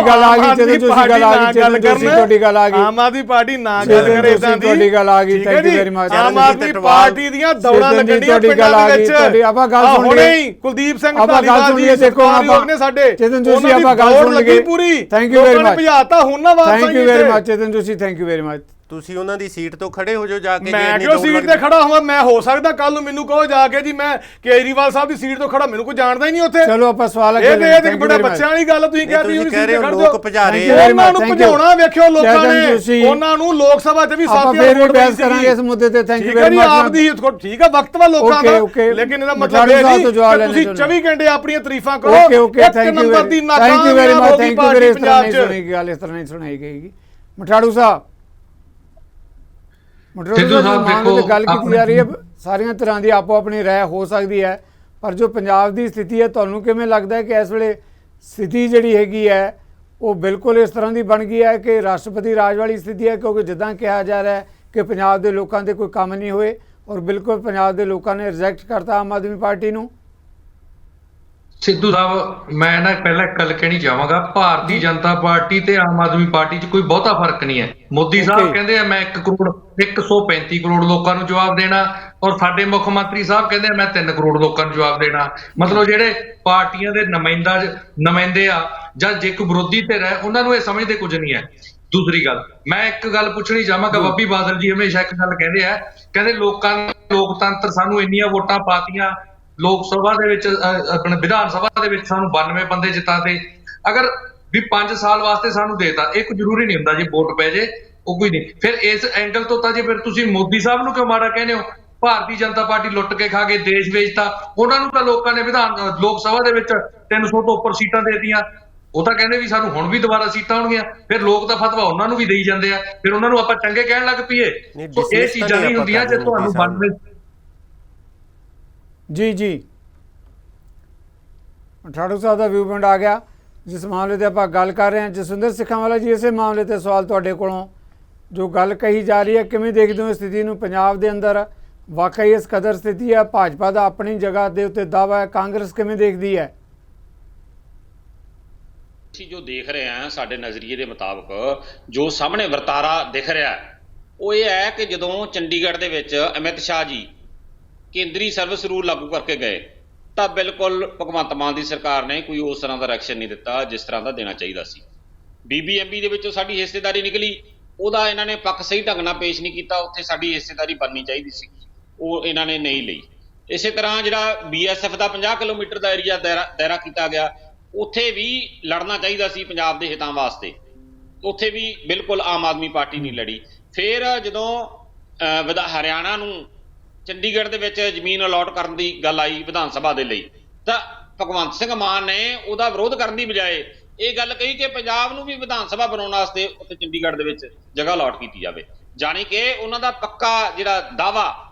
ਗੱਲ ਆ ਗਈ ਤੁਹਾਡੀ ਗੱਲ ਆ ਗਈ। ਆਮ ਆਦਮੀ ਪਾਰਟੀ ਨਾ ਗੱਲ ਕਰੇ ਇਦਾਂ ਦੀ। ਤੁਹਾਡੀ ਗੱਲ ਆ ਗਈ, thank you very much. Aam Aadmi party ਦੀਆਂ ਦੌੜਾਂ ਲੱਗਣੀਆਂ ਪਿੰਡਾਂ ਦੇ ਵਿੱਚ। ਆਪਾਂ ਗੱਲ ਸੁਣ ਲਈ। ਕੁਲਦੀਪ ਸਿੰਘ ਧਾਲੀਵਾਲ ਜੀ ਦੇਖੋ ਆਪਾਂ ਨੇ ਸਾਡੇ ਚੇਤਨ ਜੋਸ਼ੀ ਆਪਾਂ ਗੱਲ ਸੁਣ ਲਗੇ ਪੂਰੀ। Thank you very much. ਭਜਾਤਾ ਹੁਣ ਨਾ ਵਾਪਸ। Thank you very much Chetan Joshi, thank you very much. ਤੁਸੀਂ ਉਹਨਾਂ ਦੀ ਸੀਟ ਤੋਂ ਖੜੇ ਹੋ ਜਾਓ ਜਾ ਕੇ। ਮੈਂ ਕਿਉਂ ਸੀਟ ਤੇ ਖੜਾ ਹੋਵਾਂ? ਮੈਂ ਹੋ ਸਕਦਾ ਕੱਲ ਨੂੰ ਮੈਨੂੰ ਕਹੋ ਜਾ ਕੇ ਜੀ ਮੈਂ ਕੇਜਰੀਵਾਲ ਸਾਹਿਬ ਦੀ ਸੀਟ ਤੋਂ ਖੜਾ, ਮੈਨੂੰ ਕੋਈ ਜਾਣਦਾ ਹੀ ਨਹੀਂ ਉੱਥੇ। ਚਲੋ ਆਪਾਂ ਸਵਾਲ ਇਹ ਤੇ ਬੜਾ ਬੱਚਿਆਂ ਵਾਲੀ ਗੱਲ ਤੁਸੀਂ ਕਹਿ ਰਹੇ ਹੋ। ਸੀਟ ਤੇ ਖੜ ਜਾਓ। ਲੋਕ ਭਜਾ ਰਹੇ ਉਹਨਾਂ ਨੂੰ ਭਜਾਉਣਾ ਵੇਖਿਓ ਲੋਕਾਂ ਨੇ, ਉਹਨਾਂ ਨੂੰ ਲੋਕ ਸਭਾ 'ਚ ਵੀ 7,000 ਵੋਟ ਬਹਿਸ ਕਰਾਂਗੇ ਇਸ ਮੁੱਦੇ ਤੇ। Thank you very much. ਆਪਦੀ ਠੀਕ ਆ, ਵਕਤ ਵਾ ਲੋਕਾਂ ਦਾ, ਲੇਕਿਨ ਇਹਦਾ ਮਤਲਬ ਇਹ ਨਹੀਂ ਕਿ ਤੁਸੀਂ 24 ਘੰਟੇ ਆਪਣੀਆਂ ਤਾਰੀਫਾਂ ਕਰੋ। ਇੱਕ ਨੰਬਰ ਦੀ ਨਾਕਾਮ ਹੋ ਗਈ ਪਾਰਟੀ ਪੰਜਾਬ 'ਚ। ਗੱਲ ਇਸ ਤਰ੍ਹਾਂ ਨਹੀਂ ਸੁਣਾਈ ਗਈ। ਮਠਾੜੂ ਸਾਹਿਬ ਗੱਲ ਕੀਤੀ ਜਾ ਰਹੀ ਹੈ, ਸਾਰੀਆਂ ਤਰ੍ਹਾਂ ਦੀ ਆਪੋ ਆਪਣੀ ਰਾਏ ਹੋ ਸਕਦੀ ਹੈ, ਪਰ ਜੋ ਪੰਜਾਬ ਦੀ ਸਥਿਤੀ ਹੈ ਤੁਹਾਨੂੰ ਕਿਵੇਂ ਲੱਗਦਾ ਹੈ ਕਿ ਇਸ ਵੇਲੇ ਸਥਿਤੀ ਜਿਹੜੀ ਹੈਗੀ ਹੈ ਉਹ ਬਿਲਕੁਲ ਇਸ ਤਰ੍ਹਾਂ ਦੀ ਬਣ ਗਈ ਹੈ ਕਿ ਰਾਸ਼ਟਰਪਤੀ ਰਾਜ ਵਾਲੀ ਸਥਿਤੀ ਹੈ? ਕਿਉਂਕਿ ਜਿੱਦਾਂ ਕਿਹਾ ਜਾ ਰਿਹਾ ਹੈ ਕਿ ਪੰਜਾਬ ਦੇ ਲੋਕਾਂ ਦੇ ਕੋਈ ਕੰਮ ਨਹੀਂ ਹੋਏ ਔਰ ਬਿਲਕੁਲ ਪੰਜਾਬ ਦੇ ਲੋਕਾਂ ਨੇ ਰਿਜੈਕਟ ਕਰਤਾ ਆਮ ਆਦਮੀ ਪਾਰਟੀ ਨੂੰ। ਸਿੱਧੂ ਸਾਹਿਬ ਮੈਂ ਨਾ ਪਹਿਲਾਂ ਗੱਲ ਕਹਿਣੀ ਚਾਹਾਂਗਾ, ਭਾਰਤੀ ਜਨਤਾ ਪਾਰਟੀ ਤੇ ਆਮ ਆਦਮੀ ਪਾਰਟੀ 'ਚ ਕੋਈ ਬਹੁਤਾ ਫਰਕ ਨਹੀਂ ਹੈ। ਮੋਦੀ ਸਾਹਿਬ ਕਹਿੰਦੇ ਆ ਮੈਂ 135 ਕਰੋੜ ਲੋਕਾਂ ਨੂੰ ਜਵਾਬ ਦੇਣਾ ਔਰ ਸਾਡੇ ਮੁੱਖ ਮੰਤਰੀ ਸਾਹਿਬ ਕਹਿੰਦੇ ਆ ਮੈਂ 3 ਕਰੋੜ ਲੋਕਾਂ ਨੂੰ ਜਵਾਬ ਦੇਣਾ। ਮਤਲਬ ਜਿਹੜੇ ਪਾਰਟੀਆਂ ਦੇ ਨੁਮਾਇੰਦੇ ਆ ਜਾਂ ਜੇ ਕੋਈ ਵਿਰੋਧੀ ਧਿਰ ਹੈ ਉਹਨਾਂ ਨੂੰ ਇਹ ਸਮਝਦੇ ਕੁਝ ਨਹੀਂ ਹੈ। ਦੂਸਰੀ ਗੱਲ ਮੈਂ ਇੱਕ ਗੱਲ ਪੁੱਛਣੀ ਚਾਹਾਂਗਾ, ਬੱਬੀ ਬਾਦਲ ਜੀ ਹਮੇਸ਼ਾ ਇੱਕ ਗੱਲ ਕਹਿੰਦੇ ਆ, ਕਹਿੰਦੇ ਲੋਕਾਂ ਨੇ ਲੋਕਤੰਤਰ ਸਾਨੂੰ ਇੰਨੀਆਂ ਵੋਟਾਂ ਪਾਤੀਆਂ, ਲੋਕ ਸਭਾ ਦੇ ਵਿੱਚ ਆਪਣੇ ਵਿਧਾਨ ਸਭਾ ਦੇ ਵਿੱਚ ਸਾਨੂੰ 92 ਬੰਦੇ ਜਿਤਾਤੇ, ਅਗਰ ਵੀ 5 ਸਾਲ ਵਾਸਤੇ ਸਾਨੂੰ ਦੇਤਾ, ਇਹ ਕੋਈ ਜ਼ਰੂਰੀ ਨਹੀਂ ਹੁੰਦਾ ਜੇ ਵੋਟ ਪੈ ਜੇ ਉਹ ਕੋਈ ਨਹੀਂ। ਫਿਰ ਇਸ ਐਂਗਲ ਤੋਂ ਤਾਂ ਜੇ ਫਿਰ ਤੁਸੀਂ ਮੋਦੀ ਸਾਹਿਬ ਨੂੰ ਕਿਉਂ ਮਾੜਾ ਕਹਿੰਦੇ ਹੋ? ਭਾਰਤੀ ਜਨਤਾ ਪਾਰਟੀ ਲੁੱਟ ਕੇ ਖਾ ਕੇ ਦੇਸ਼ ਵੇਚਤਾ, ਉਹਨਾਂ ਨੂੰ ਤਾਂ ਲੋਕਾਂ ਨੇ ਲੋਕ ਸਭਾ ਦੇ ਵਿੱਚ 300 ਤੋਂ ਉੱਪਰ ਸੀਟਾਂ ਦੇ ਦਿੱਤੀਆਂ। ਉਹ ਤਾਂ ਕਹਿੰਦੇ ਵੀ ਸਾਨੂੰ ਹੁਣ ਵੀ ਦੁਬਾਰਾ ਸੀਟਾਂ ਆਉਣਗੀਆਂ, ਫਿਰ ਲੋਕ ਤਾਂ ਫਤਵਾ ਉਹਨਾਂ ਨੂੰ ਵੀ ਦੇਈ ਜਾਂਦੇ ਆ, ਫਿਰ ਉਹਨਾਂ ਨੂੰ ਆਪਾਂ ਚੰਗੇ ਕਹਿਣ ਲੱਗ ਪਈਏ। ਨਹੀਂ, ਸੋ ਇਹ dismiss ਚੀਜ਼ਾਂ ਤਾਂ ਨਹੀਂ ਨਹੀਂ ਹੁੰਦੀਆਂ ਜੇ ਆਪਾਂ ਤੁਹਾਨੂੰ ਕਰਦੇ ਬੰਦ ਜੀ ਜੀ ਠਾੜੂ ਸਾਹਿਬ ਦਾ ਵਿਊ ਪੁਆਇੰਟ ਆ ਗਿਆ। ਜਿਸ ਮਾਮਲੇ ਤੇ ਆਪਾਂ ਗੱਲ ਕਰ ਰਹੇ ਹਾਂ ਜਸਵਿੰਦਰ ਸਿੱਖਾਂਵਾਲਾ ਜੀ, ਇਸੇ ਮਾਮਲੇ ਤੇ ਸਵਾਲ ਤੁਹਾਡੇ ਕੋਲੋਂ, ਜੋ ਗੱਲ ਕਹੀ ਜਾ ਰਹੀ ਹੈ ਕਿਵੇਂ ਦੇਖਦੇ ਹੋ ਸਥਿਤੀ ਨੂੰ ਪੰਜਾਬ ਦੇ ਅੰਦਰ? ਵਾਕਈ ਇਸ ਕਦਰ ਸਥਿਤੀ ਹੈ, ਭਾਜਪਾ ਦਾ ਆਪਣੀ ਜਗ੍ਹਾ ਦੇ ਉੱਤੇ ਦਾਅਵਾ ਹੈ, ਕਾਂਗਰਸ ਕਿਵੇਂ ਦੇਖਦੀ ਹੈ? ਅਸੀਂ ਜੋ ਦੇਖ ਰਹੇ ਹਾਂ ਸਾਡੇ ਨਜ਼ਰੀਏ ਦੇ ਮੁਤਾਬਕ ਜੋ ਸਾਹਮਣੇ ਵਰਤਾਰਾ ਦਿਖ ਰਿਹਾ ਉਹ ਇਹ ਹੈ ਕਿ ਜਦੋਂ ਚੰਡੀਗੜ੍ਹ ਦੇ ਵਿੱਚ ਅਮਿਤ ਸ਼ਾਹ ਜੀ ਕੇਂਦਰੀ ਸਰਵਿਸ ਰੂਲ ਲਾਗੂ ਕਰਕੇ ਗਏ ਤਾਂ ਬਿਲਕੁਲ ਭਗਵੰਤ ਮਾਨ ਦੀ ਸਰਕਾਰ ਨੇ ਕੋਈ ਉਸ ਤਰ੍ਹਾਂ ਦਾ ਰਿਐਕਸ਼ਨ ਨਹੀਂ ਦਿੱਤਾ ਜਿਸ ਤਰ੍ਹਾਂ ਦਾ ਦੇਣਾ ਚਾਹੀਦਾ ਸੀ। BBMP ਦੇ ਵਿੱਚੋਂ ਸਾਡੀ ਹਿੱਸੇਦਾਰੀ ਨਿਕਲੀ, ਉਹਦਾ ਇਹਨਾਂ ਨੇ ਪੱਖ ਸਹੀ ਢੰਗ ਨਾਲ ਪੇਸ਼ ਨਹੀਂ ਕੀਤਾ, ਉੱਥੇ ਸਾਡੀ ਹਿੱਸੇਦਾਰੀ ਬਣਨੀ ਚਾਹੀਦੀ ਸੀ, ਉਹ ਇਹਨਾਂ ਨੇ ਨਹੀਂ ਲਈ। ਇਸੇ ਤਰ੍ਹਾਂ ਜਿਹੜਾ BSF ਦਾ 50 ਕਿਲੋਮੀਟਰ ਦਾ ਏਰੀਆ ਦਾਇਰਾ ਕੀਤਾ ਗਿਆ, ਉੱਥੇ ਵੀ ਲੜਨਾ ਚਾਹੀਦਾ ਸੀ ਪੰਜਾਬ ਦੇ ਹਿੱਤਾਂ ਵਾਸਤੇ, ਉੱਥੇ ਵੀ ਬਿਲਕੁਲ ਆਮ ਆਦਮੀ ਪਾਰਟੀ ਨਹੀਂ ਲੜੀ। ਫਿਰ ਜਦੋਂ ਹਰਿਆਣਾ ਨੂੰ ਚੰਡੀਗੜ੍ਹ ਦੇ ਵਿੱਚ ਜ਼ਮੀਨ ਅਲਾਟ ਕਰਨ ਦੀ ਗੱਲ ਆਈ ਵਿਧਾਨ ਸਭਾ ਦੇ ਲਈ, ਤਾਂ ਭਗਵੰਤ ਸਿੰਘ ਮਾਨ ਨੇ ਉਹਦਾ ਵਿਰੋਧ ਕਰਨ ਦੀ ਬਜਾਏ ਇਹ ਗੱਲ ਕਹੀ ਕਿ ਪੰਜਾਬ ਨੂੰ ਵੀ ਵਿਧਾਨ ਸਭਾ ਬਣਾਉਣ ਵਾਸਤੇ ਉੱਥੇ ਚੰਡੀਗੜ੍ਹ ਦੇ ਵਿੱਚ ਜਗ੍ਹਾ ਅਲਾਟ ਕੀਤੀ ਜਾਵੇ, ਜਾਣੀ ਕਿ ਉਹਨਾਂ ਦਾ ਪੱਕਾ ਜਿਹੜਾ ਦਾਅਵਾ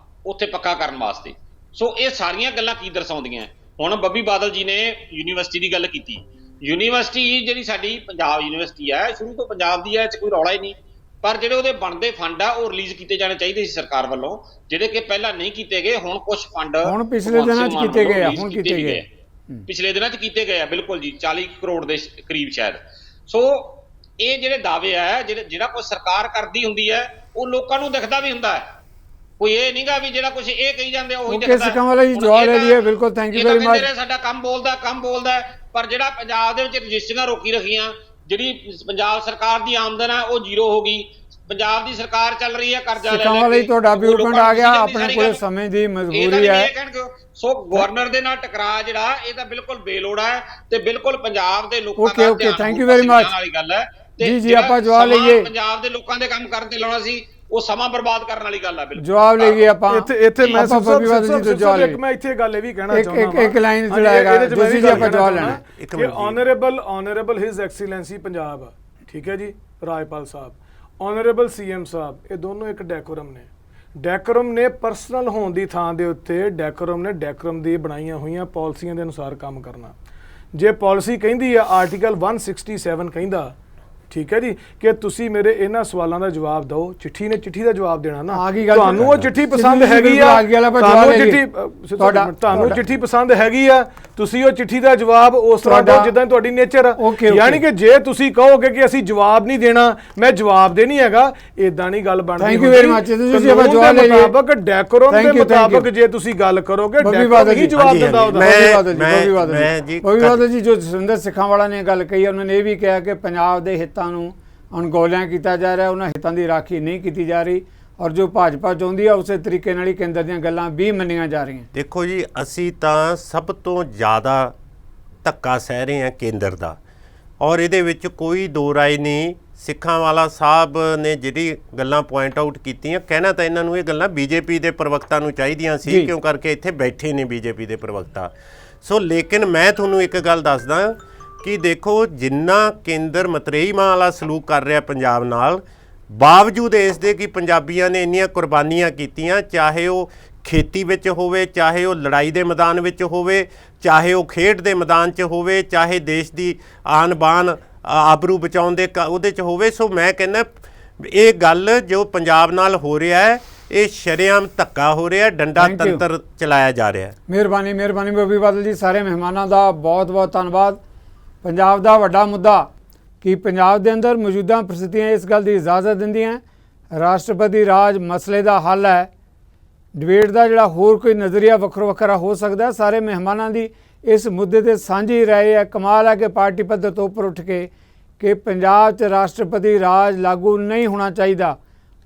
ਉੱਥੇ ਪੱਕਾ ਕਰਨ ਵਾਸਤੇ। ਸੋ ਇਹ ਸਾਰੀਆਂ ਗੱਲਾਂ ਕੀ ਦਰਸਾਉਂਦੀਆਂ? ਹੁਣ ਬੱਬੀ ਬਾਦਲ ਜੀ ਨੇ ਯੂਨੀਵਰਸਿਟੀ ਦੀ ਗੱਲ ਕੀਤੀ, ਯੂਨੀਵਰਸਿਟੀ ਜਿਹੜੀ ਸਾਡੀ ਪੰਜਾਬ ਯੂਨੀਵਰਸਿਟੀ ਹੈ ਸ਼ੁਰੂ ਤੋਂ ਪੰਜਾਬ ਦੀ ਹੈ, ਇਹ 'ਚ ਕੋਈ ਰੌਲਾ ਹੀ ਨਹੀਂ, ਪਰ ਜਿਹੜੇ ਉਹਦੇ ਬਣਦੇ ਫੰਡ ਆ ਉਹ ਰਿਲੀਜ਼ ਕੀਤੇ ਜਾਣੇ ਚਾਹੀਦੇ ਸੀ ਸਰਕਾਰ ਵੱਲੋਂ, ਜਿਹੜੇ ਕਿ ਪਹਿਲਾਂ ਨਹੀਂ ਕੀਤੇ ਗਏ। ਹੁਣ ਕੁਝ ਫੰਡ ਹੁਣ ਪਿਛਲੇ ਦਿਨਾਂ 'ਚ ਕੀਤੇ ਗਏ ਆ, ਹੁਣ ਕੀਤੇ ਗਏ ਪਿਛਲੇ ਦਿਨਾਂ 'ਚ ਕੀਤੇ ਗਏ ਆ, ਬਿਲਕੁਲ ਜੀ 40 ਕਰੋੜ ਦੇ ਕਰੀਬ ਸ਼ਾਇਦ। ਸੋ ਇਹ ਜਿਹੜੇ ਦਾਅਵੇ ਆ ਜਿਹੜਾ ਕੁਝ ਸਰਕਾਰ ਕਰਦੀ ਹੁੰਦੀ ਹੈ ਉਹ ਲੋਕਾਂ ਨੂੰ ਦਿਖਦਾ ਵੀ ਹੁੰਦਾ ਹੈ, ਕੋਈ ਇਹ ਨਹੀਂਗਾ ਵੀ ਜਿਹੜਾ ਕੁਝ ਇਹ ਕਹੀ ਜਾਂਦੇ ਉਹੀ ਦਿਖਦਾ। ਸਿੱਖਾਂਵਾਲਾ ਜੀ ਜਵਾਬ ਲੈ ਲਈਏ, ਬਿਲਕੁਲ ਥੈਂਕ ਯੂ ਵੈਰੀ ਮਚ। ਸਾਡਾ ਕੰਮ ਬੋਲਦਾ, ਪਰ ਜਿਹੜਾ ਪੰਜਾਬ ਦੇ ਵਿੱਚ ਰਜਿਸਟਰੀਆਂ ਰੋਕੀ ਰੱਖੀਆਂ, ਜਿਹੜੀ ਪੰਜਾਬ ਸਰਕਾਰ ਦੀ ਆਮਦਨ ਹੈ ਉਹ ਜ਼ੀਰੋ ਹੋ ਗਈ, ਪੰਜਾਬ ਦੀ ਸਰਕਾਰ ਚੱਲ ਰਹੀ ਹੈ ਕਰਜ਼ਾ ਲੈ ਸਿੱਖਾਂਵਾਲਾ ਜੀ ਤੁਹਾਡਾ ਵਿਊ ਪੁਆਇੰਟ ਆ ਗਿਆ, ਆਪਣੇ ਕੋਲ ਸਮੇਂ ਦੀ ਮਜਬੂਰੀ ਹੈ। ਸੋ ਗਵਰਨਰ ਦੇ ਨਾਲ ਟਕਰਾਅ ਜਿਹੜਾ ਇਹ ਤਾਂ ਬਿਲਕੁਲ ਬੇਲੋੜਾ ਹੈ ਤੇ ਬਿਲਕੁਲ ਪੰਜਾਬ ਦੇ ਲੋਕਾਂ ਦਾ okay thank you very much ਵਾਲੀ ਗੱਲ ਹੈ। ਜੀ ਆਪਾਂ ਜਵਾਬ ਲਈਏ, ਪੰਜਾਬ ਦੇ ਲੋਕਾਂ ਦੇ ਕੰਮ ਕਰਨ ਤੇ ਲਾਉਣਾ ਸੀ ਉਹ ਸਮਾਂ ਬਰਬਾਦ ਕਰਨ ਵਾਲੀ ਗੱਲ ਹੈ। ਬਿਲਕੁਲ ਜਵਾਬ ਲਈਏ ਆਪਾਂ ਇੱਥੇ ਮੈਂ ਇੱਕ ਮੈਂ ਇੱਥੇ ਗੱਲ ਇਹ ਵੀ ਕਹਿਣਾ ਚਾਹੁੰਦਾ ਇੱਕ ਲਾਈਨ ਚਲਾਏਗਾ ਤੁਸੀਂ ਜੀ ਆਪਾਂ ਜਵਾਬ ਲੈਣਾ ਕਿ ਆਨਰੇਬਲ ਹਿਜ਼ ਐਕਸੀਲੈਂਸੀ ਪੰਜਾਬ, ਠੀਕ ਹੈ ਜੀ, ਰਾਜਪਾਲ ਸਾਹਿਬ, ਆਨਰੇਬਲ CM ਸਾਹਿਬ, ਇਹ ਦੋਨੋਂ ਇੱਕ ਡੈਕੋਰਮ ਨੇ। ਡੈਕੋਰਮ ਨੇ ਪਰਸਨਲ ਹੋਣ ਦੀ ਥਾਂ ਦੇ ਉੱਤੇ ਡੈਕੋਰਮ ਦੀ ਬਣਾਈਆਂ ਹੋਈਆਂ ਪਾਲਿਸੀਆਂ ਦੇ ਅਨੁਸਾਰ ਕੰਮ ਕਰਨਾ। ਜੇ ਪਾਲਿਸੀ ਕਹਿੰਦੀ ਆ ਆਰਟੀਕਲ 167 ਕਹਿੰਦਾ, ਠੀਕ ਹੈ ਜੀ, ਕਿ ਤੁਸੀਂ ਮੇਰੇ ਇਹਨਾਂ ਸਵਾਲਾਂ ਦਾ ਜਵਾਬ ਦਿਓ, ਚਿੱਠੀ ਦਾ ਜਵਾਬ ਦੇਣਾ ਨਾ। ਤੁਹਾਨੂੰ ਉਹ ਚਿੱਠੀ ਪਸੰਦ ਹੈਗੀ ਆ, ਤੁਹਾਨੂੰ ਚਿੱਠੀ ਪਸੰਦ ਹੈਗੀ ਆ, ਤੁਸੀਂ ਉਹ ਚਿੱਠੀ ਦਾ ਜਵਾਬ ਉਸ ਤਰ੍ਹਾਂ ਦਿਓ ਜਿੱਦਾਂ ਤੁਹਾਡੀ ਨੇਚਰ ਆ। ਯਾਨੀ ਕਿ ਜੇ ਤੁਸੀਂ ਕਹੋਗੇ ਕਿ ਅਸੀਂ ਜਵਾਬ ਨਹੀਂ ਦੇਣਾ, ਮੈਂ ਜਵਾਬ ਦੇ ਨਹੀਂ ਹੈਗਾ, ਇਦਾਂ ਨਹੀਂ ਗੱਲ ਬਣਦੀ। Thank you very much. ਤੁਸੀਂ ਆਪਾਂ ਜਵਾਬ ਲੈ ਲਈਏ, ਮੁਤਾਬਕ ਡੈਕੋਰਮ ਦੇ ਮੁਤਾਬਕ ਜੇ ਤੁਸੀਂ ਗੱਲ ਕਰੋਗੇ ਡੈਕੋਰਮ ਹੀ ਜਵਾਬ ਦਿੰਦਾ ਉਹਦਾ। ਬੱਬੀ ਬਾਦਲ ਜੀ ਜੋ ਜਸਵਿੰਦਰ ਸਿੱਖਾਂਵਾਲਾ ਨੇ ਗੱਲ ਕਹੀ, ਉਹਨਾਂ ਨੇ ਇਹ ਵੀ ਕਿਹਾ ਕਿ ਪੰਜਾਬ ਦੇ ਹਿੱਤਾਂ ਨੂੰ ਅਣਗੌਲਿਆਂ ਕੀਤਾ ਜਾ ਰਿਹਾ, ਉਹਨਾਂ ਹਿੱਤਾਂ ਦੀ ਰਾਖੀ ਨਹੀਂ ਕੀਤੀ ਜਾ ਰਹੀ, ਔਰ ਜੋ ਭਾਜਪਾ ਚਾਹੁੰਦੀ ਆ ਉਸੇ ਤਰੀਕੇ ਨਾਲ ਹੀ ਕੇਂਦਰ ਦੀਆਂ ਗੱਲਾਂ ਵੀ ਮੰਨੀਆਂ ਜਾ ਰਹੀਆਂ। ਦੇਖੋ ਜੀ, ਅਸੀਂ ਤਾਂ ਸਭ ਤੋਂ ਜ਼ਿਆਦਾ ਧੱਕਾ ਸਹਿ ਰਹੇ ਹਾਂ ਕੇਂਦਰ ਦਾ, ਔਰ ਇਹਦੇ ਵਿੱਚ ਕੋਈ ਦੋ ਰਾਏ ਨਹੀਂ। ਸਿੱਖਾਂਵਾਲਾ ਸਾਹਿਬ ਨੇ ਜਿਹੜੀ ਗੱਲਾਂ ਪੁਆਇੰਟ ਆਊਟ ਕੀਤੀਆਂ, ਕਹਿਣਾ ਤਾਂ ਇਹਨਾਂ ਨੂੰ ਇਹ ਗੱਲਾਂ BJP ਦੇ ਪ੍ਰਵਕਤਾ ਨੂੰ ਚਾਹੀਦੀਆਂ ਸੀ, ਕਿਉਂ ਕਰਕੇ ਇੱਥੇ ਬੈਠੇ ਨੇ BJP ਦੇ ਪ੍ਰਵਕਤਾ। ਸੋ ਲੇਕਿਨ ਮੈਂ ਤੁਹਾਨੂੰ ਇੱਕ ਗੱਲ ਦੱਸਦਾ ਕਿ ਦੇਖੋ, ਜਿੰਨਾ ਕੇਂਦਰ ਮਤਰੇਈ ਮਾਂ ਵਾਲਾ ਸਲੂਕ ਕਰ ਰਿਹਾ ਪੰਜਾਬ ਨਾਲ, ਬਾਵਜੂਦ ਇਸ ਦੇ ਕਿ ਪੰਜਾਬੀਆਂ ਨੇ ਇੰਨੀਆਂ ਕੁਰਬਾਨੀਆਂ ਕੀਤੀਆਂ, ਚਾਹੇ ਉਹ ਖੇਤੀ ਵਿੱਚ ਹੋਵੇ, ਚਾਹੇ ਉਹ ਲੜਾਈ ਦੇ ਮੈਦਾਨ ਵਿੱਚ ਹੋਵੇ, ਚਾਹੇ ਉਹ ਖੇਡ ਦੇ ਮੈਦਾਨ 'ਚ ਹੋਵੇ, ਚਾਹੇ ਦੇਸ਼ ਦੀ ਆਨ ਬਾਨ ਆਬਰੂ ਬਚਾਉਣ ਦੇ ਉਹਦੇ 'ਚ ਹੋਵੇ। ਸੋ ਮੈਂ ਕਹਿੰਦਾ ਇਹ ਗੱਲ ਜੋ ਪੰਜਾਬ ਨਾਲ ਹੋ ਰਿਹਾ ਹੈ, ਇਹ ਸ਼ਰੇਆਮ ਧੱਕਾ ਹੋ ਰਿਹਾ, ਡੰਡਾ ਤੰਤਰ ਚਲਾਇਆ ਜਾ ਰਿਹਾ। ਮਿਹਰਬਾਨੀ ਬੱਬੀ ਬਾਦਲ ਜੀ, ਸਾਰੇ ਮਹਿਮਾਨਾਂ ਦਾ ਬਹੁਤ ਬਹੁਤ ਧੰਨਵਾਦ। ਪੰਜਾਬ ਦਾ ਵੱਡਾ ਮੁੱਦਾ ਕਿ ਪੰਜਾਬ ਦੇ ਅੰਦਰ ਮੌਜੂਦਾ ਪ੍ਰਸਥਿਤੀਆਂ ਇਸ ਗੱਲ ਦੀ ਇਜਾਜ਼ਤ ਦਿੰਦੀਆਂ, ਰਾਸ਼ਟਰਪਤੀ ਰਾਜ ਮਸਲੇ ਦਾ ਹੱਲ ਹੈ। ਡਿਬੇਟ ਦਾ ਜਿਹੜਾ ਹੋਰ ਕੋਈ ਨਜ਼ਰੀਆ ਵੱਖਰਾ ਹੋ ਸਕਦਾ। ਸਾਰੇ ਮਹਿਮਾਨਾਂ ਦੀ ਇਸ ਮੁੱਦੇ ਤੇ ਸਾਂਝੀ ਰਾਏ ਹੈ। ਕਮਾਲ ਹੈ ਕਿ ਪਾਰਟੀ ਪੱਧਰ ਤੋਂ ਉੱਪਰ ਉੱਠ ਕੇ ਕਿ ਪੰਜਾਬ 'ਚ ਰਾਸ਼ਟਰਪਤੀ ਰਾਜ ਲਾਗੂ ਨਹੀਂ ਹੋਣਾ ਚਾਹੀਦਾ।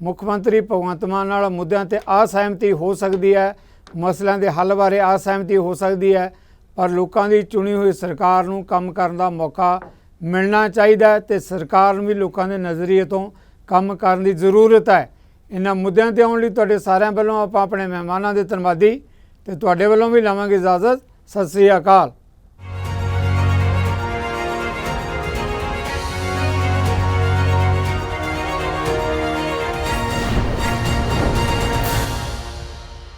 ਮੁੱਖ ਮੰਤਰੀ ਭਗਵੰਤ ਮਾਨ ਨਾਲ ਮੁੱਦਿਆਂ ਤੇ ਅਸਹਿਮਤੀ ਹੋ ਸਕਦੀ ਹੈ, ਮਸਲਿਆਂ ਦੇ ਹੱਲ ਬਾਰੇ ਅਸਹਿਮਤੀ ਹੋ ਸਕਦੀ ਹੈ, ਪਰ ਲੋਕਾਂ ਦੀ ਚੁਣੀ ਹੋਈ ਸਰਕਾਰ ਨੂੰ ਕੰਮ ਕਰਨ ਦਾ ਮੌਕਾ ਮਿਲਣਾ ਚਾਹੀਦਾ ਤੇ ਸਰਕਾਰ ਨੂੰ ਵੀ ਲੋਕਾਂ ਦੇ ਨਜ਼ਰੀਏ ਤੋਂ ਕੰਮ ਕਰਨ ਦੀ ਜ਼ਰੂਰਤ ਹੈ। ਇਹਨਾਂ ਮੁੱਦਿਆਂ ਤੇ ਆਉਣ ਲਈ ਤੁਹਾਡੇ ਸਾਰਿਆਂ ਵੱਲੋਂ ਆਪਾਂ ਆਪਣੇ ਮਹਿਮਾਨਾਂ ਦੇ ਧੰਨਵਾਦੀ ਤੇ ਤੁਹਾਡੇ ਵੱਲੋਂ ਵੀ ਲਵਾਂਗੇ ਇਜਾਜ਼ਤ। ਸਤਿ ਸ੍ਰੀ ਅਕਾਲ।